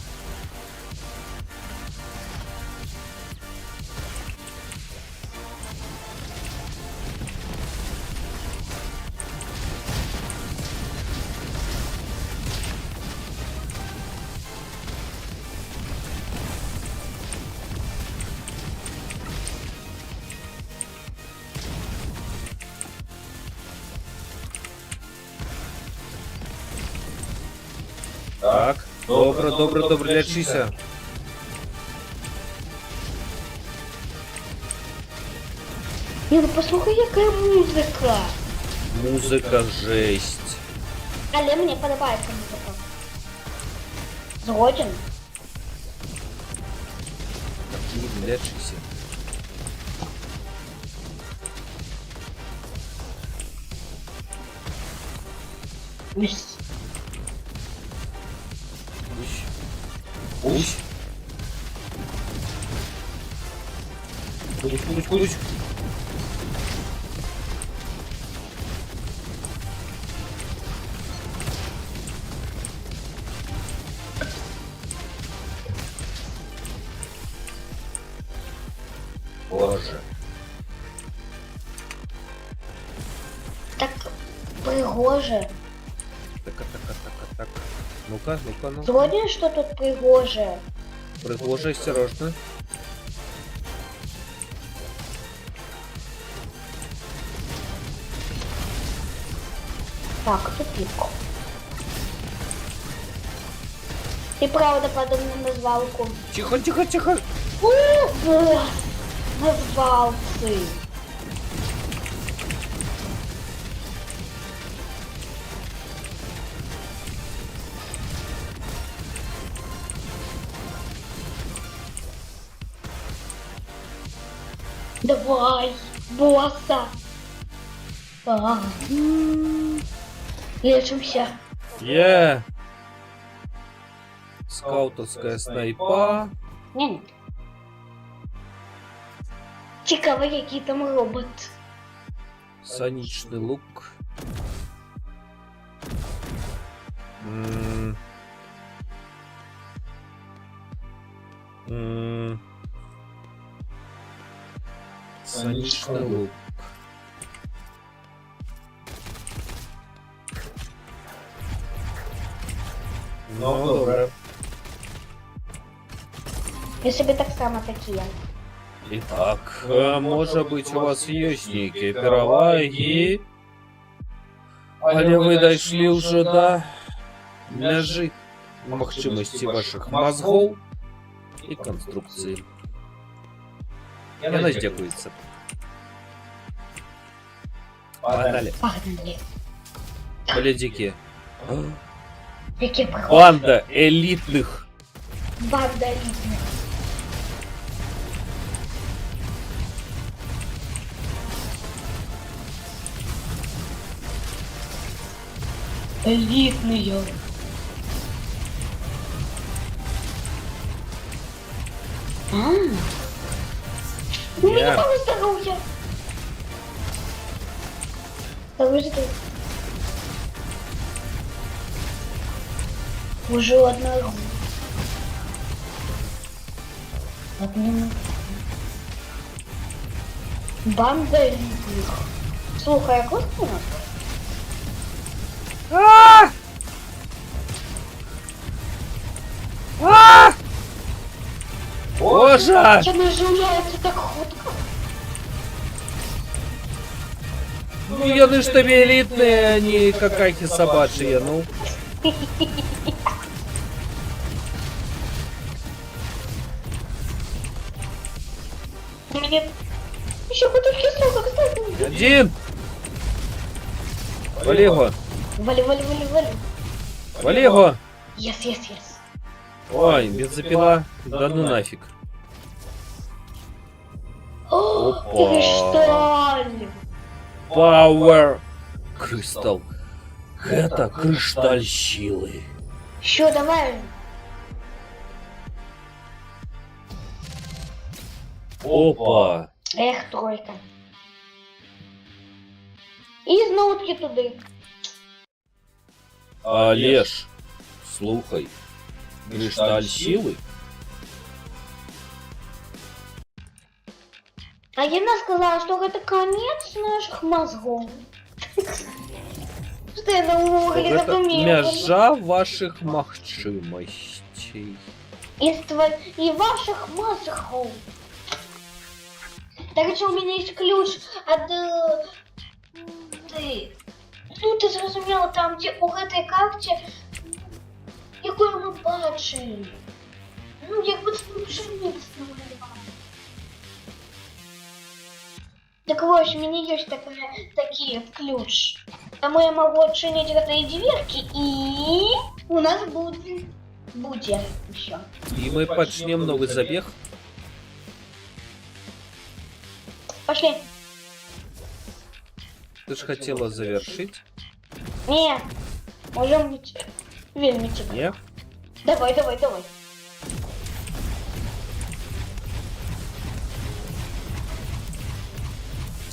Так, добре, добре, добре, лячися. Ні, ну послухай, яка музика. Музика жесть. Але мені подобається музика. Згоден? Так, лячися. Ось. Пусть. Пусть. Пусть. Боже. Так пригоже. Так. Ну-ка, ну. Згоден, що тут пригоже? Пригоже, осторожно. Так, тупик. Ты правда подобно на звалку. Тихо, тихо, тихо. Назвалцы. Давай, босса. Лечимся. Скаутовская снайпа. Не. Цікаво, який там робот. Сонячный лук. Сонячный лук. Ну, добре. Я собі так само такі. Итак, может быть у вас есть некие переваги, але ви дійшли вже до межі махчимості ваших мозгов і конструкції. Я нас дякується. Погнали. Погнали. Блядики. Які пригоди. Банда элитных Банда літних. Элитные. У меня Я. мало здоровья. Да вы же ты. Уже одна рука. Одну. Банда элитных. Слухай, а кот у нас? А! А! Боже! Она жуляется так хутко. Ну, яны ж тобі елітні, а не какахи собачі, ну. Мне еще бутылки сока, кстати. Один! Вали його! Вали, вали, вали, вали. Вали його! Yes. Ой, бензопила. Да ну нафиг. О, Опа. кришталь. Power Crystal. Это кришталь силы. Еще давай. Опа. Эх, тройка. І знову таки туди. Олеж, слухай. Кришталь силы? А Яна сказала, что это конец наших мозгов. Что я на угле Это задумела. мяжа ваших махчимостей. И ваших мозгов. Так что у меня есть ключ от... Ну, ты зрозумела, там, где у этой карте, якою ми бачили. Ну, якби це пшениця намалювала. Так вот, у меня есть такие ключ. Тому я могу отчинить этой дверки, и у нас будет еще. И мы почнем новый забег. Пошли. Ты же хотела завершить? Не, можем быть вельмите. Не? Давай.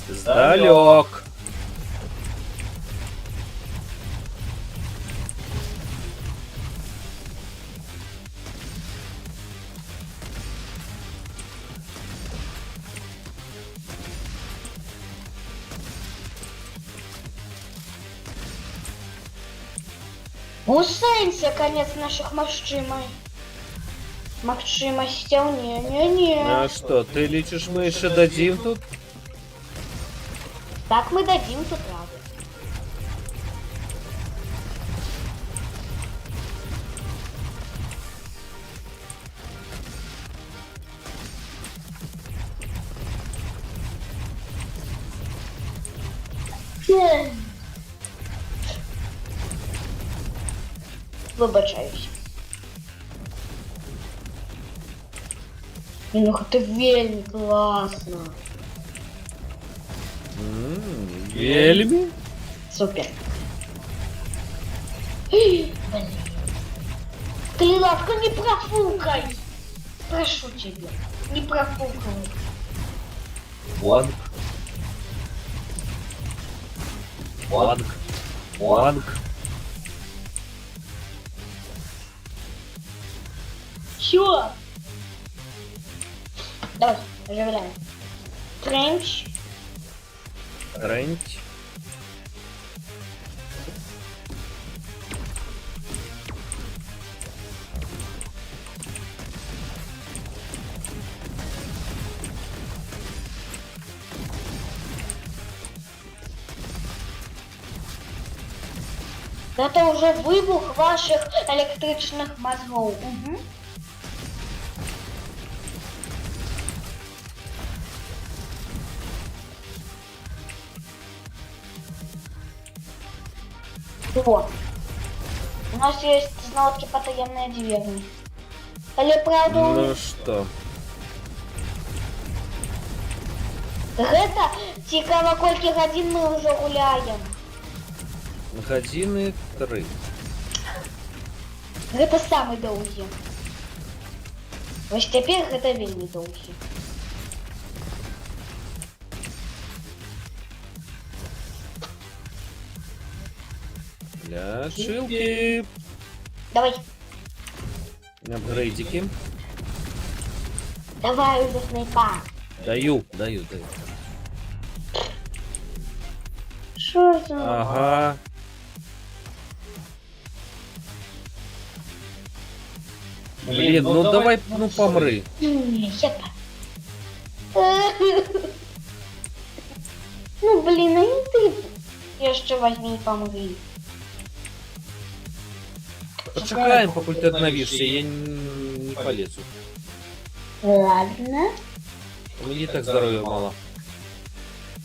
Сдалек. Гусенься, конец наших махчимостей. Не. А что, ты лечишь, мы еще дадим тут? Так мы дадим тут правда. Вибачаюсь. Ну, это вельми классно. Вельми? Супер. Блин. Клилавка, не профукай. Прошу тебя, не профукай. Ванг. Чё? Давай, оживляем. Тренч. Рэнч. Это уже выбух ваших электричных мозгов. Угу. О, у нас есть знатки потаємної дверни. Але правда, Ну что? гэта цікава, колькі гадзін мы ўжо гуляем. Гадзіны 3. Гэта самы доўгі. Вось цяпер гэта вельмі доўгі. Лячилки. Давай, Апгрейдики. давай уже снайпа. Даю. Що за... Ага. Блин, ну давай, ну помри. Єпа. Ну блін, а і ти ще возьми і помри. Почекаем, пока ты обновишься, я не полезу. Ладно. У меня и так здоровья мало.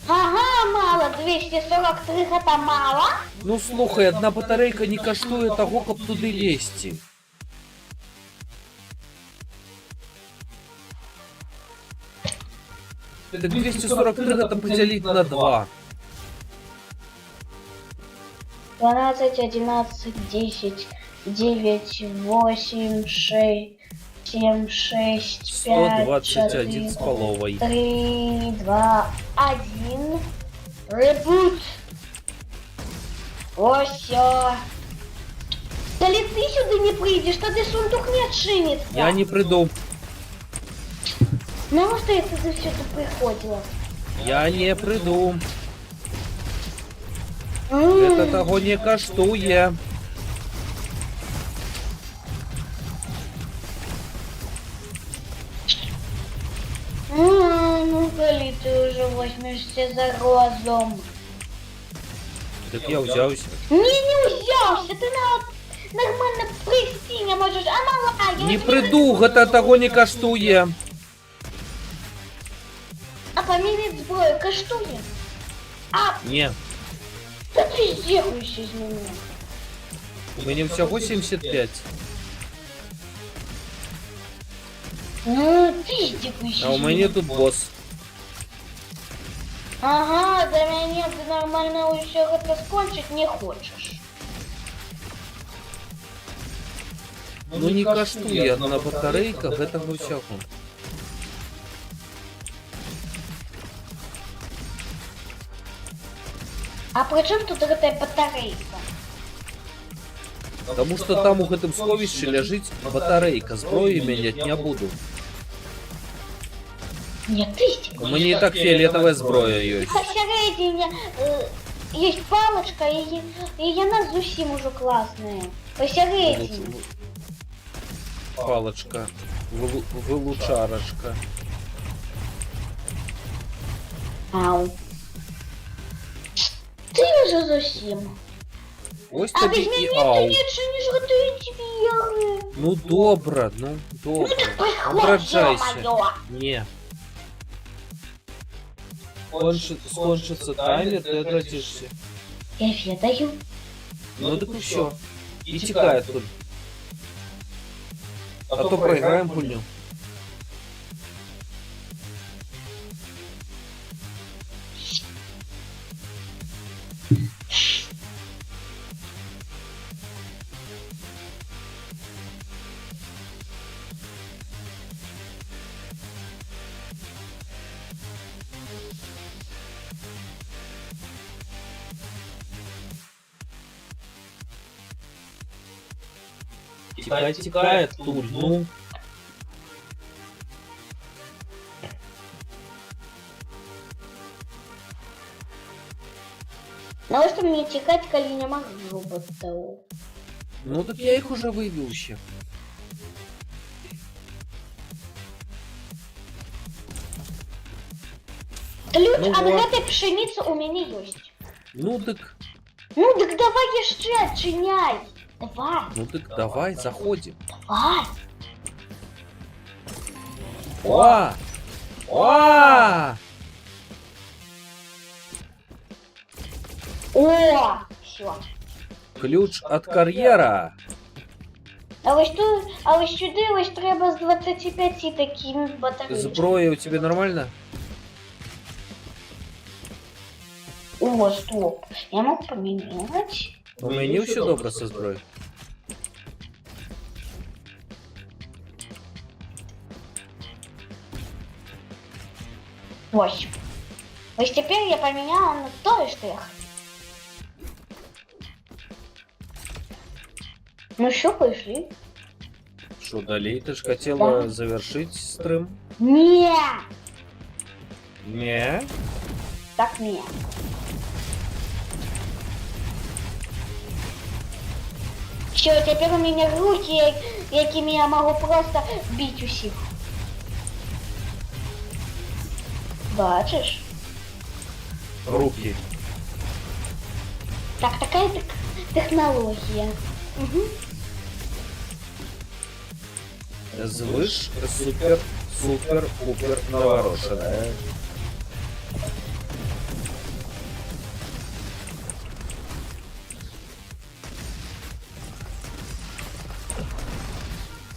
Ага, мало, 243 это мало. Ну слухай, одна батарейка не коштує того, каб туди лезти. Так 243 это поделить на 2. 12, 11, 10, 9, 8, 6, 7, 6, 5, 121 с половой. 3, 2, 1. Ребут. Ось всё. Коли ты сюда не придешь, то ты сундук не отшинится. Я не приду. Ну, что это за все тут приходило? Я не приду. Это того не коштує. Ну, коли ты уже возьмешься за розум. Так я взявся. Не взялся, ты нормально присінь, а можешь, а мала, я Не приду, это того не коштує. А померить зброю коштує? А, Не, да ты здихаешься из меня. у мене всього 75. Ну, ты здихаешься. А у мене тут босс. Ага, до меня ты нормально еще это скончить не хочешь. Ну не коштує одна батарейка гэтага всього. А при чем тут эта батарейка? Потому что там у гэтым сховішчы ляжыць батарейка, зброю мяняць не буду. Нет, ты здесь. У мяне і так фіолетовая зброя ёсць. Посередине есть палочка, и она зусім уже классная. Посередине. Палочка, вылучарочка. Ау. Ты уже зусім. Ось А тобі без і меня ау. ты не чинишь готовить двери. Ну добра, ну Ну добра. так приходь, Ображайся. ё-моё. Не. Скончится таймер, ты отратишься. Я ведаю. Ну так и все. И текай оттуда. А то проиграем пульню. Текает, туль, ну. Ну что мне текать, коли не могу роботов? Ну так я их уже вывел еще. Ключ Ну от вот. этой пшеницы у меня есть. Ну так, Ну так давай еще отчиняй. Давай, ну так давай, заходим. давай. О! О! О, все. Ключ от кар'єра. А ось сюди ось треба з 25 такими батареями. Зброя у тебя нормально? О, стоп. Я мог поменять. У мені все добре зі зброєю. Ось. Ось тепер я поміняла на той штрих. Ну що, пішли? Що далі? Ти ж хотіла Да. завершити стрим? Ні! Не. Так ні. Що, тепер у мене руки, якими я можу просто бити усіх. Бачиш? Руки. Так, така технологія. Угу. Звиш супер, супер, пупер наворошена.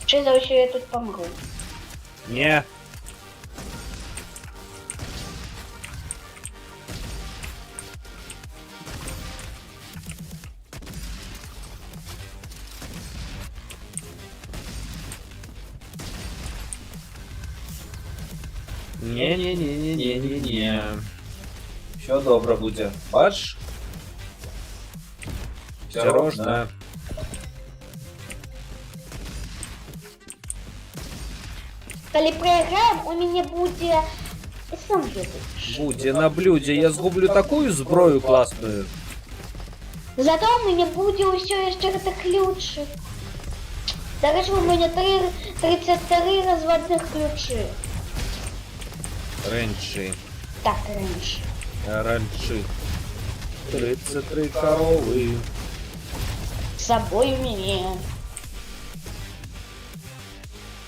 Чи за що я тут помру? Не. Не-не-не-не-не-не-не. Все добре буде. Бач? Осторожно. Коли проіграємо, у мене буде... Сам видиш. Буде на блюде. Я згублю такую зброю классную. Зато у мене буде усе ще ключі. До речі, у мене 33 розводних ключі. Ренчи. Так, раніше. Ранчи. 33 коровы. С собой у меня.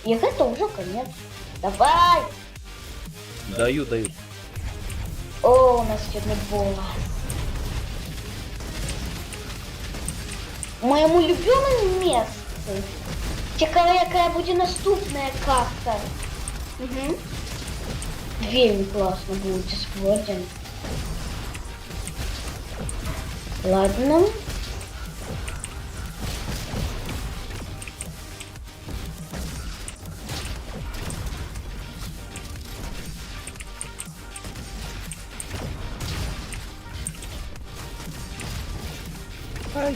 И это уже конец. Давай! Даю, даю. О, у нас сегодня босс. Моему любимому месту. Цікаво, яка буде наступная карта. Угу. Вельми классно будет использовать. Ладно. Ай.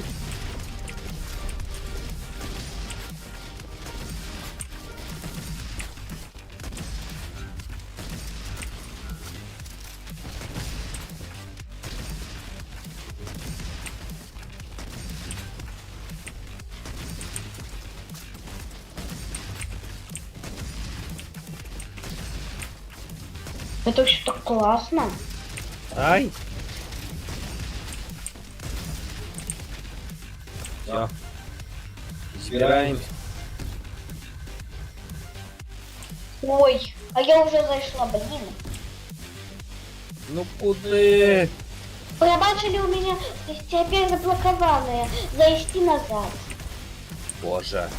Это все так классно. Ай. Все. Збираємось. Ой, а я уже зашла, блин. Ну куди? Пробачили у меня теперь заблокованные. Зайти назад. Боже.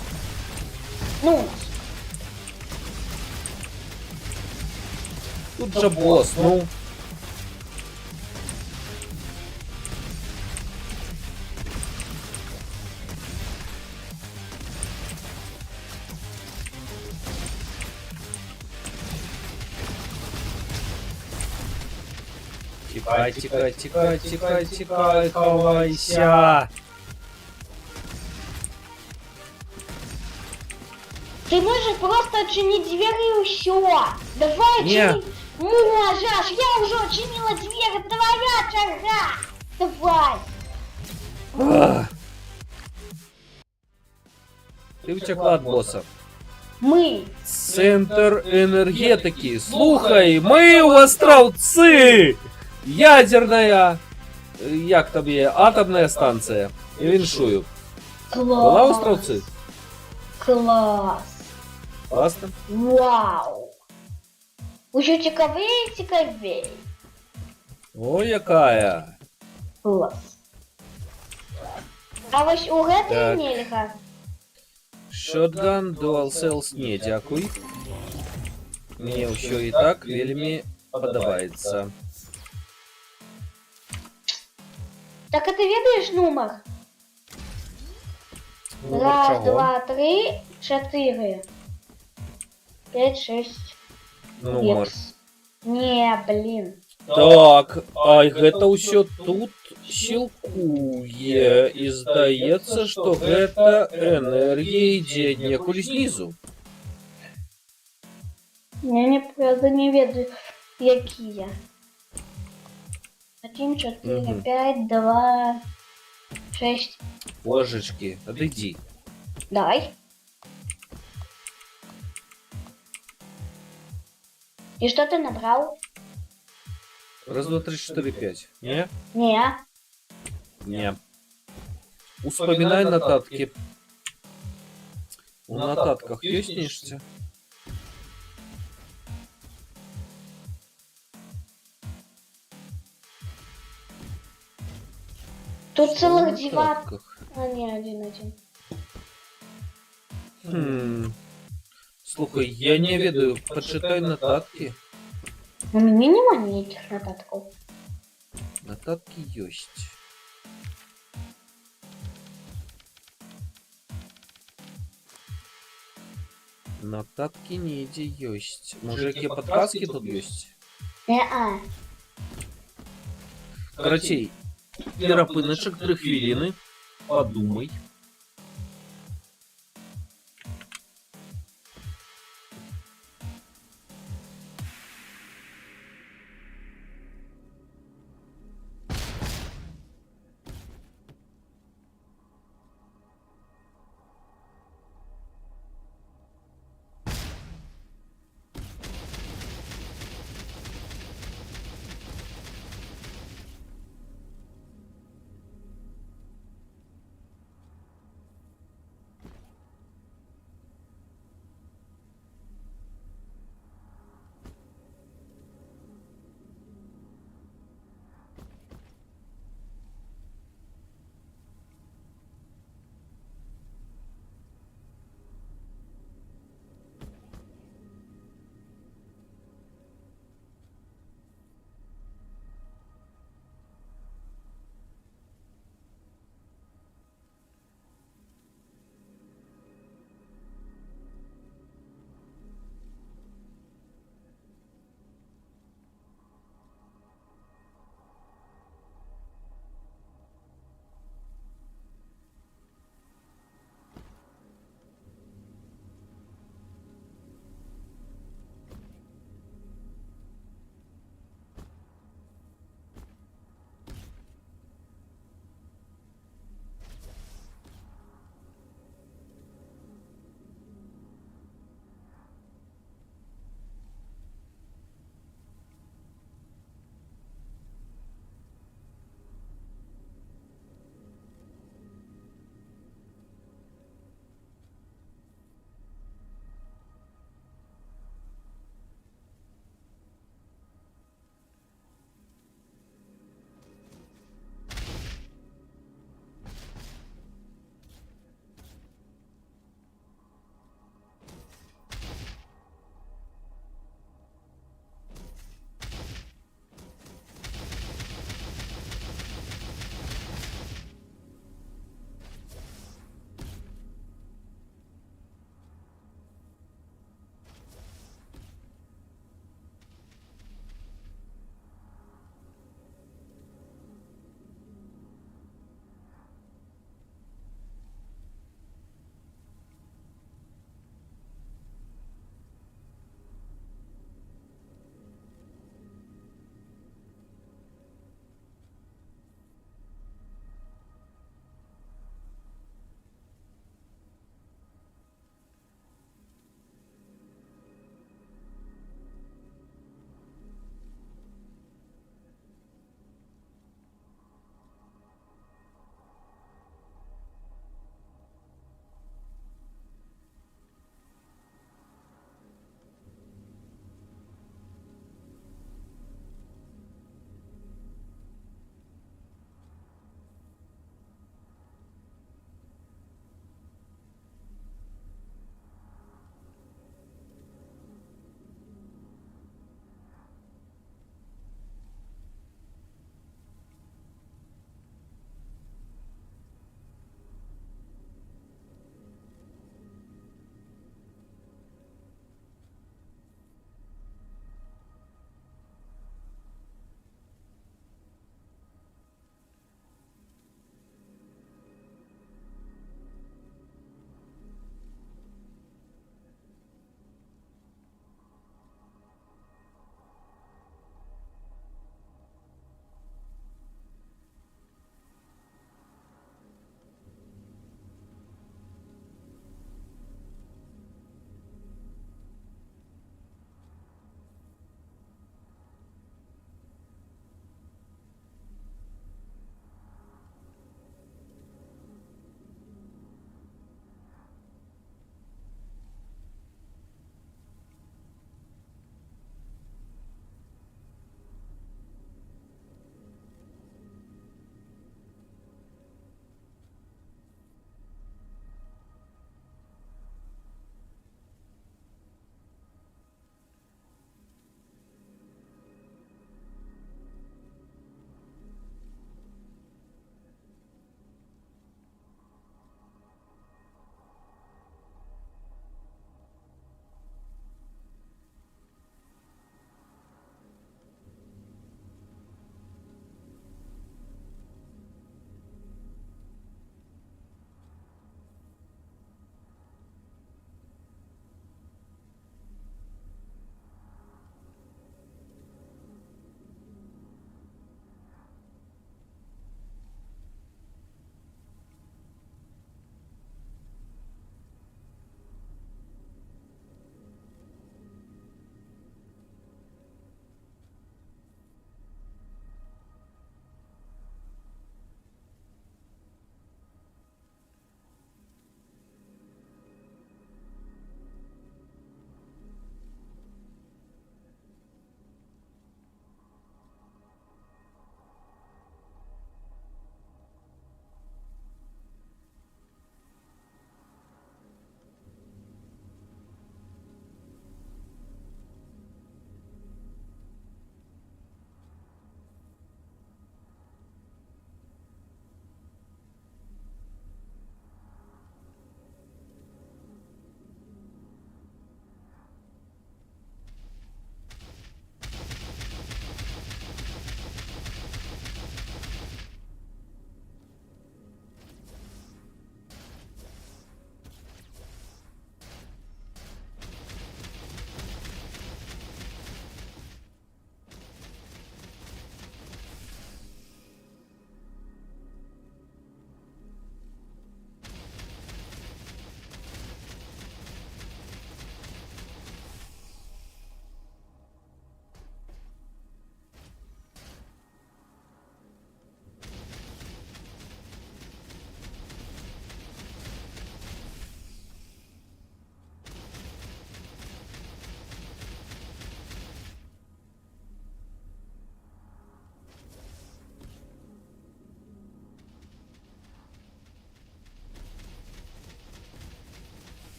Ну, у нас. Тут же босс, ну. Тікай, тікай, тікай, тікай, тікай, ховайся. Ты можешь просто отчинить дверь и все. Давай, Не. чини. Можешь, я уже отчинила дверь, это твоя черга. Давай. Ах. Ти втекла від боса. Мы. Центр енергетики. Слухай, ми у островці. Ядерная, як там є, атомна станція. Віншую. Класс. Була у островці? Класс. Класно. Вау. Уже цікавей. О, якая. Класс. А ось у Так. гэтай нельга. Shotgun Dual Cells не дякуй. Мне ўсё і так вельмі падабаецца. Так а ты ведаешь номер? Номер Раз, чого? два, три, 4. 5, 6. Номер. Не, блин. Так, а гэта ўсё тут сілкуе. І здаецца, што гэта энергія ідзе некуль знізу. Я не, правда, не ведаю, какие. 1, 4, Мгм. 5, 2, 6. Божечки, адыдзі. Давай. И что ты набрал? Раз, два, три, четыре, пять. Не? Не. Не. Успоминай нотатки. У нотатках ёснішся? Тут целых В 9. нотатках. А, не, 1. Слухай, я не ведаю, почитай нотатки. У меня нема никаких нотатков. Нотатки ёсць. Нотатки недзе ёсць. Можа, якія падказкі тут ёсць? Не-а. Карацей, перапыначак 3 хвіліны. Падумай.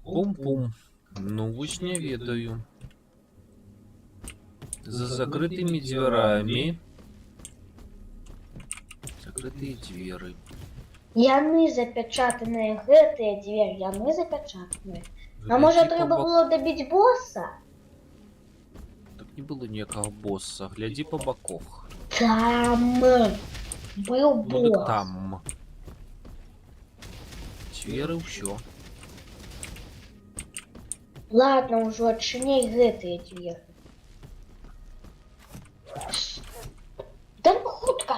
Пум-пум. Ну, вось не ведаю. За закрытыми дверами. Закрытые двери. Яны запечатаныя, гэтыя дзверы, яны запечатаныя. А може Гляди треба по бок- було добити боса? Так не было ніякого босса. Гляди по боках. Там был Ну босс. так там. Двери ўсё. Ладно, уже отчиняй гэтыя дзверы. Да ну хутка.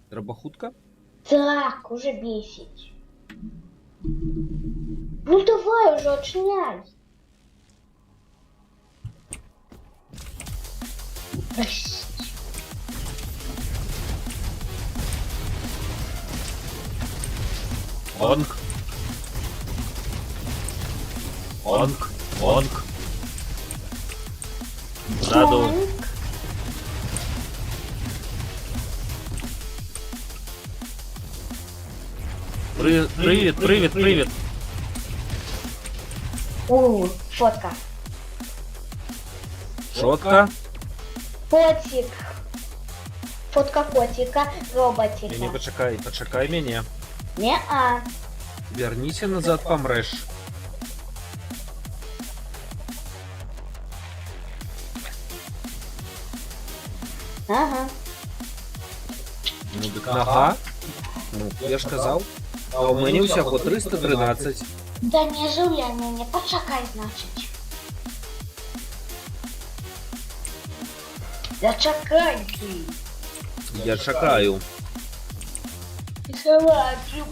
Трэба хутка? Так, уже бесить. Ну давай уже отчиняй. Прости. Онг. Онг. Онг. Заду. Привет, привет, привет. Фотка. Шотка. Котик. Фотка котика, Не, роботика. почекай, почекай мяне. Не-а. Верніся назад, помреш. Ага. Ну, дык нага. Ну, я ж казав. А у мене усяго 313. Да не жуля мяне, пачакай, значыць. Да чакай ты. Я чакаю. Салатик.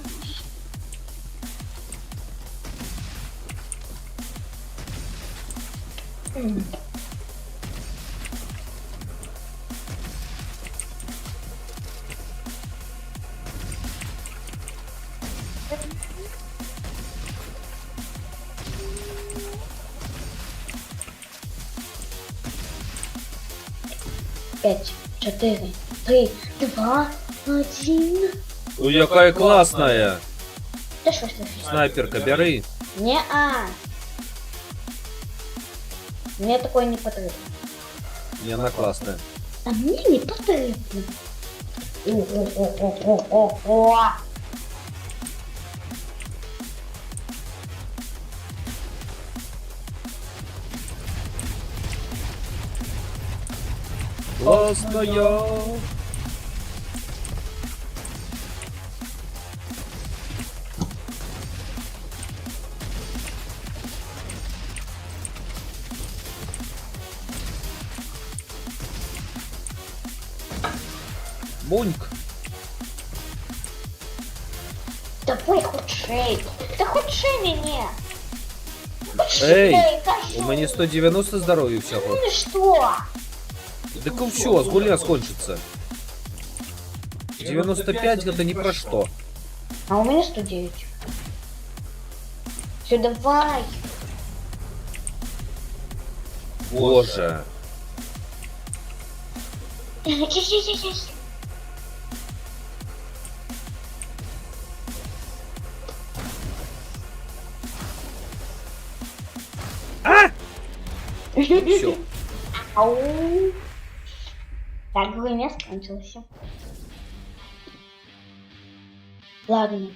Пять, 4, 3, 2, 1. Ну, якая класная. Да что ж ты? Снайперка, бери. Не-а. Мне такое не потрібно. Яна класная. А мне не потрібно. О-о-о-о-о-о. Класная. Буньк. Давай худшей. Да худшей мяне. Эй, кажу. у мене 190 здоров'я всього. Ну и что? Так все, гульня скончится. 95 это ни про что. А у меня 109. Все, давай. Боже. Все. Ау. Так, время скончилось. Ладно.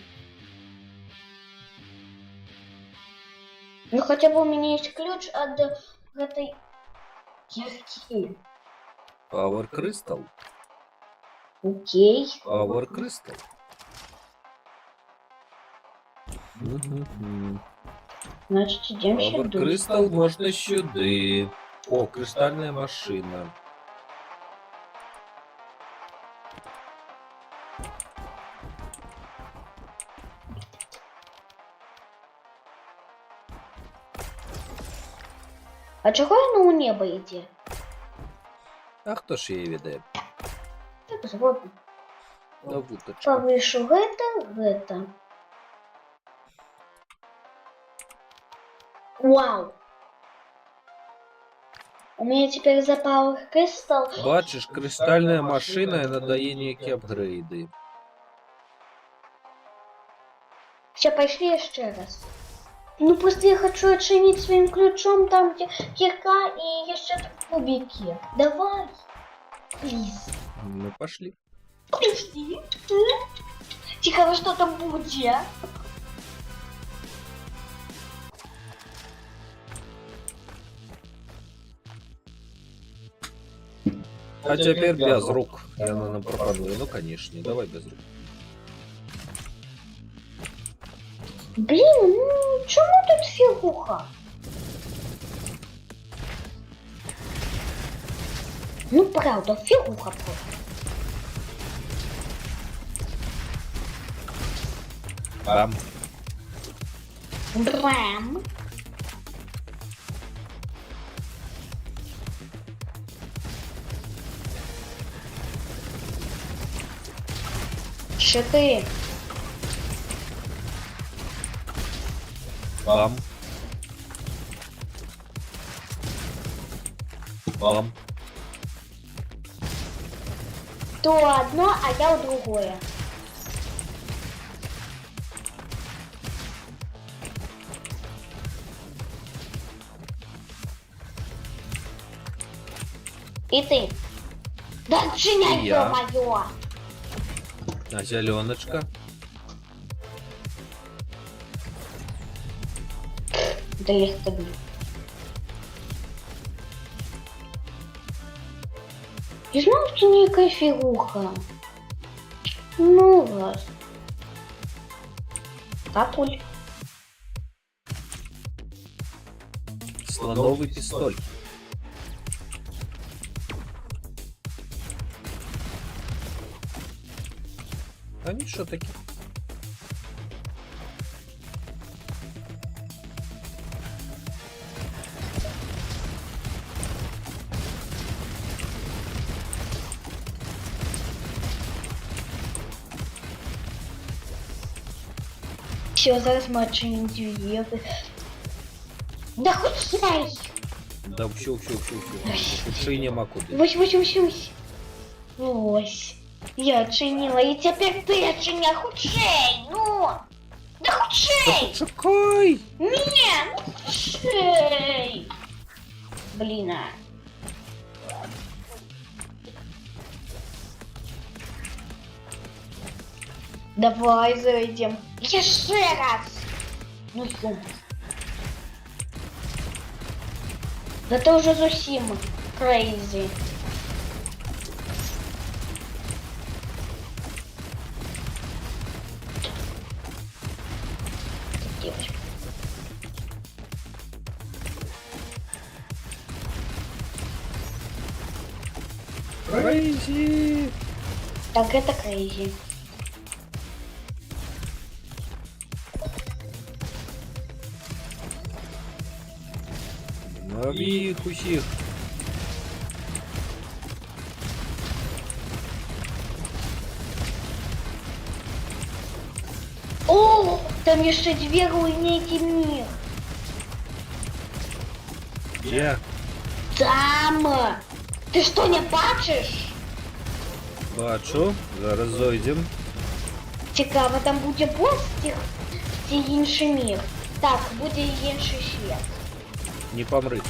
Ну хотя бы у меня есть ключ от этой кирки. Power Crystal. Окей. Power Crystal. Мгм. Значит, идем Power сюда. Crystal можна сюди. О, кристальная машина. А чого воно у неба йде? А хто ж її веде? Так згодом. На вуточку. Повышу гэта. Вау! У меня теперь за Power Crystal. Бачиш, кристальна машина надає ніякі апгрейди. Все, пошли еще раз. Ну просто я хочу оценить своим ключом там, где кирка и еще кубики. Давай. Плиз. Ну, пошли. Подожди. Тихо, ну что там будет, а? А теперь без рук. Я нам пропадаю. Ну, конечно, давай без рук. Блин, ну чему тут фигуха? Ну правда, фигуха просто. Бам. Брам. Щиты. Бам. Бам. То одно, а я у другое. И ты. Да отчиняй, И я. ё-моё! А зеленочка? Да я их тобі. И знал, что некая фигуха. Ну вас. Капуль. Слоновый пистоль. А ничего таки. Все, зараз ми отчиним двері. Да хоть стай! Да все. Лучше нема куди. Вось. Ось. Я отчинила, и теперь ты отчиняй худшей, ну! Да худшей! Чекай! Не, ну худшей! Блин, а. Давай зайдем. Еще раз! Ну ё. Да ты уже зовсім crazy. Девочка. Крейзи! Так это crazy. Лови их усих. О, там еще две руйнейки мир. Где? Там! Ты что, не бачишь? Бачу. Зараз зайдем. Цікаво, там буде бос ці інший мір. Так, буде інший світ. Не помри.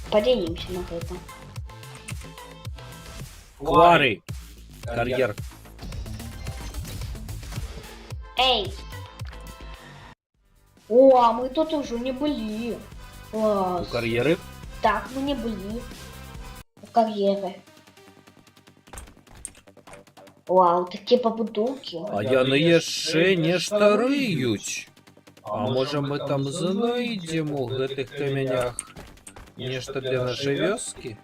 Подивимося на это. Квари. Карьер. Эй! О, а мы тут уже не были. У Класс. кар'єри. Так, мы не были. У карьеры. Вау, такі побудовки. А яны яшчэ нешта рыюць. А можа мы там знойдзем у гэтых камянях нешта для нашай вёскі?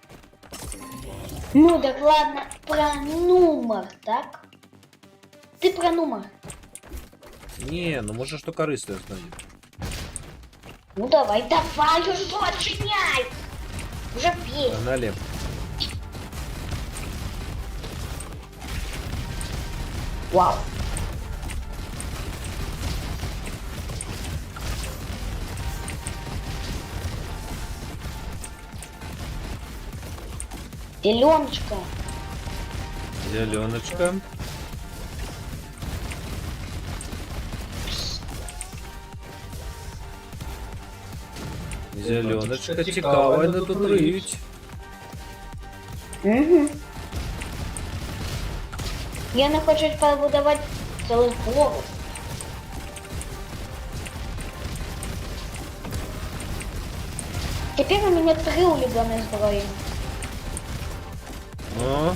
Ну так ладно, про нумар, так? Ты про нумар. Не, ну можа што карыснае знойдзем. Ну давай, уже отчиняй! Уже пей. Пагнали. Вау. Зеленочка. Зеленочка. Зеленочка цікава, вони тут риють. Угу. Я не хочу побудувати цілий город. Теперь у меня 3 улюбленные зброї. О.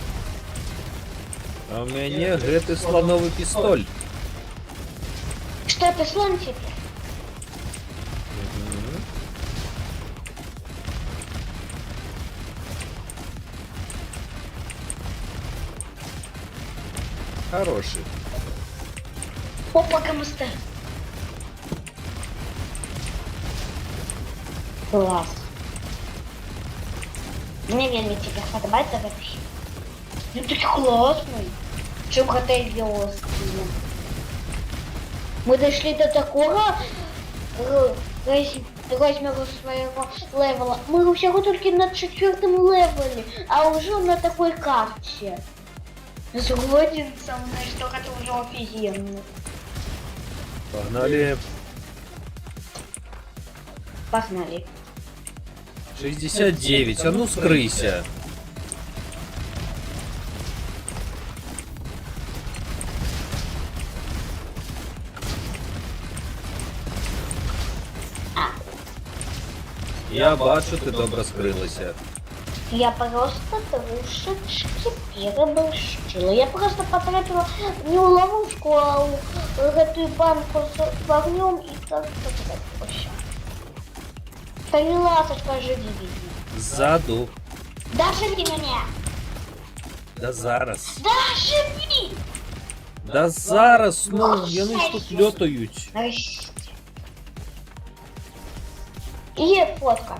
А у мене гэты слоновий пістоль. Что это слон теперь? Мгм. Хороший. Опа, камустер. Класс. Мне вельми тебе подобається вообще. Він такий классный. Чем готель Геоские. Мы дошли до такого розміру своего левела. Мы всего только на 4-м левеле, а уже на такой карте. Згоден со мной, что это уже офигенно. Погнали. Погнали. 69, а ну скрыйся. Я бачу, ти добре скрилася. Я просто трошечки переборщила. Я просто потратила не в ловушку, а в эту банку с огнем и как-то так проще. Да не ласочка, живи меня. Ззаду. Да живи меня! Да зараз. Да живи! Да зараз, ну, вони ж тут льотають. Нарешті. Є фотка.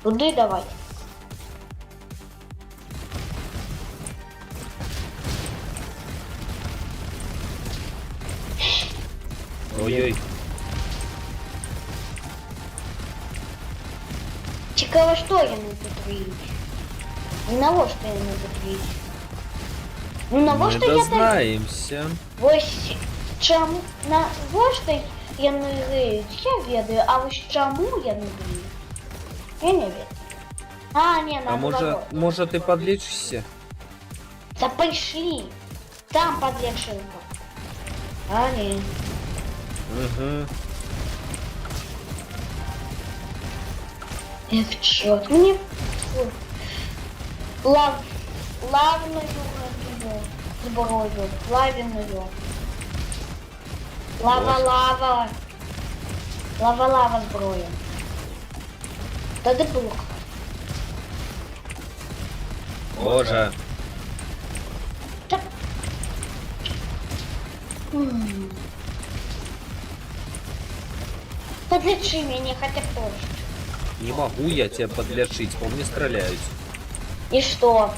Туди давай. Ой-ой. Цікаво, що я не буду. На во що я не буду. Ну на во Ми що я так... дознаємося. Ось чому на во що я не граю, я ведаю, а ось чому я не граю? Я не ведаю. А, не, А може ти подлічишся? Да пошли. Там подлечилка. А, не. Угу. Эх, чёрт. Мне лавную зброю. Лавяную. Лава. Лава зброя. Да ты блок. Боже. Так. Подлечи меня хотя позже. Не могу я тебя подлечить, по мне стреляют. И что?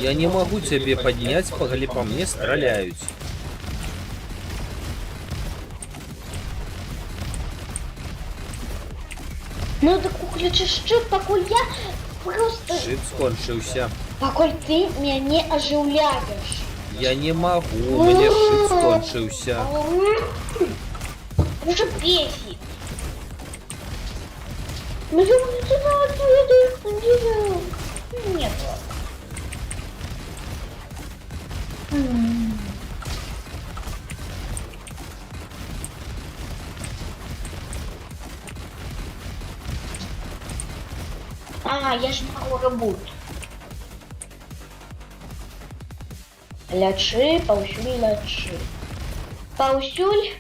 Я не могу тебе поднять, по мне стреляют. Ну так включи щит, покуль я просто... Шип скончился. Покуль ты меня не оживляешь. Я не могу, у меня шип скончился. Уже бесит. Ну я не знаю, что я делаю. Нет. А, я ж могу работать. Лячи, паусюль, лячи. Паусюль.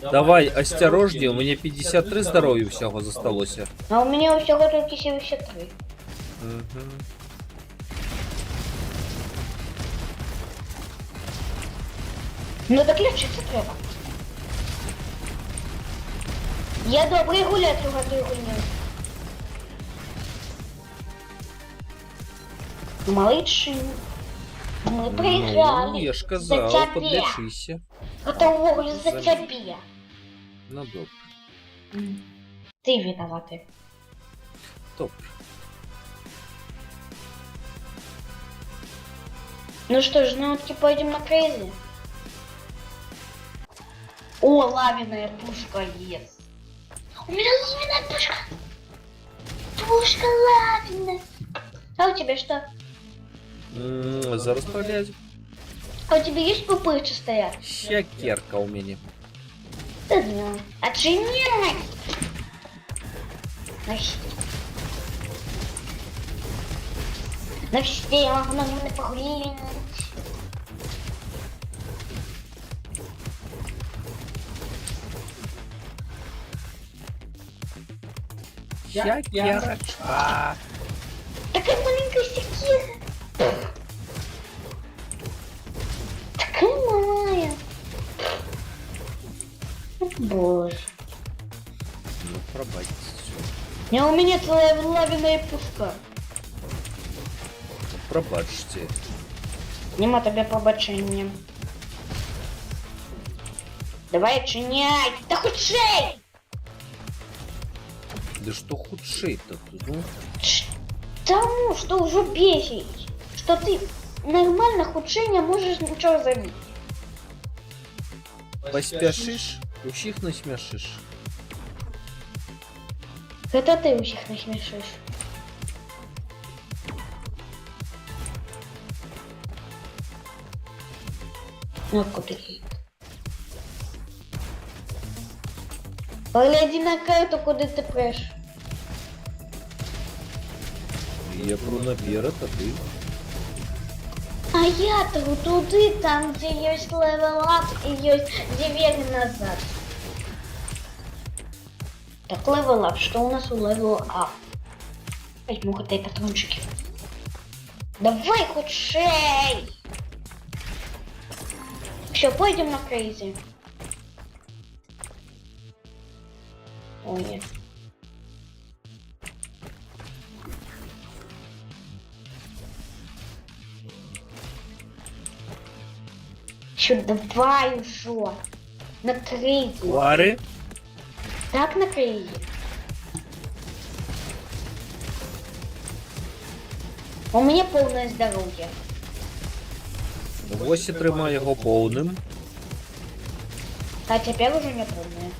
Давай, осторожнее, у меня 53 здоровья всего засталося. А у меня всего только 73. Угу. Ну так лечиться треба. Я добрий гуляти у gatую гульню. Малыши. Мы проиграли. Ну, я ж За казав, тебе. подлечися. Это вовлю за тебе. Ну добре, Ты виноватый. добре. Ну что ж, ну таки пойдем на крейзи. О, лавиная пушка есть. У меня лавиная пушка. Пушка лавиная. А у тебя что? Зараз поглядь. А у тебя есть пупырчи стоят? Щакерка у меня. Да ну. Отжимай! На все я могу погулять. Щакерочка. Такая маленькая секира. Такая малая. Боже. Ну, пробачьте. Не, у меня целая лавиная пушка. Пробачьте. Нема тебе побачення. Давай чиняй. Да худшей! Да что худшей-то тут, ну? Тому, что уже бесит. Что ты нормально худшей не можешь ничего забить. Поспяшиш, усіх насмяшиш. Это ты у всех насмешишь. Ну, куда ты? Погляди на карту, куда ты прешь. Я пру наперед, а ты? А я-то вот туды, там, где есть левел ап и есть где вверх назад. Так, левел ап, что у нас у левел ап? Возьму хотя патрончики. Давай хоть шей! Все, пойдем на крейзи. О, нет. Еще давай уже. На крейзи. Лары? Так, на крейзи. У меня полное здоровье. Ось і тримай його повним. А теперь уже не полное.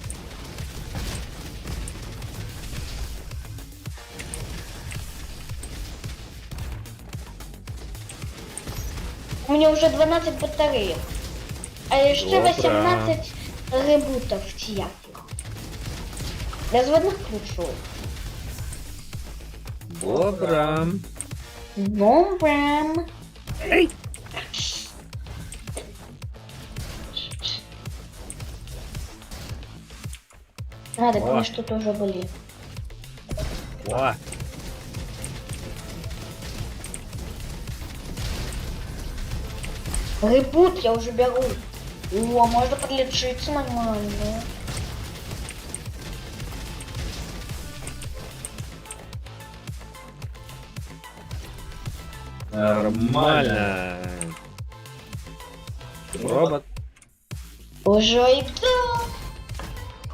У меня уже 12 батареек. А еще Добра. 18 ребутов всяких. Разводных ключов. Добре. Бомбам. Ей! А, так О. мы что-то уже были. О! Ребут я уже беру. О, можно подлечиться нормально. Нормально. Робот. Уже иду.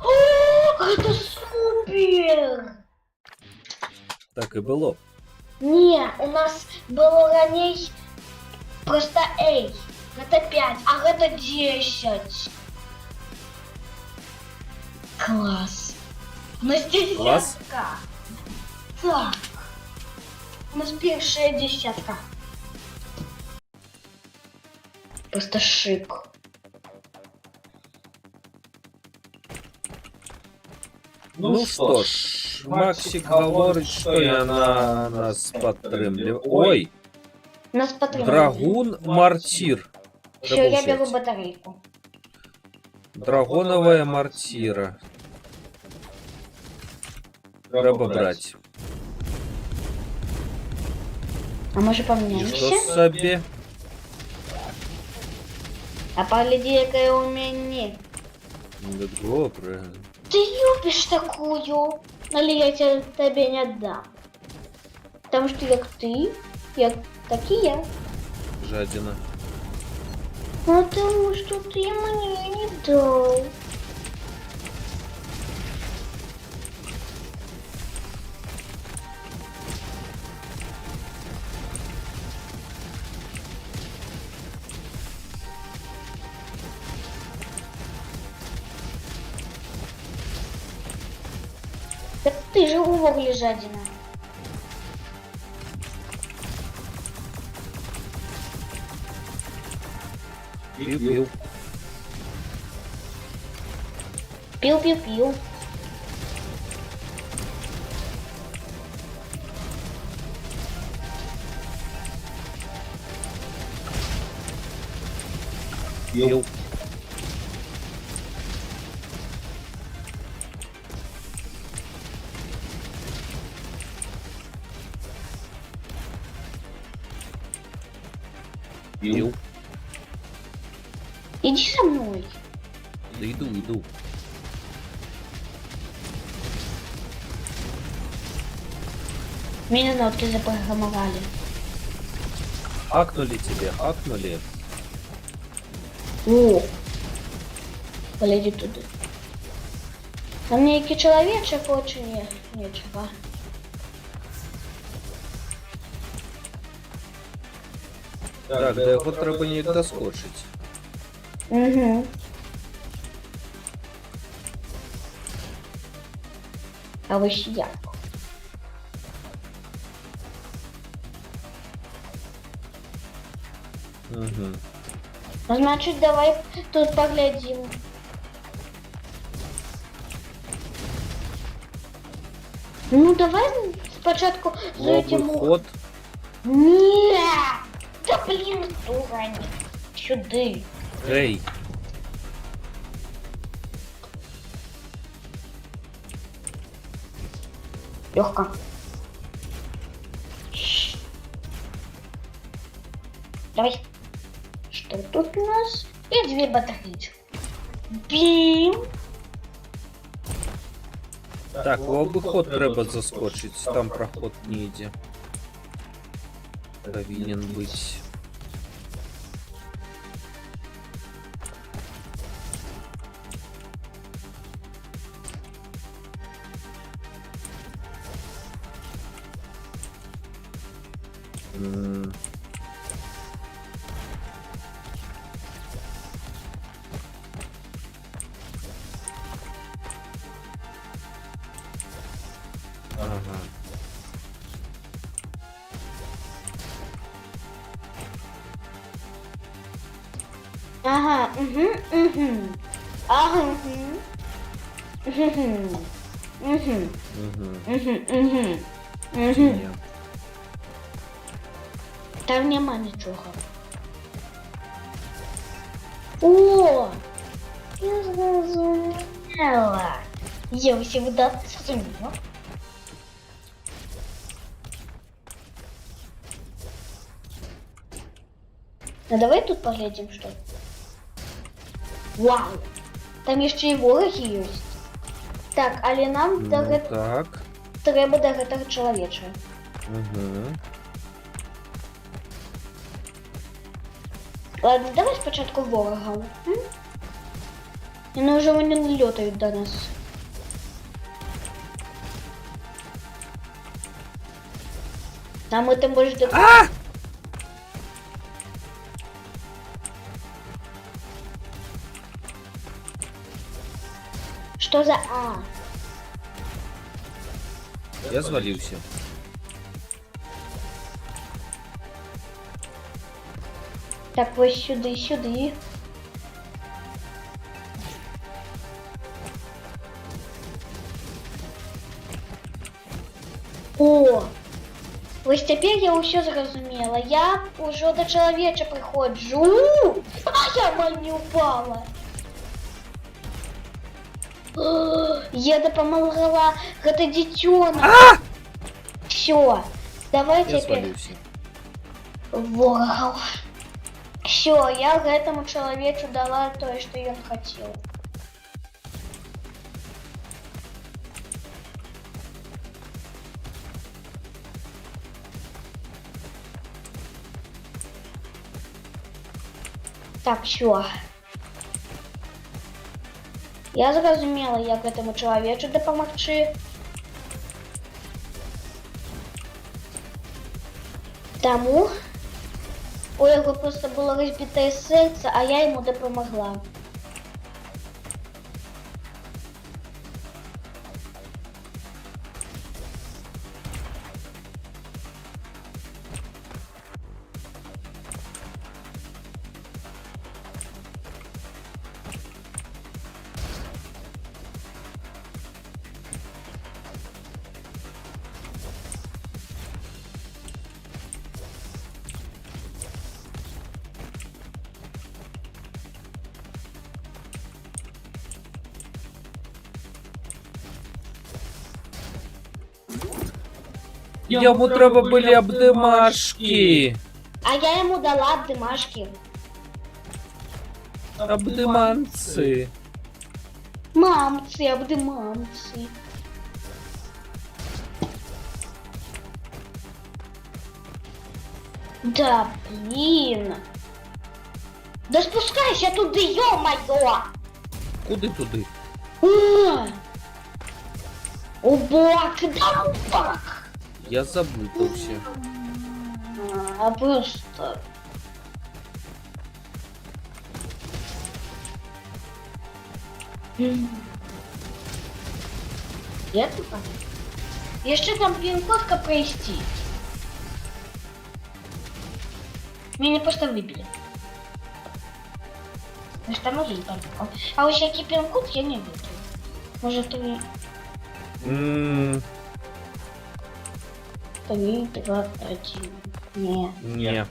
О, это супер! Так і було. Не, у нас было ранее просто эй. Это 5, а это 10. Класс. У нас десятка. Класс. Так. У нас первая десятка. Просто шик. Ну що ж, Максик говорить, що я на нас підтримлю. Ой, Нас потребует. Драгун Мартир. Все, я получается. беру батарейку. Драгоновая мортира. Треба брати. А мы же І поменяемся. що собі? А погляди, какая у меня. Ну, добре. Ты любишь такую? Или я тебе не отдам? Потому что я такие. Жадина. Потому что ты мне не дал. Ти ж у вуглі жадіна. Пів-пів. Пів-пів-пів. Пів. Пів. Иди со мной. Да йду. Меня нотки запрограммовали. Хакнули тебе, хакнули. О! Поледи туда. А мне який человечек очень нечего. Так, до його треба ніяк доскочить. Угу. А вы сидят. Угу. Ну, значит, давай тут поглядим. Ну, давай спочатку зайдем. Новий ход. Нет! Да блин, дура не. Сюда. Гей. Легко. Давай. Что тут у нас? И две батарейки. Бим. Так, в обиход треба заскочить, там проход не йде. Повинен быть. М. Ага. Ага, угу. Ага, угу. Угу. Угу. Угу. Угу. Ні. Там нема нічого. О! Я зрозуміла. Я усі видатки зрозуміла. Ну давай тут поглядим, что. Вау! Там еще и вороги есть. Так, але нам Ну, до так. треба до гэтага чалавеча. Угу. Ладно, давай спочатку ворогаў. Яны ўжо не лётаюць до нас. А мы там больше до... А! Что за А? Я звалился. Так, вот сюда, сюда. О! Вось цяпер я ўсё зразумела. Я ўжо да чалавеча прыходжу. А я амаль не упала. Я дапамагала гэта дзіцёнак. Всё. Давай Я цяпер звалился. ворогаў. Всё, я гэтаму чалавечу дала тое, што ён хацеў. Так, всё. Я зразумела, як гэтаму чалавечу дапамагчы. Таму у яго просто было разбітае сэрца, а я яму дапамагла. Йому треба були обдимашки. А я ему дала обдымашки. Обдиманцы. Мамцы, обдымамцы. Да, блин. Да спускайся туда, ё-моё! Куди туди? Убак, да убак! Я заблудився. А просто... Я тут? Еще там пин-кодка провести. Меня просто выбили. Значит, там один пин-код. А вот всякий пин-код я не выбил. Может, ты... М, 3, 2, 1. Не, Ні.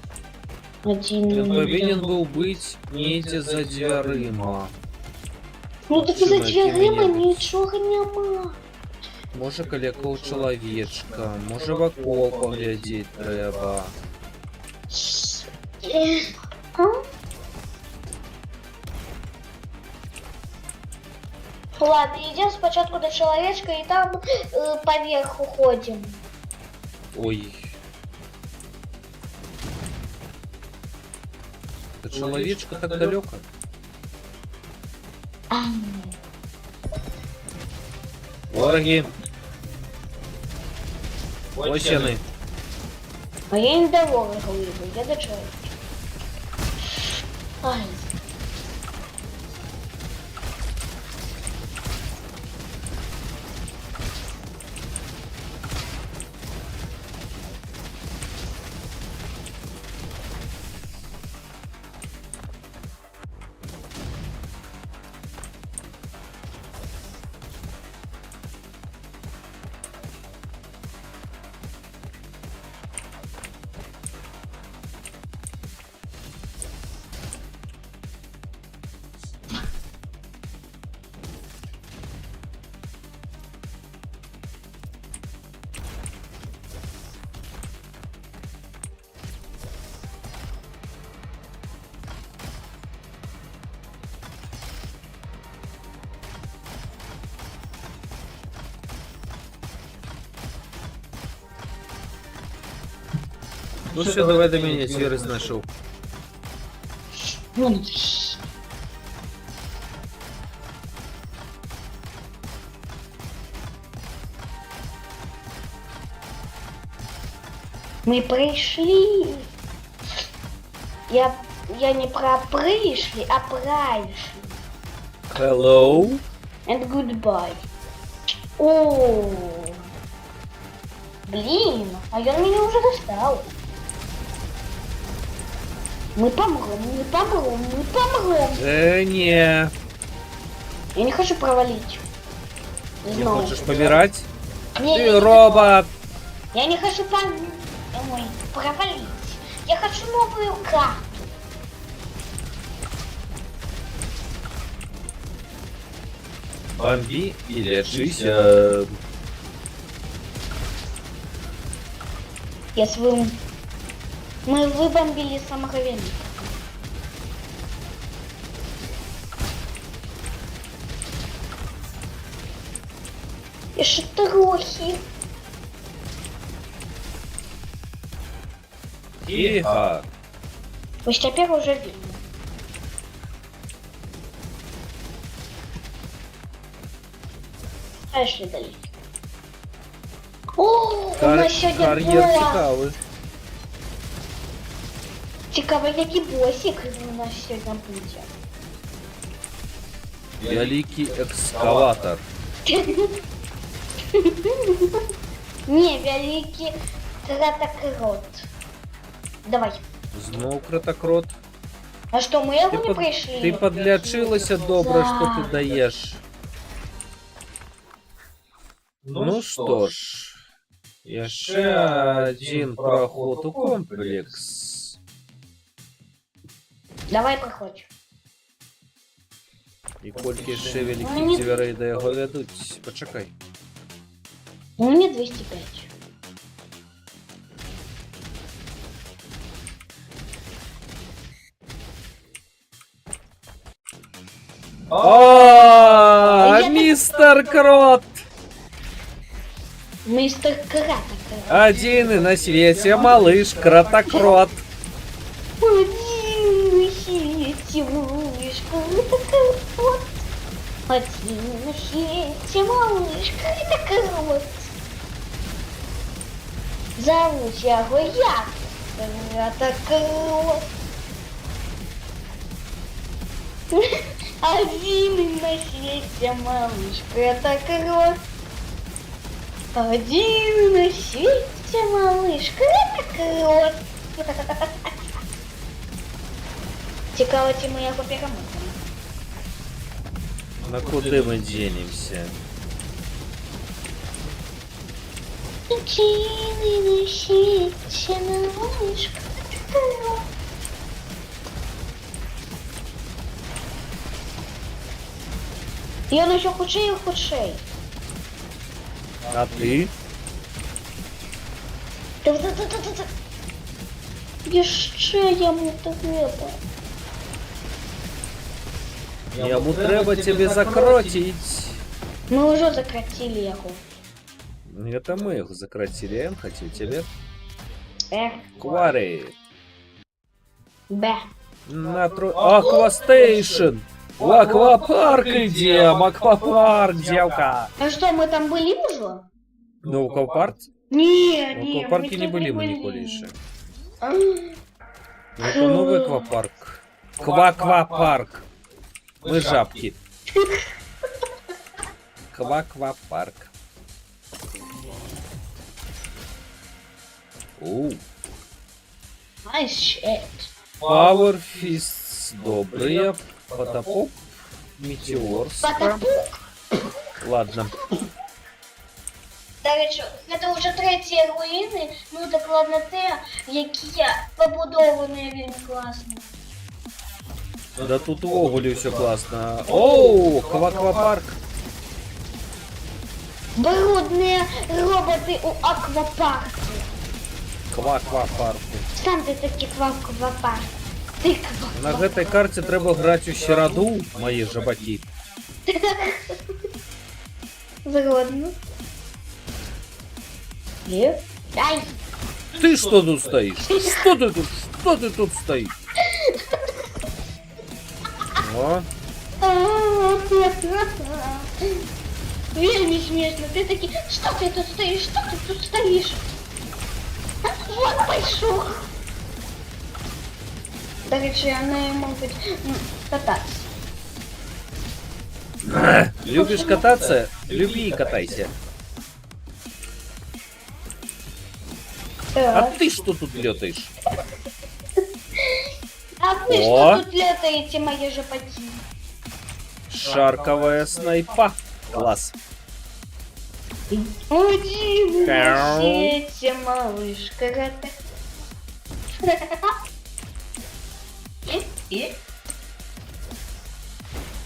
1. Він повинен був бути недзе за дверима. Ну так Чи за на дверима ким-небудь. нічого нема. Може каля у чоловічка, може в окол поглядіть треба. А? Ладно, идем спочатку до человечка и там поверх уходим. Ой. До чоловічка так далеко? Вороги. Ось вони. А я не до ворога уйду, я до человека. Ай. Ну все, давай до мене, Сірий знайшов. Вон. Мы пришли. Я не про пришли, а пришли. Hello? And goodbye. О, блин, а он меня уже достал. Мы помрем, мы помрем, мы помрем. Ні. Я не хочу провалить. Не Знаю. хочеш помирати? Не, Ти робот! я не хочу Ой, провалить. Я хочу новую карту. Бомби і лечися. Я свою... Мы выбомбили самого великого. И штрохи. Тихо. Пусть теперь уже видно. Дальше дали. О, у нас сегодня Кар'єр босс. цікавий. Цікавий, який босик у нас сьогодні буде. Великий екскаватор. Не, великий кратокрот. Давай. Знов кротокрот. А что, мы его не пришли? Ти подлячилася добре, що ти даєш. Ну що ж, ще один проход у комплекс. Давай проходь. І кольки ще великі дверей до його ведуть. Почекай. Ну, мне 205. О, Я- мистер Крот! Мистер Краток. Один и на свете малыш Кротокрот. Один на свете малыш Кротокрот. Один на свете малыш Кротокрот. Зовут его я, Кротокрот. Один на свете малыш Кротокрот. Один на свете малыш Кротокрот. Цікаво, чи ми його переможемо. На куди ми денемся? Один на свете малыш Кротокрот. І він ще худший і худший. А ты? Еще ему треба. Ему треба тебе закротить. Мы уже закратили его. Это мы их закротили, я хотел тебе. Р, Квари. Б. На Аквастейшн. В аквапарк идем, аквапарк, девка. А что, мы там были уже? Ну, в аквапарк? Не, В не, аквапарке не тут были мы, Николе, еще. А, Это новый аквапарк. Кваквапарк. Мы жабки. Кваквапарк. Оу. Nice shit. Power Fists добрые. Потопоп. Метеорска. Потопук. Ладно. До речі, це вже треті руїни, ну докладно те, які побудовані він класно. Да тут в Оголі все классно. Оу, Кваквапарк. Брудні роботи у аквапарку. Кваквапарку. Сам ти такий аквапарк. Ти На кваквапарк. этой карте треба грати у Щераду, мої жабаки. Згодно. Є? Ай! Ты что тут стоишь? Что ты тут стоишь? О, Вельми смешно. Ты такие, что ты тут стоишь? Что ты тут стоишь? Вот пошел. До речі, вони можуть кататися. любишь кататься? Люби и катайся. А Так. ты что тут летаешь? А вы О. что тут летаете, мои жопаки? Шарковая снайпа. Класс. Один на Мяу. свете, малыш, карате.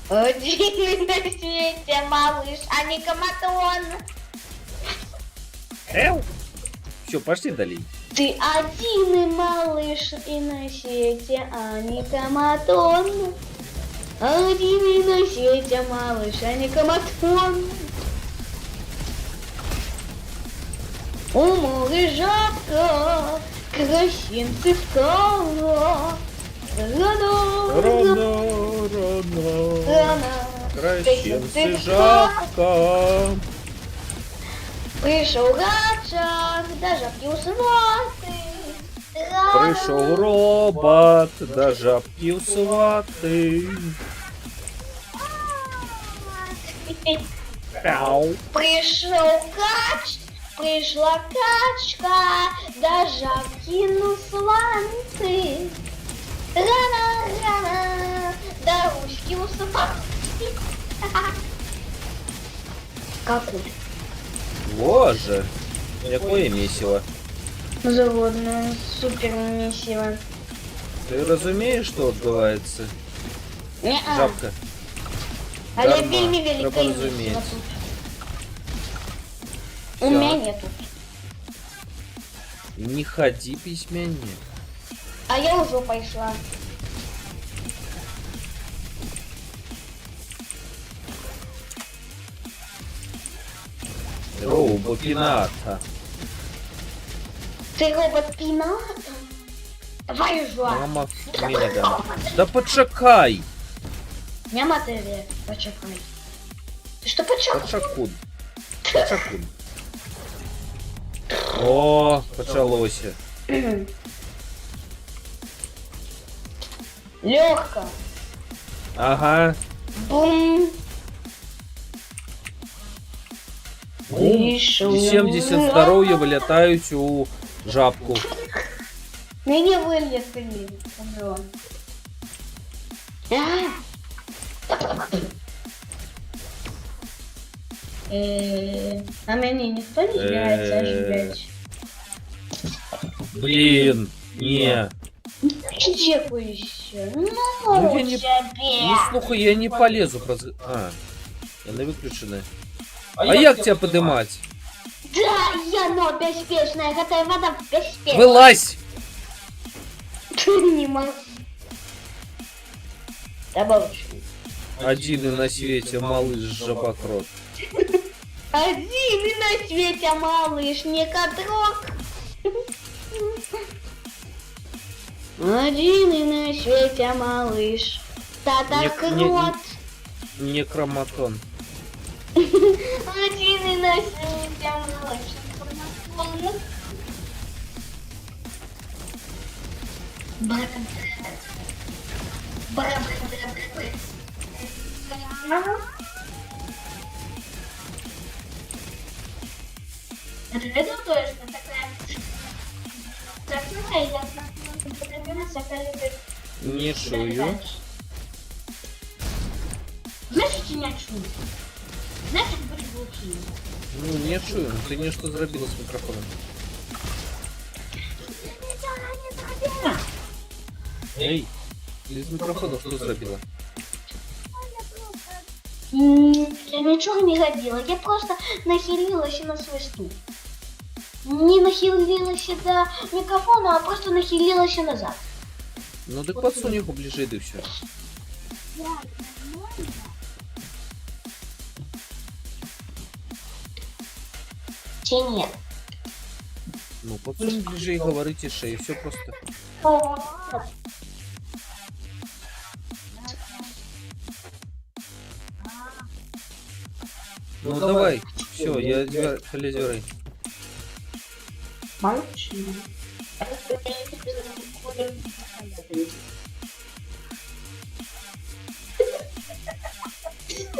Один на свете, малыш, а не каматон. Все, пошли далее. Ты один и малыш и на свете, а не каматон. Один и на свете, малыш, а не каматон. У моря жабка, красинцы скала. Рано, рано, Красивцы жабка. Пришел гачак, даже пьюсваты. Пришел робот, да жабки у сваты. Мяу. Пришел кач, пришла качка, да жабки ну сванцы. Рано, рано, да ручки у сваты. Какой? Боже, якое месиво. Заводно, супер месиво. Ты разумеешь, что отбывается? Не-а. Жабка. Але Дарма. вельми велика Треба месиво розуміти. тут. Всё. У меня нету. Не ходи письменнее. А я уже пошла. Робопіната. Ты робот пината? Давай жуа. Мама Меган. Да почекай! Нема тебе, почекай. Ты что почекай? Почакун. Почакун. О, почалося. Легко. Ага. Бум. Вийшов. 70 здоров'я вилітають у жабку. Мені вилетіли. А мені ніхто не збирається оживлять. Блін, ні. Дякую ще. Ну, Ну, я не- тебе. Ну слухай, я не полезу проз... А, я не виключений. А як тебе подимати? Да, я, но беспечная, готовая вода беспечная. Вилазь! Не могу. Добавочку. Один на свете малыш жабокрот. Один и на свете малыш, не катрок. Один и на свете малыш. Тата-крот. Некроматон. Один и на свете малыш. Братан. Это видел тоже, что такая... Такая, я Не чую. Значит, не чую. Значит, будь глухим. Ну, не чую. Ти не що зробила з мікрофоном. Ей, без мікрофону що зробила? Я ничего не робила, я просто нахилилась на свой стул. Не нахилилась до микрофона, а просто нахилилась назад. Ну так подсунь його ближе і все. Чи нет? Ну, подсунь ближе і говори тише, і все просто. Ну давай, все, я тебя полезерой. Молчи.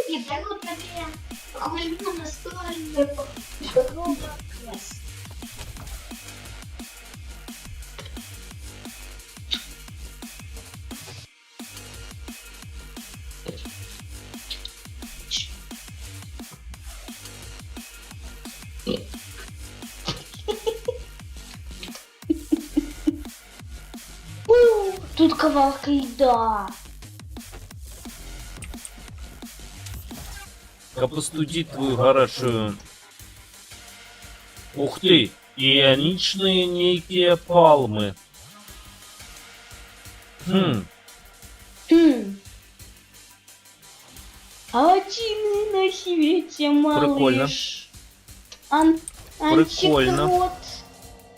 И так вот такие хвалю настроенные. Тут ковалка льда. Как постудить твою хорошую... Ух ты! Ионичные некие палмы. Хм. Один на свете малыш. Прикольно. Антикрот.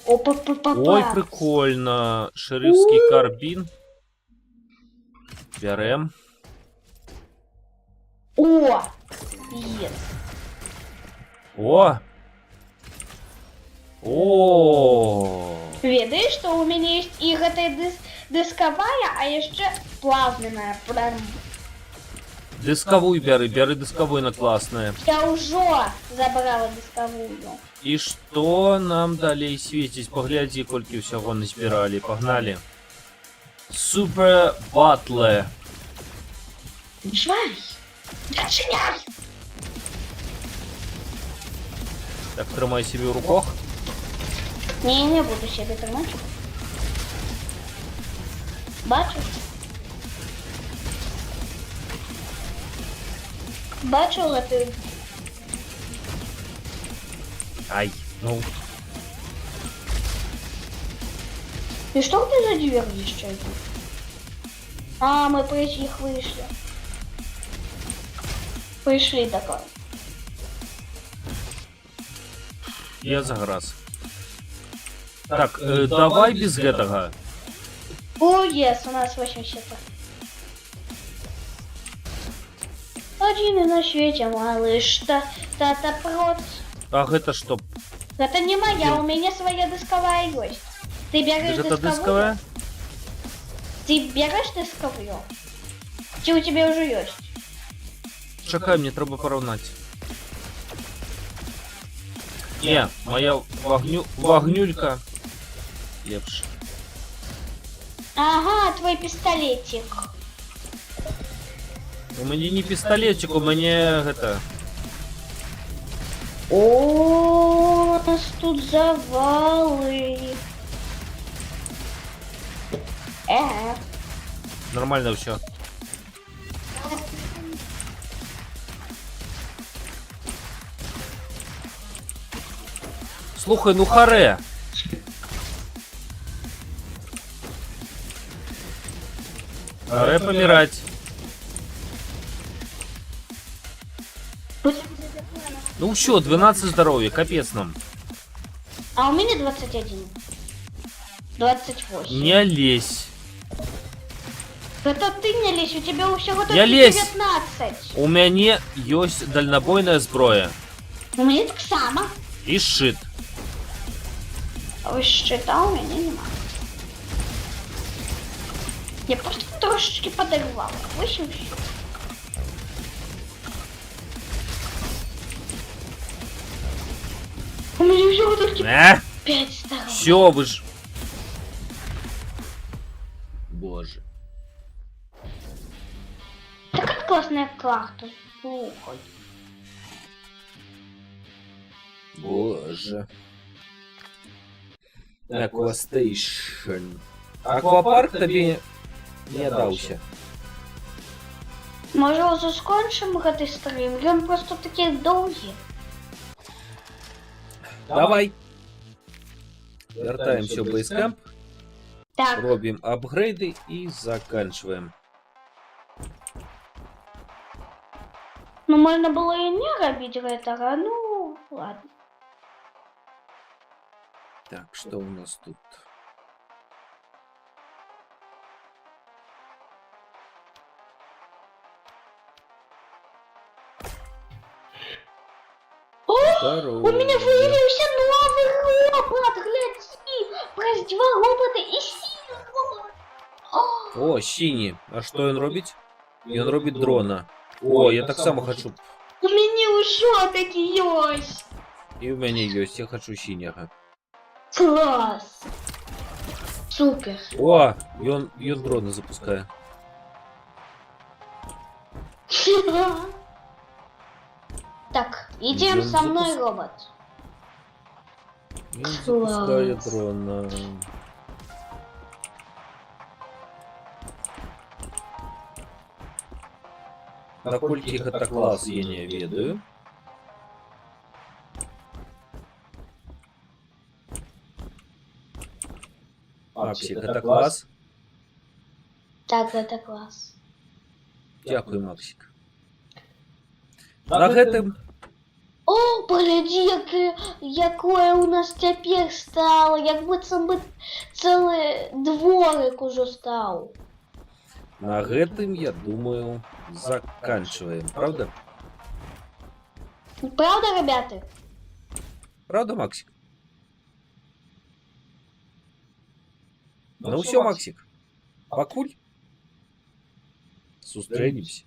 Опа-па-па-па. Ой, прикольно. Шерифский карбин. Берем. О! Yes. О! О! Ведаешь, что у меня есть и эта дисковая, а еще плазменная. Прям. Дисковую бери, бери дисковую на классная. Я уже забрала дисковую. І що нам далі світить? Погляді, кольки всього не збирали. Погнали. Супер батле. Начинай! Начинай! Так, тримай себе в руках. Не буду себе тримати. Бачиш? Бачила ти? Ай, ну. И что ты за дверь еще? А, мы по их вышли. Пришли такое. Я заграз. Так, давай без гэтага. О, ес, у нас 8 счетов. Один на свете малыш, та прот. А гэта што? Это не моя, у меня своя дисковая есть. Ты берешь Гэта дисковую? дыскавая? Ты берешь дисковую? Чи у тебя уже есть? Чакай, мне трэба параўнаць. Не, моя вагнюлька лепш. Ага, твой пистолетик. У мяне не пісталетчик, у мяне гэта... О, у нас тут завалы. Нормально все. Слухай, ну харе. Харе помирать. Ну что, 12 здоровья, капец нам. А у меня 21. 28. Не лезь. Это ты не лезь, у тебя всего только Я лезь. 19. У мяне ёсць дальнобойная зброя. У меня так само. И шит. А вы счета у меня нема. Я просто трошечки подорвала. 8 счет. У меня всего только 5 здоровья. Все, вы ж... Боже. Такая классная карта. Слухай. Боже. Аквастейшн. Аквапарк тобі не даўся. Може, уже скончим гэты стрим? Ён просто такі доўгі. Давай. Вяртаемся в бейскамп, Так, робим апгрейды и заканчиваем. ну можна было і не рабіць гэтага, ну ладно. Так, что у нас тут? Здорово. У меня появился новый робот, гляди! Прess 2 робота и синий робот. О, синий. А что он робить? Он робить дрона. О, я так само хочу. У меня уже таки есть. И у меня есть, я хочу синего. Класс. Супер. О, и он дрона запускает. Так, идем со мной, робот. И он запускает Класс. дрона. Наколькі гэта класс, я не ведаю. Максик, это класс? Так, это класс. Дякую, Максик. На гэтым О, погляди, якое у нас теперь стало, як быццам бы целый дворик уже стал. на гэтым, я думаю, заканчиваем. Правда? Правда, ребята? Правда, Максик? Ну все, Максик. Пакуль. Сустрэнемся.